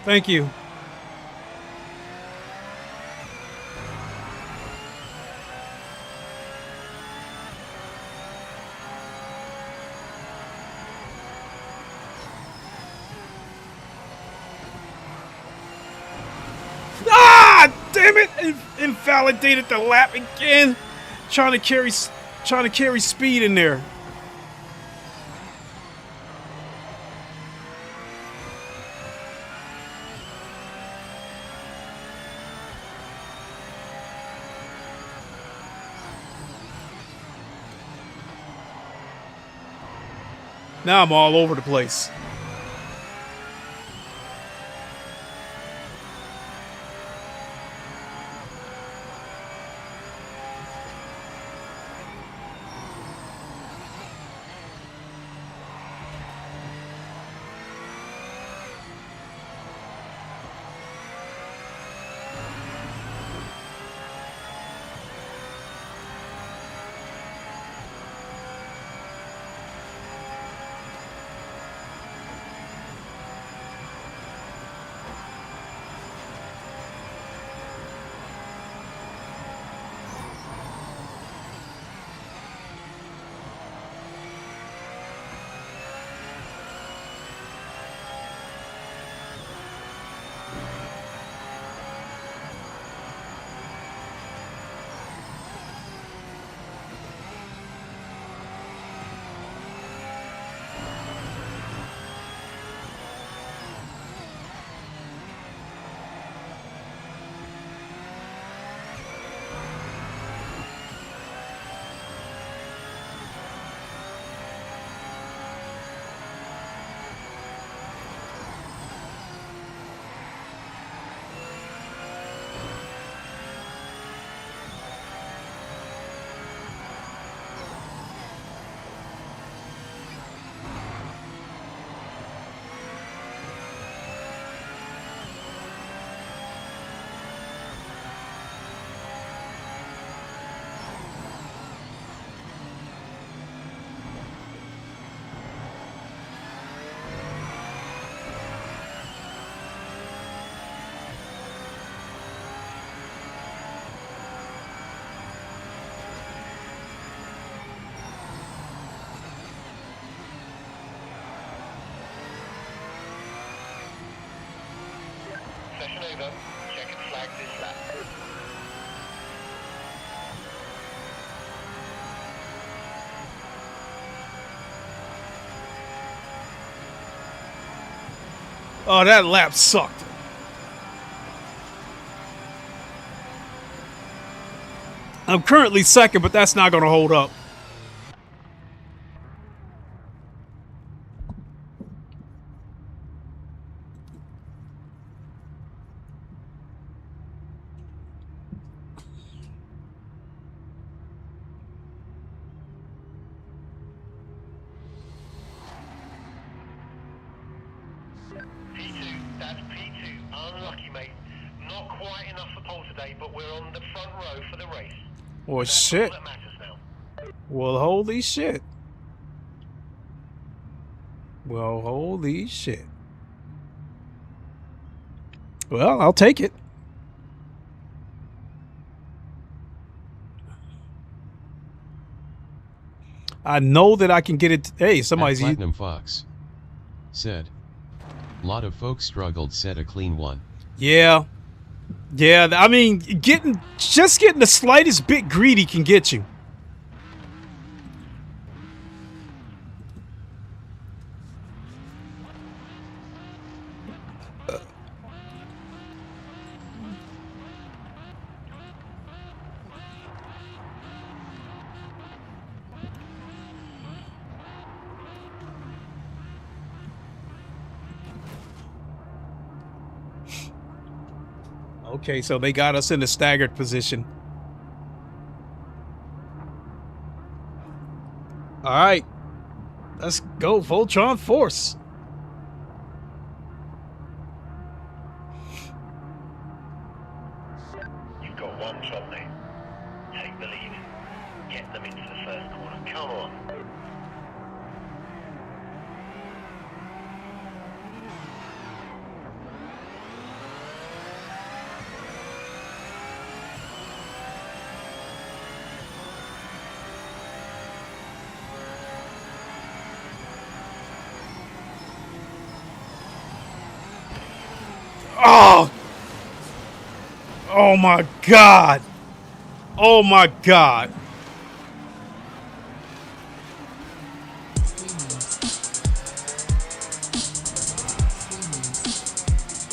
Speaker 1: Thank you. Ah, damn it! Invalidated the lap again. Trying to carry speed in there. Now I'm all over the place.
Speaker 4: Session over. Check and flag this lap.
Speaker 1: Oh, that lap sucked. I'm currently second, but that's not going to hold up.
Speaker 4: P2, that's P2. Unlucky, mate. Not quite enough for pole today, but we're on the front row for the race.
Speaker 1: Well,
Speaker 4: That's
Speaker 1: shit.
Speaker 4: all that matters now.
Speaker 1: Well, holy shit. Well, holy shit. Well, I'll take it. I know that I can get it. Hey, somebody's
Speaker 2: Platinum Fox said, "Lot of folks struggled set a clean one."
Speaker 1: Yeah. Yeah, I mean, just getting the slightest bit greedy can get you. Okay, so they got us in a staggered position. All right, let's go, Voltron Force.
Speaker 4: You've got one job, mate. Take the lead. Get them into the first corner. Come on.
Speaker 1: Oh! Oh my God! Oh my God!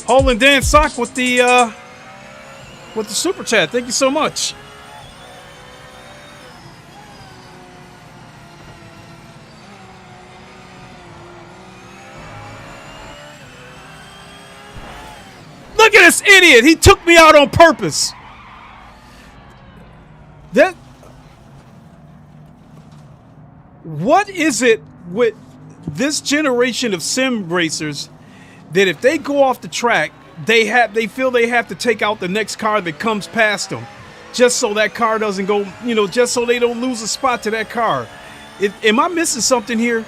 Speaker 1: Holland Dan Sock with the super chat. Thank you so much. Look at this idiot! He took me out on purpose. What is it with this generation of sim racers that if they go off the track, they feel they have to take out the next car that comes past them, just so that car doesn't go, you know, just so they don't lose a spot to that car. Am I missing something here?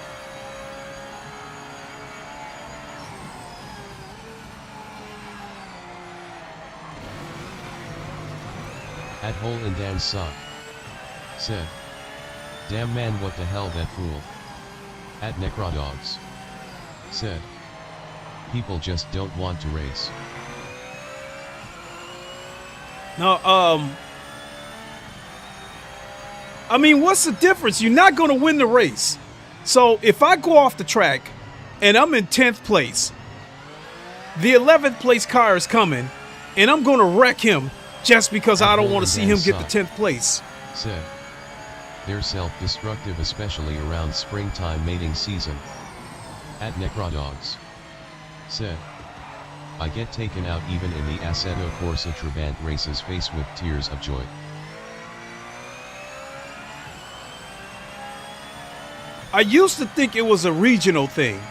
Speaker 2: At Hole in Dan's Sock said, "Damn man, what the hell, that fool." At Necrodogs said, "People just don't want to race."
Speaker 1: No, I mean, what's the difference? You're not going to win the race. So if I go off the track and I'm in 10th place, the 11th place car is coming, and I'm going to wreck him just because I don't want to see him get the 10th place.
Speaker 2: Said, "They're self-destructive, especially around springtime mating season." At Necrodogs said, "I get taken out even in the Assetto Corsa Trabant races faced with tears of joy."
Speaker 1: I used to think it was a regional thing.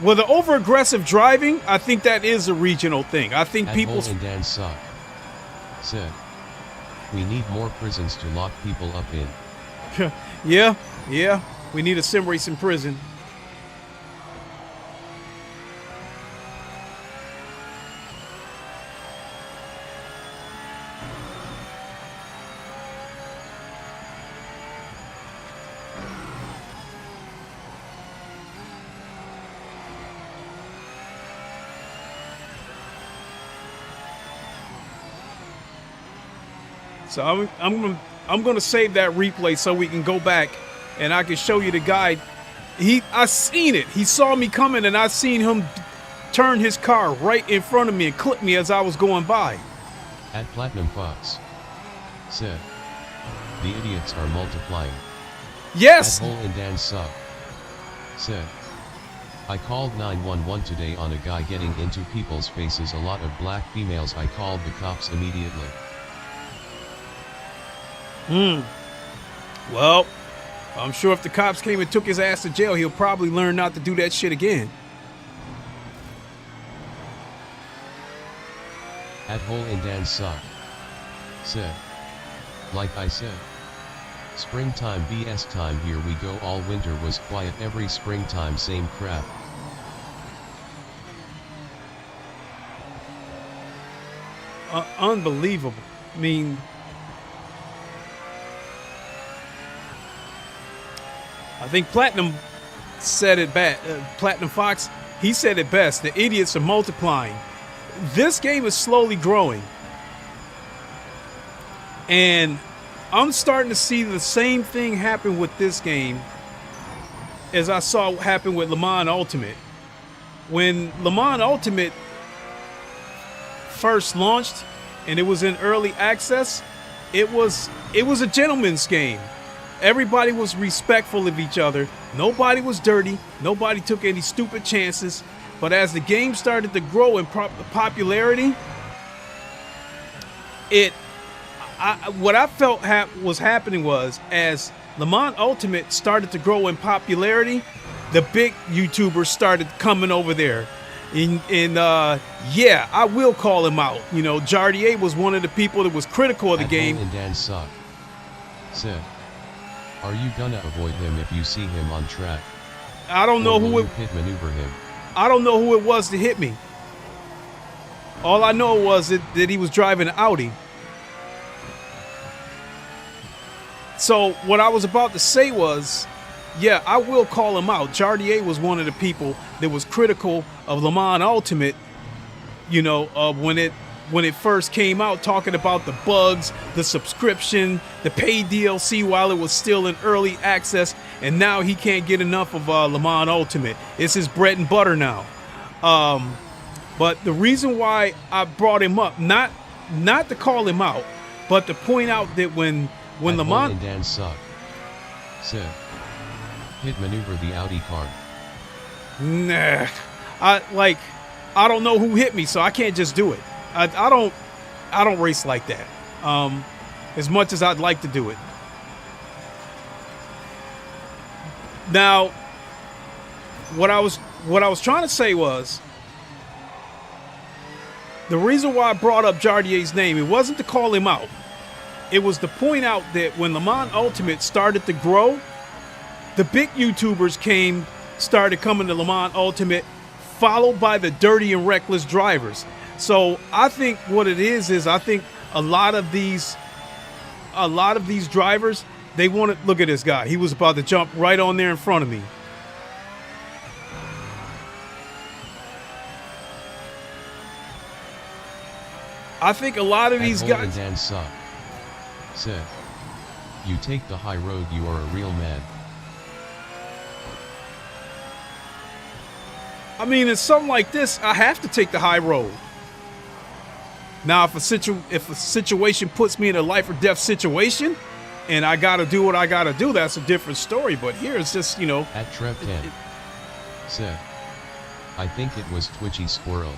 Speaker 1: With the over-aggressive driving, I think that is a regional thing. I think
Speaker 2: At
Speaker 1: people...
Speaker 2: Hole in Dan's Sock said, "We need more prisons to lock people up in."
Speaker 1: Yeah, we need a sim racing prison. So I'm gonna save that replay so we can go back and I can show you the guy. I seen it. He saw me coming and I seen him turn his car right in front of me and clip me as I was going by.
Speaker 2: At Platinum Fox said, "The idiots are multiplying."
Speaker 1: Yes.
Speaker 2: At Hole in Dan's Sock said, "I called 911 today on a guy getting into people's faces, a lot of black females. I called the cops immediately."
Speaker 1: Well, I'm sure if the cops came and took his ass to jail, he'll probably learn not to do that shit again.
Speaker 2: At Hole in Dan's Sock said, "Like I said, springtime BS time, here we go. All winter was quiet, every springtime same crap."
Speaker 1: Unbelievable. I mean, I think Platinum said it best. Platinum Fox, he said it best. The idiots are multiplying. This game is slowly growing. And I'm starting to see the same thing happen with this game as I saw happen with Le Mans Ultimate. When Le Mans Ultimate first launched and it was in early access, it was a gentleman's game. Everybody was respectful of each other. Nobody was dirty. Nobody took any stupid chances. But as the game started to grow in popularity, what I felt was happening was, as Le Mans Ultimate started to grow in popularity, the big YouTubers started coming over there. Yeah, I will call him out. You know, Jardier was one of the people that was critical of the game.
Speaker 2: Hole in Dan's Sock said, "Are you gonna avoid him if you see him on track?
Speaker 1: I don't know who it
Speaker 2: pit maneuver him?"
Speaker 1: I don't know who it was that hit me. All I know was that he was driving an Audi. So what I was about to say was, yeah, I will call him out. Jardier was one of the people that was critical of Le Mans Ultimate you know, when it first came out, talking about the bugs, the subscription, the paid DLC while it was still in early access, and now he can't get enough of Le Mans Ultimate. It's his bread and butter now. But the reason why I brought him up, not to call him out, but to point out that when Le Mans
Speaker 2: and Dan suck. Said, hit maneuver the Audi car.
Speaker 1: Nah, I don't know who hit me, so I can't just do it. I don't race like that. As much as I'd like to do it. Now, what I was trying to say was, the reason why I brought up Jardier's name, it wasn't to call him out. It was to point out that when Le Mans Ultimate started to grow, the big YouTubers started coming to Le Mans Ultimate, followed by the dirty and reckless drivers. So I think what it is I think a lot of these drivers, they want to look at this guy. He was about to jump right on there in front of me. I think a lot of these guys.
Speaker 2: Dan suck. Said, you take the high road, you are a real man.
Speaker 1: I mean, in something like this, I have to take the high road. Now, if a situation puts me in a life or death situation, and I got to do what I got to do, that's a different story. But here it's just, you know.
Speaker 2: At Trev 10 said, I think it was Twitchy Squirrel.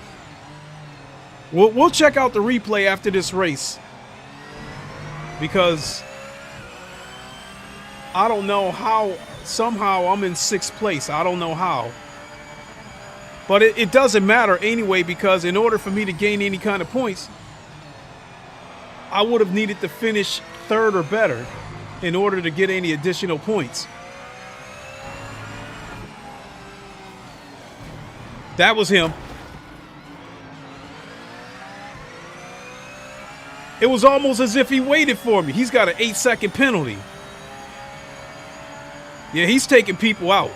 Speaker 1: We'll check out the replay after this race, because I don't know how. Somehow I'm in 6th place. I don't know how. But it doesn't matter anyway, because in order for me to gain any kind of points, I would have needed to finish 3rd or better in order to get any additional points. That was him. It was almost as if he waited for me. He's got an 8-second penalty. Yeah, he's taking people out.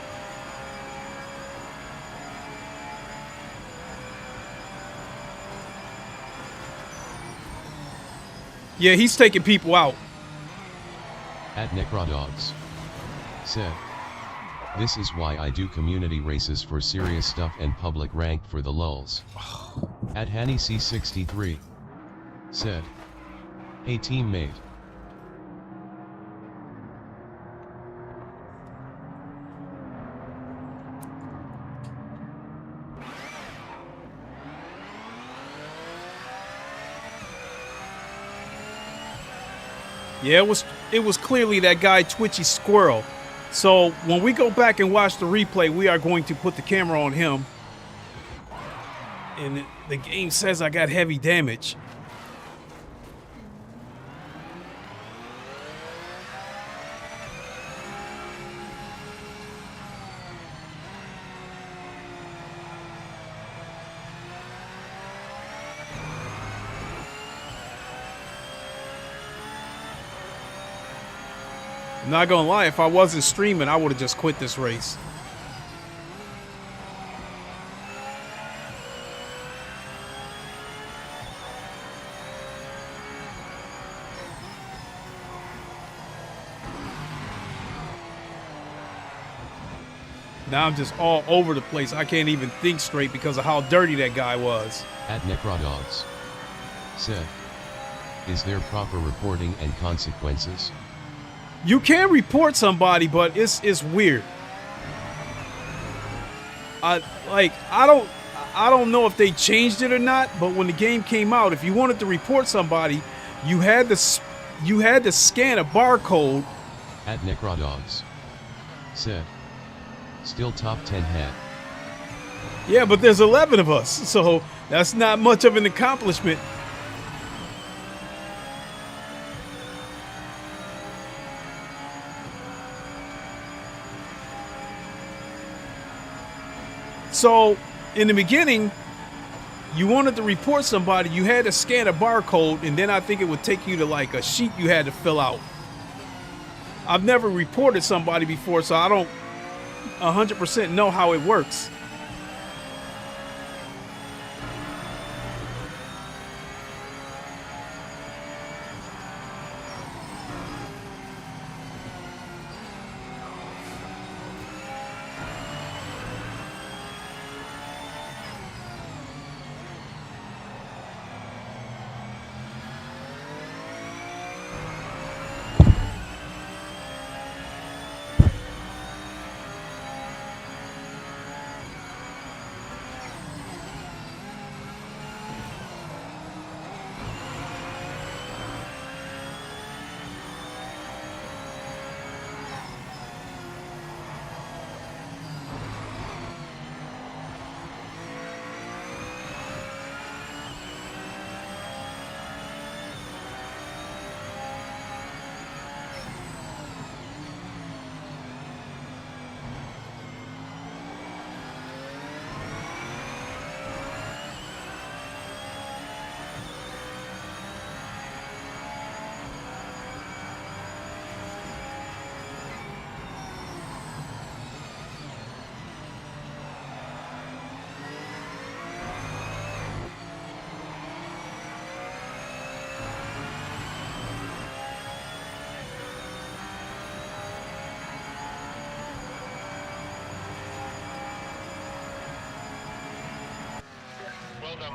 Speaker 1: Yeah, he's taking people out.
Speaker 2: At Necrodogs said, this is why I do community races for serious stuff and public rank for the lulz. At Hanny C63 said, hey teammate.
Speaker 1: Yeah, it was clearly that guy Twitchy Squirrel. So when we go back and watch the replay, we are going to put the camera on him. And the game says I got heavy damage. I'm not gonna lie, if I wasn't streaming, I would have just quit this race. Now I'm just all over the place. I can't even think straight because of how dirty that guy was.
Speaker 2: At Necrodogs said, is there proper reporting and consequences?
Speaker 1: You can report somebody, but it's weird. I don't know if they changed it or not, but when the game came out, if you wanted to report somebody, you had to scan a barcode.
Speaker 2: At Necrodogs said, still top 10 head.
Speaker 1: Yeah, but there's 11 of us, so that's not much of an accomplishment. So, in the beginning, you wanted to report somebody, you had to scan a barcode, and then I think it would take you to like a sheet you had to fill out. I've never reported somebody before, so I don't 100% know how it works.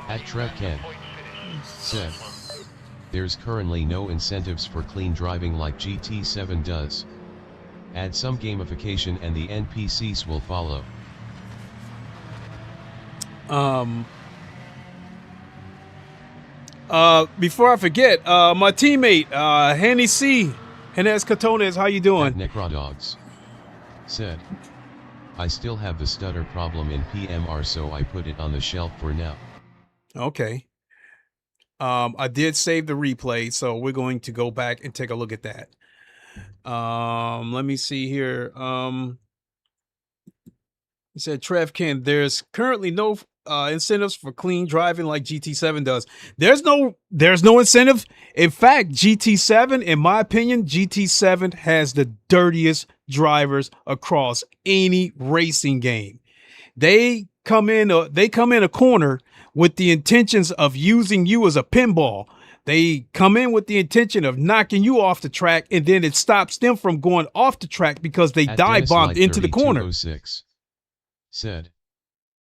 Speaker 2: At Trevken said, there's currently no incentives for clean driving like GT7 does. Add some gamification and the NPCs will follow.
Speaker 1: Before I forget, my teammate, Hanny C, Henez Catones, how you doing?
Speaker 2: Necrodogs said, I still have the stutter problem in PMR, so I put it on the shelf for now.
Speaker 1: Okay. I did save the replay, so we're going to go back and take a look at that. Let me see here. He said, Trevkin, there's currently no incentives for clean driving like GT7 does. There's no incentive. In fact, GT7, in my opinion, GT7 has the dirtiest drivers across any racing game. They come in a corner with the intentions of using you as a pinball. They come in with the intention of knocking you off the track, and then it stops them from going off the track because they dive bombed into the corner.
Speaker 2: Said,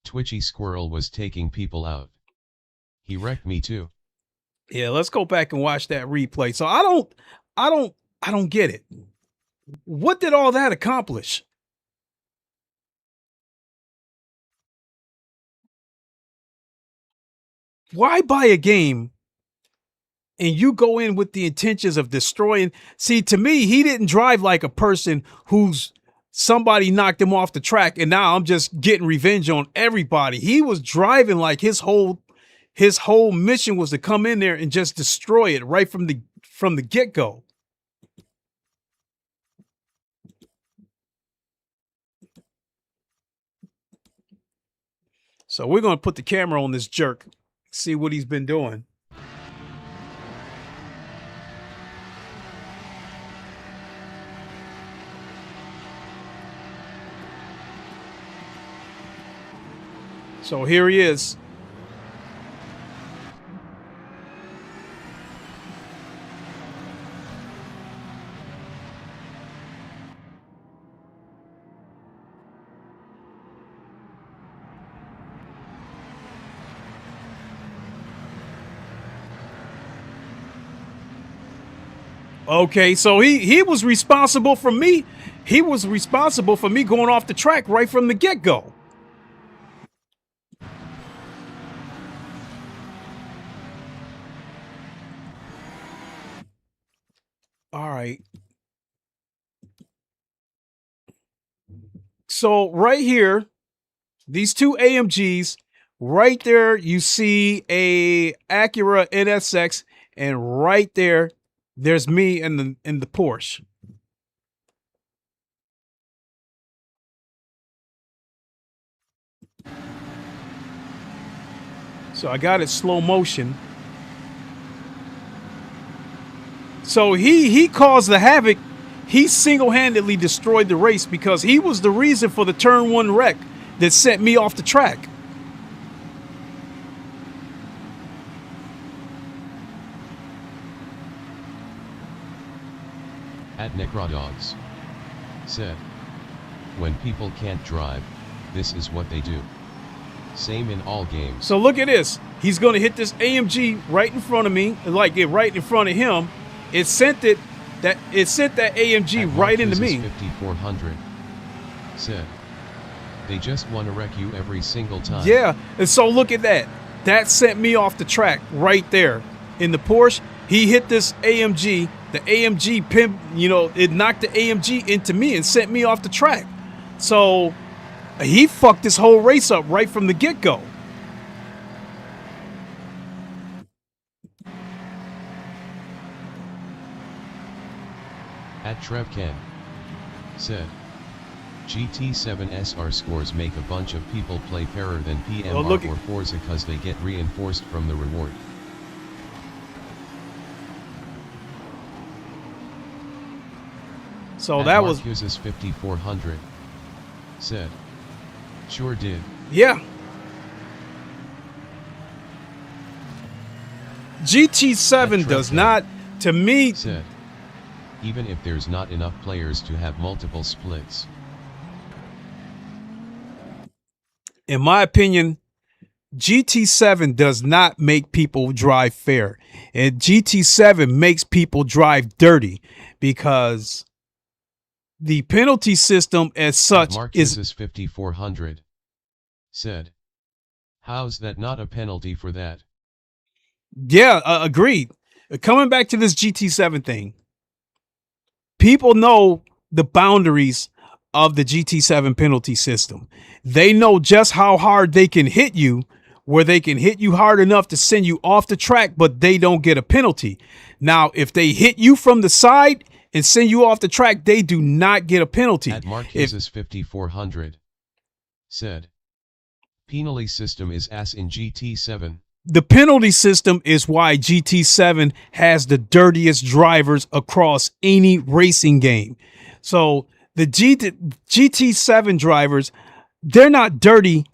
Speaker 2: Twitchy Squirrel was taking people out. He wrecked me too.
Speaker 1: Yeah, let's go back and watch that replay. So I don't get it. What did all that accomplish? Why buy a game and you go in with the intentions of destroying? See, to me, he didn't drive like a person who's somebody knocked him off the track and now I'm just getting revenge on everybody. He was driving like his whole mission was to come in there and just destroy it right from the get-go. So we're going to put the camera on this jerk, see what he's been doing. So here he is. Okay, so he was responsible for me. He was responsible for me going off the track right from the get-go. All right. So right here, these two AMGs, right there, you see a Acura NSX, and right there, there's me in the Porsche. So I got it slow motion. So he caused the havoc. He single-handedly destroyed the race because he was the reason for the turn 1 wreck that sent me off the track.
Speaker 2: At Necrodogs said, when people can't drive, this is what they do. Same in all games. So look at this. He's going to hit this AMG right in front of me, like it right in front of him. It sent that AMG right into me. 5400 said, they just want to wreck you every single time. Yeah, and so look at that. That sent me off the track right there. In the Porsche, he hit this AMG. The AMG pimp, it knocked the AMG into me and sent me off the track. So he fucked this whole race up right from the get-go. At Trevken said, GT7 SR scores make a bunch of people play fairer than PMR or Forza because they get reinforced from the reward. So at that was uses 5400 said, sure did. Yeah. GT7 does not, to me, said, even if there's not enough players to have multiple splits. In my opinion,
Speaker 1: GT7 does not make people drive fair, and GT7 makes people drive dirty because the penalty system as such is
Speaker 2: 5400 said, how's that not a penalty for that?
Speaker 1: yeah, agreed. Coming back to this GT7 thing, people know the boundaries of the GT7 penalty system. They know just how hard they can hit you, where they can hit you hard enough to send you off the track, but they don't get a penalty. Now, if they hit you from the side and send you off the track, they do not get a penalty.
Speaker 2: At Marquez's 5400 said, penalty system is ass in GT7.
Speaker 1: The penalty system is why GT7 has the dirtiest drivers across any racing game. So the GT7 drivers, they're not dirty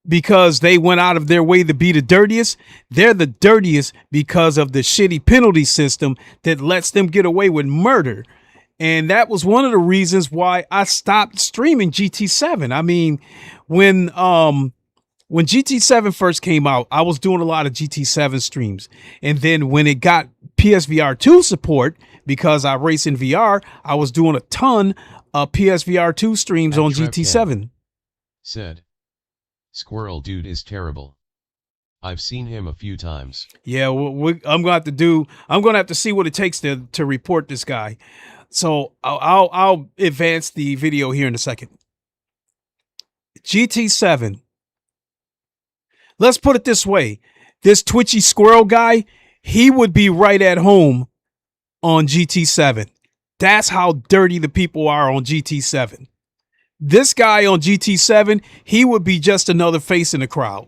Speaker 1: because they went out of their way to be the dirtiest. They're the dirtiest because of the shitty penalty system that lets them get away with murder. And that was one of the reasons why I stopped streaming GT7. I mean, when GT7 first came out, I was doing a lot of GT7 streams. And then when it got PSVR 2 support, because I race in VR, I was doing a ton of PSVR 2 streams on GT7.
Speaker 2: Said, Squirrel Dude is terrible. I've seen him a few times.
Speaker 1: Yeah, I'm going to have to see what it takes to report this guy. So I'll advance the video here in a second. GT7. Let's put it this way. This twitchy squirrel guy, he would be right at home on GT7. That's how dirty the people are on GT7. This guy on GT7, he would be just another face in the crowd.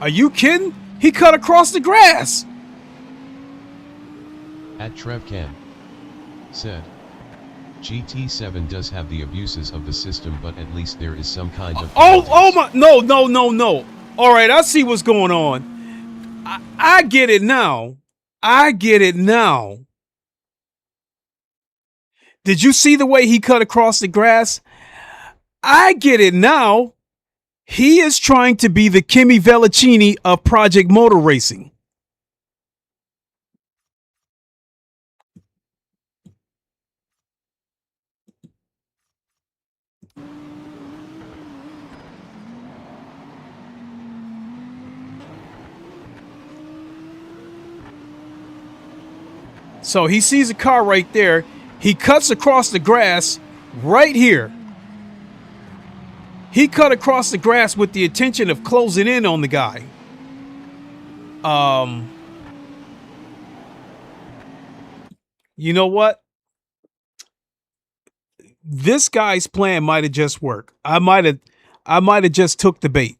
Speaker 1: Are you kidding? He cut across the grass.
Speaker 2: At Trevcan said, GT7 does have the abuses of the system, but at least there is some kind of...
Speaker 1: Oh my, no. All right, I see what's going on. I get it now. Did you see the way he cut across the grass? I get it now. He is trying to be the Kimi Vellicini of Project Motor Racing. So he sees a car right there. He cuts across the grass right here. He cut across the grass with the intention of closing in on the guy. You know what? This guy's plan might have just worked. I might have just took the bait.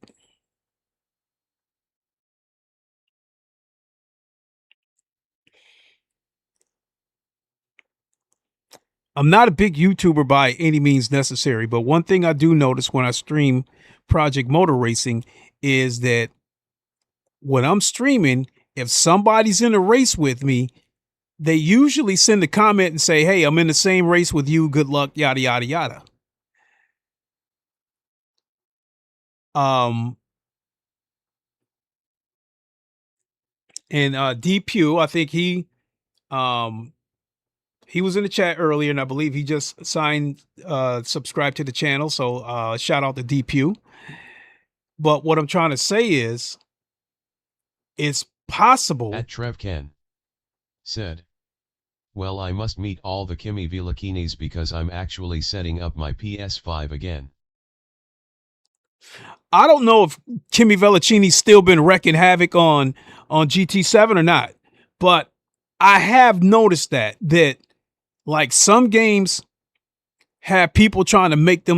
Speaker 1: I'm not a big YouTuber by any means necessary, but one thing I do notice when I stream Project Motor Racing is that when I'm streaming, if somebody's in a race with me, they usually send a comment and say, hey, I'm in the same race with you. Good luck, yada, yada, yada. And DPew, I think he was in the chat earlier, and I believe he just subscribed to the channel. So shout out to DPew. But what I'm trying to say is, it's possible.
Speaker 2: At Trevcan said, well, I must meet all the Kimi Velicinis because I'm actually setting up my PS5 again.
Speaker 1: I don't know if Kimi Vellicini's still been wrecking havoc on GT7 or not, but I have noticed that like some games, have people trying to make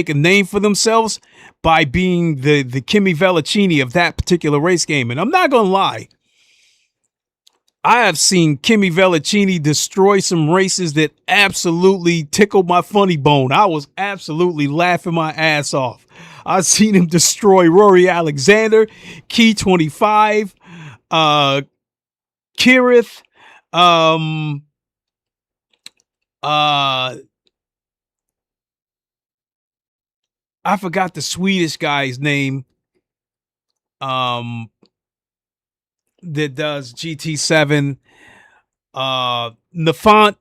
Speaker 1: a name for themselves by being the Kimi Vellicini of that particular race game. And I'm not gonna lie, I have seen Kimi Vellicini destroy some races that absolutely tickled my funny bone. I was absolutely laughing my ass off. I've seen him destroy Rory Alexander, Key 25, Kirith, I forgot the Swedish guy's name. That does GT7. Nafant.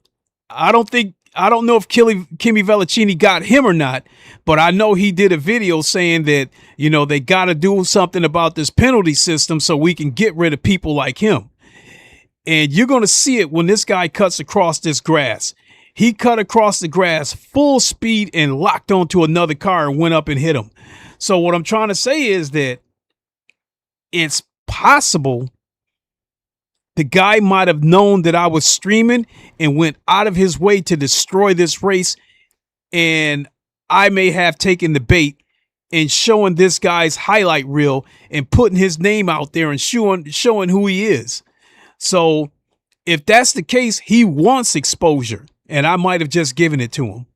Speaker 1: I don't know if Kimi Vellicini got him or not, but I know he did a video saying that, you know, they got to do something about this penalty system so we can get rid of people like him. And you're going to see it when this guy cuts across this grass. He cut across the grass full speed and locked onto another car and went up and hit him. So what I'm trying to say is that it's possible the guy might have known that I was streaming and went out of his way to destroy this race. And I may have taken the bait and showing this guy's highlight reel and putting his name out there and showing who he is. So if that's the case, he wants exposure, and I might have just given it to him.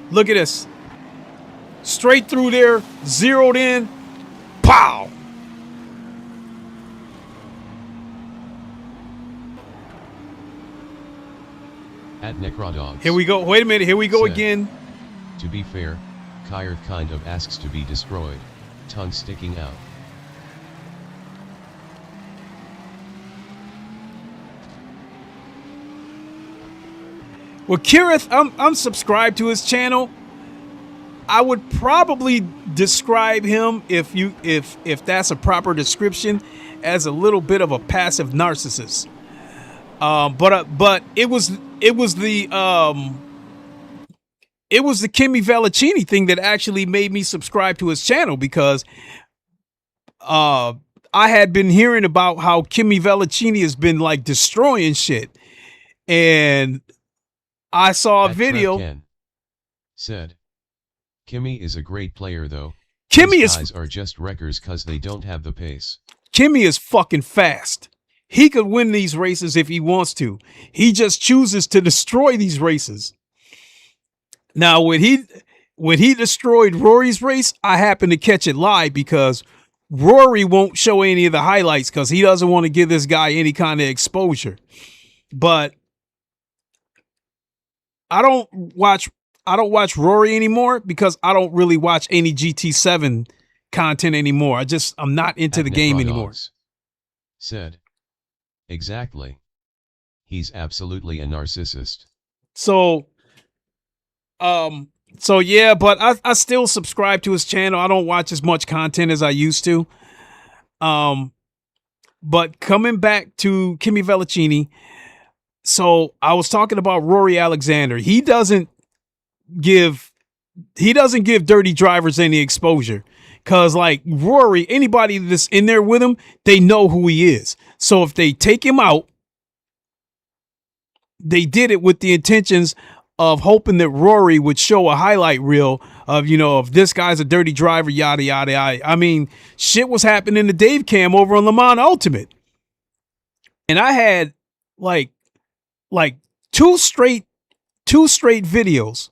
Speaker 1: Look at this. Straight through there, zeroed in, pow.
Speaker 2: At Necrodogs.
Speaker 1: Here we go. Wait a minute. Here we go again.
Speaker 2: To be fair, Kyrie kind of asks to be destroyed. Tongue sticking out.
Speaker 1: Well, Kirith, I'm subscribed to his channel. I would probably describe him, if that's a proper description, as a little bit of a passive narcissist. But it was the Kimi Vellicini thing that actually made me subscribe to his channel, because I had been hearing about how Kimi Vellicini has been like destroying shit, and I saw a video.
Speaker 2: Ken said, Kimi is a great player though.
Speaker 1: Kimi
Speaker 2: These guys are just wreckers cause they don't have the pace.
Speaker 1: Kimi is fucking fast. He could win these races if he wants to. He just chooses to destroy these races. Now, when he destroyed Rory's race, I happened to catch it live because Rory won't show any of the highlights because he doesn't want to give this guy any kind of exposure. But I don't watch Rory anymore because I don't really watch any GT7 content anymore. I'm not into the game anymore.
Speaker 2: Said, exactly. He's absolutely a narcissist.
Speaker 1: So yeah, but I still subscribe to his channel. I don't watch as much content as I used to. But coming back to Kimi Vellicini, so I was talking about Rory Alexander. He doesn't give dirty drivers any exposure. Cause like Rory, anybody that's in there with him, they know who he is. So if they take him out, they did it with the intentions of hoping that Rory would show a highlight reel of, you know, if this guy's a dirty driver, yada, yada, yada. I mean, shit was happening in the Dave Cam over on Le Mans Ultimate. And I had like two straight videos.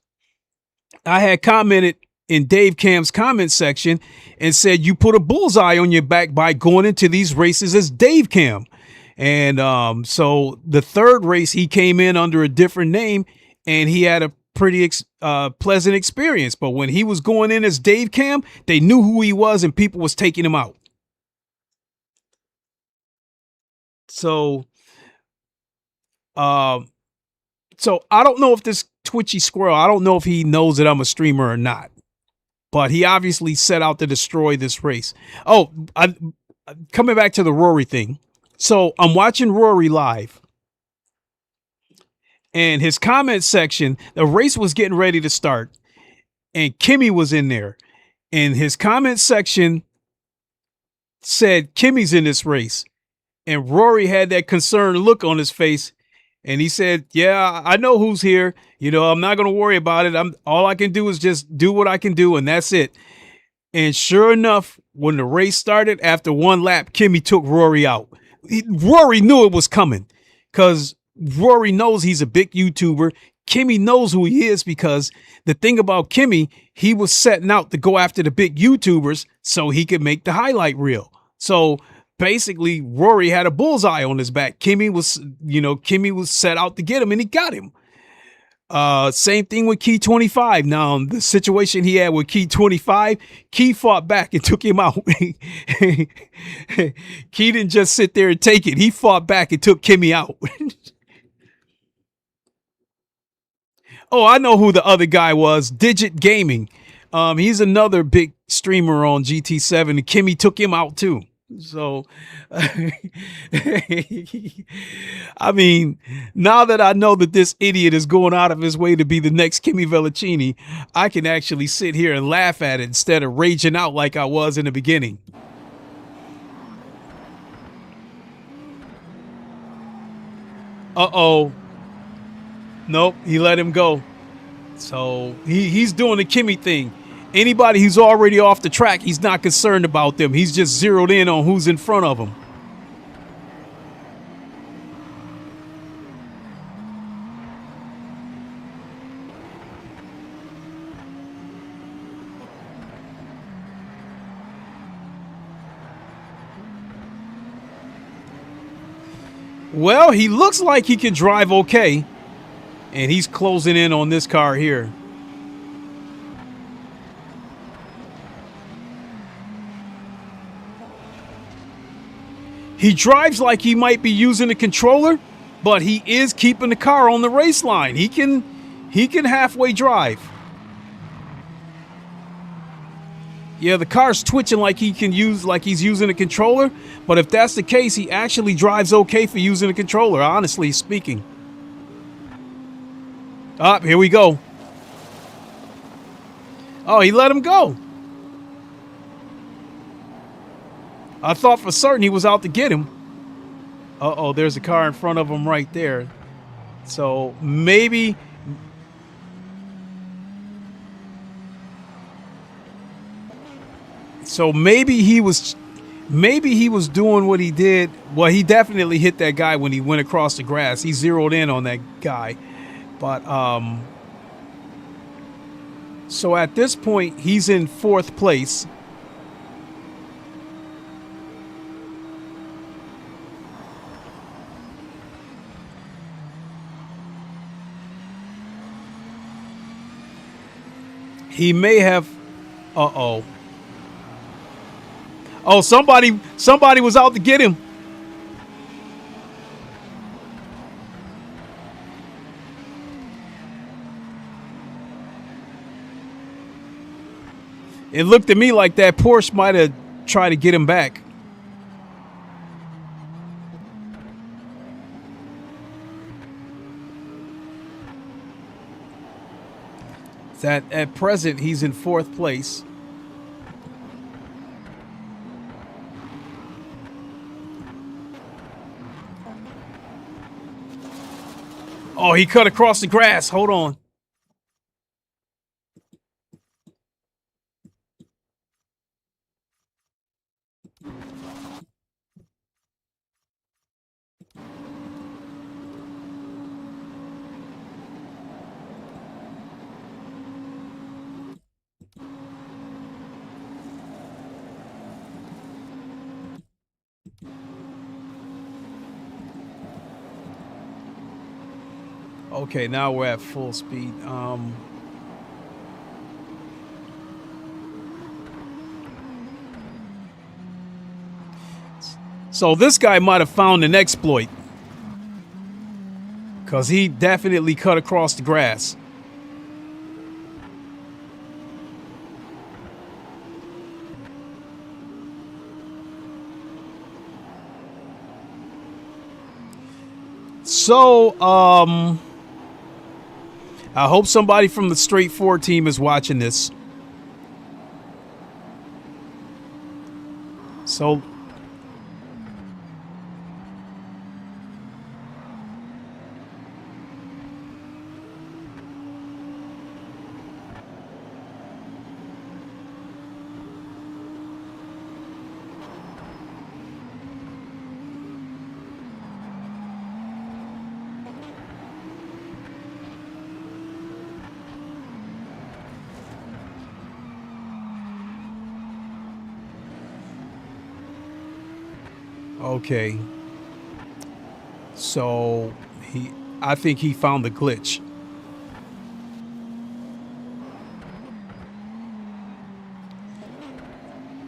Speaker 1: I had commented in Dave Cam's comment section and said, you put a bullseye on your back by going into these races as Dave Cam. And so the third race, he came in under a different name and he had a pretty pleasant experience. But when he was going in as Dave Cam, they knew who he was and people was taking him out. So I don't know if this twitchy squirrel, I don't know if he knows that I'm a streamer or not, but he obviously set out to destroy this race. Oh, coming back to the Rory thing. So I'm watching Rory live and his comment section, the race was getting ready to start and Kimi was in there and his comment section said, Kimi's in this race. And Rory had that concerned look on his face. And he said, yeah, I know who's here. You know, I'm not going to worry about it. All I can do is just do what I can do, and that's it. And sure enough, when the race started, after one lap, Kimmy took Rory out. Rory knew it was coming because Rory knows he's a big YouTuber. Kimmy knows who he is because the thing about Kimmy, he was setting out to go after the big YouTubers so he could make the highlight reel. So basically, Rory had a bullseye on his back. Kimmy was set out to get him, and he got him. Same thing with Key 25. Now, the situation he had with Key 25, Key fought back and took him out. Key didn't just sit there and take it. He fought back and took Kimmy out. Oh, I know who the other guy was. Digit Gaming. He's another big streamer on GT7, and Kimmy took him out too. So, I mean, now that I know that this idiot is going out of his way to be the next Kimmy Vellicini, I can actually sit here and laugh at it instead of raging out like I was in the beginning. Uh-oh. Nope, he let him go. So he's doing the Kimmy thing. Anybody who's already off the track, he's not concerned about them. He's just zeroed in on who's in front of him. Well, he looks like he can drive okay. And he's closing in on this car here. He drives like he might be using a controller, but he is keeping the car on the race line. He can halfway drive. Yeah, the car's twitching like he's using a controller, but if that's the case, he actually drives okay for using a controller, honestly speaking. Ah, here we go. Oh, he let him go. I thought for certain he was out to get him. Uh-oh, there's a car in front of him right there. So maybe... maybe he was doing what he did. Well, he definitely hit that guy when he went across the grass. He zeroed in on that guy. But, so at this point, he's in 4th place. He may have, uh-oh. Oh, somebody was out to get him. It looked to me like that Porsche might have tried to get him back. At present, he's in 4th place. Oh, he cut across the grass. Hold on. Okay, now we're at full speed. So this guy might have found an exploit, because he definitely cut across the grass. So, I hope somebody from the Straight 4 team is watching this. So, Okay. So I think he found the glitch.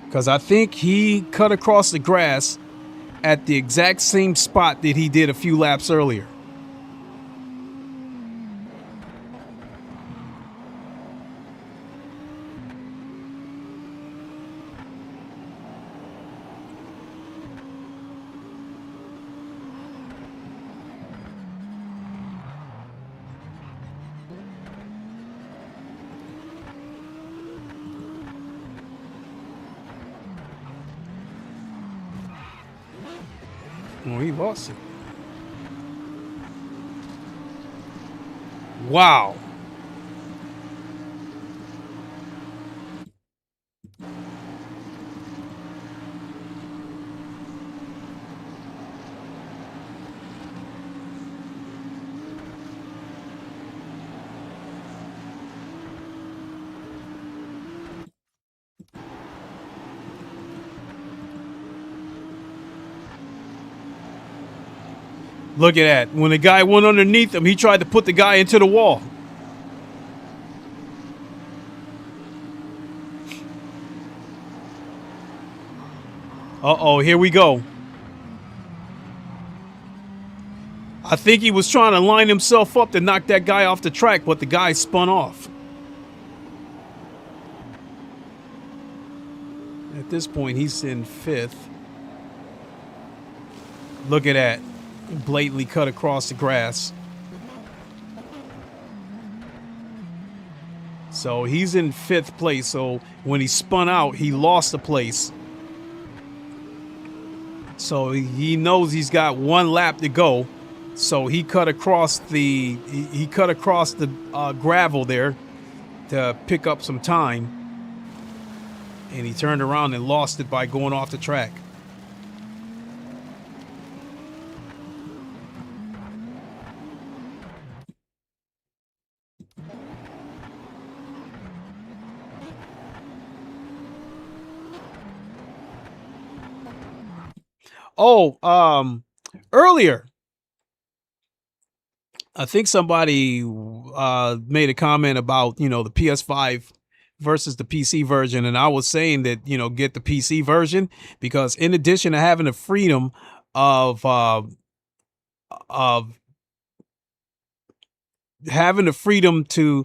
Speaker 1: Because I think he cut across the grass at the exact same spot that he did a few laps earlier. Oh, he lost it. Wow. Look at that. When the guy went underneath him, he tried to put the guy into the wall. Uh-oh, here we go. I think he was trying to line himself up to knock that guy off the track, but the guy spun off. At this point, he's in 5th. Look at that. Blatantly cut across the grass. So he's in 5th place. So when he spun out, he lost the place. So he knows he's got 1 lap to go. So he cut across the gravel there to pick up some time. And he turned around and lost it by going off the track. Oh, earlier, I think somebody made a comment about, the PS5 versus the PC version. And I was saying that, get the PC version because in addition to having the freedom of having the freedom to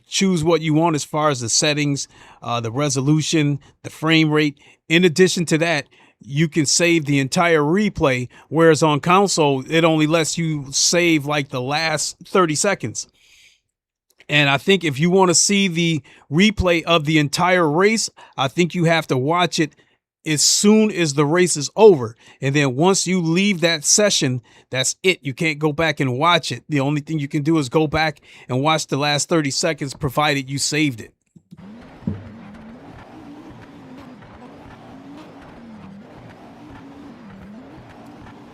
Speaker 1: choose what you want as far as the settings, the resolution, the frame rate. In addition to that, you can save the entire replay, whereas on console, it only lets you save like the last 30 seconds. And I think if you want to see the replay of the entire race, I think you have to watch it as soon as the race is over. And then once you leave that session, that's it. You can't go back and watch it. The only thing you can do is go back and watch the last 30 seconds, provided you saved it.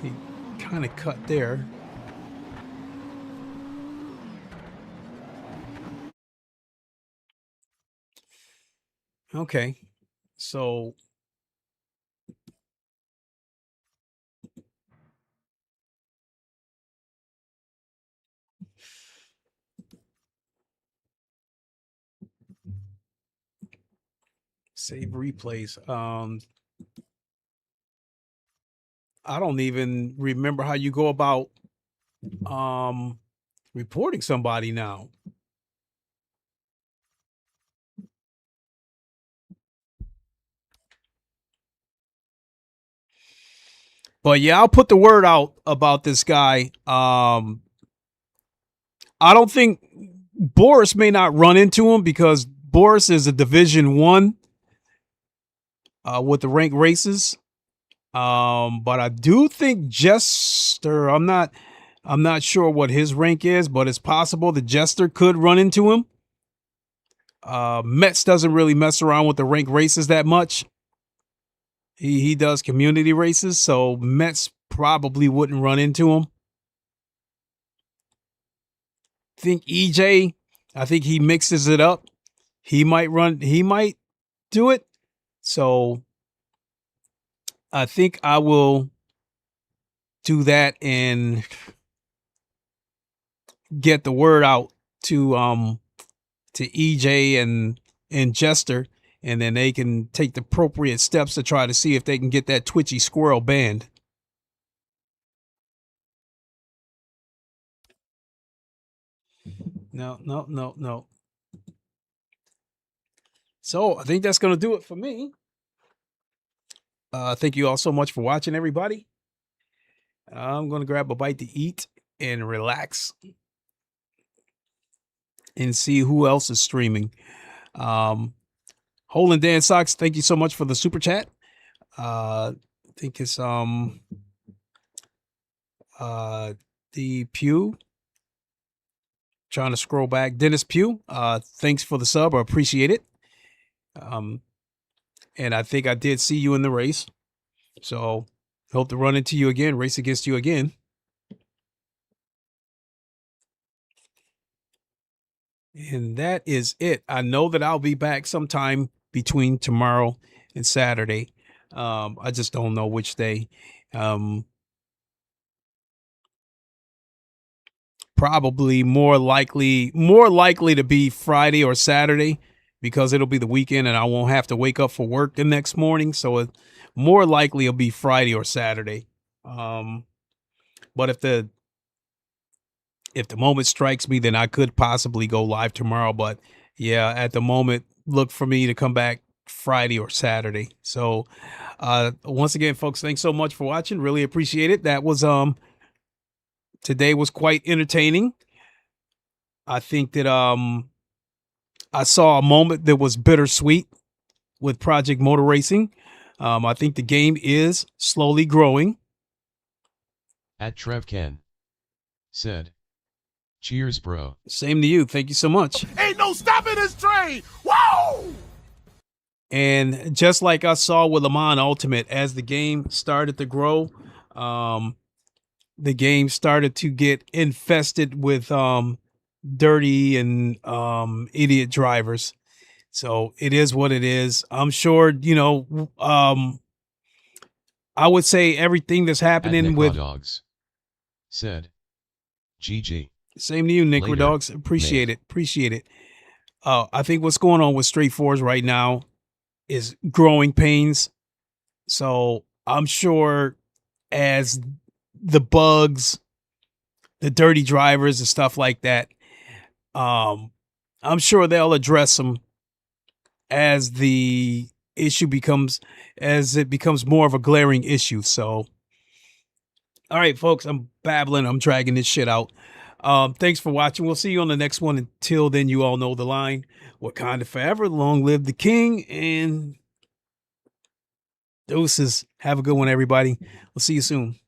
Speaker 1: He kind of cut there. Okay, so save replays. I don't even remember how you go about reporting somebody now. But yeah, I'll put the word out about this guy. I don't think Boris may not run into him because Boris is a Division 1 with the rank races. But I do think Jester, I'm not sure what his rank is, but it's possible the Jester could run into him. Metz doesn't really mess around with the rank races that much. He does community races, so Metz probably wouldn't run into him. Think EJ, I think he mixes it up. He might do it. So I think I will do that and get the word out to EJ and Jester, and then they can take the appropriate steps to try to see if they can get that twitchy squirrel banned. No. So I think that's going to do it for me. Thank you all so much for watching, everybody. I'm going to grab a bite to eat and relax and see who else is streaming. Holland Dan Socks, thank you so much for the super chat. I think it's the Pew. Trying to scroll back. Dennis Pugh, thanks for the sub. I appreciate it. And I think I did see you in the race. So hope to run into you again, race against you again. And that is it. I know that I'll be back sometime between tomorrow and Saturday. I just don't know which day. Probably more likely to be Friday or Saturday, because it'll be the weekend and I won't have to wake up for work the next morning. So it more likely it'll be Friday or Saturday. But if the moment strikes me, then I could possibly go live tomorrow. But yeah, at the moment, look for me to come back Friday or Saturday. So once again, folks, thanks so much for watching. Really appreciate it. That was today was quite entertaining. I think that I saw a moment that was bittersweet with Project Motor Racing. I think the game is slowly growing.
Speaker 2: At Trevken said, cheers, bro.
Speaker 1: Same to you. Thank you so much.
Speaker 3: Ain't no stopping this train. Whoa!
Speaker 1: And just like I saw with Le Mans Ultimate, as the game started to grow, the game started to get infested with dirty and idiot drivers. So it is what it is. I'm sure, you know, I would say everything that's happening with
Speaker 2: Dogs said, GG.
Speaker 1: Same to you, Nick
Speaker 2: Later,
Speaker 1: Dogs. Appreciate
Speaker 2: mate.
Speaker 1: it. Appreciate it. I think what's going on with Straight Fours right now is growing pains. So I'm sure as the bugs, the dirty drivers and stuff like that, I'm sure they'll address them as the issue becomes more of a glaring issue. So, all right, folks, I'm babbling. I'm dragging this shit out. Thanks for watching. We'll see you on the next one. Until then, you all know the line. Wakanda forever. Long live the king. And deuces. Have a good one, everybody. We'll see you soon.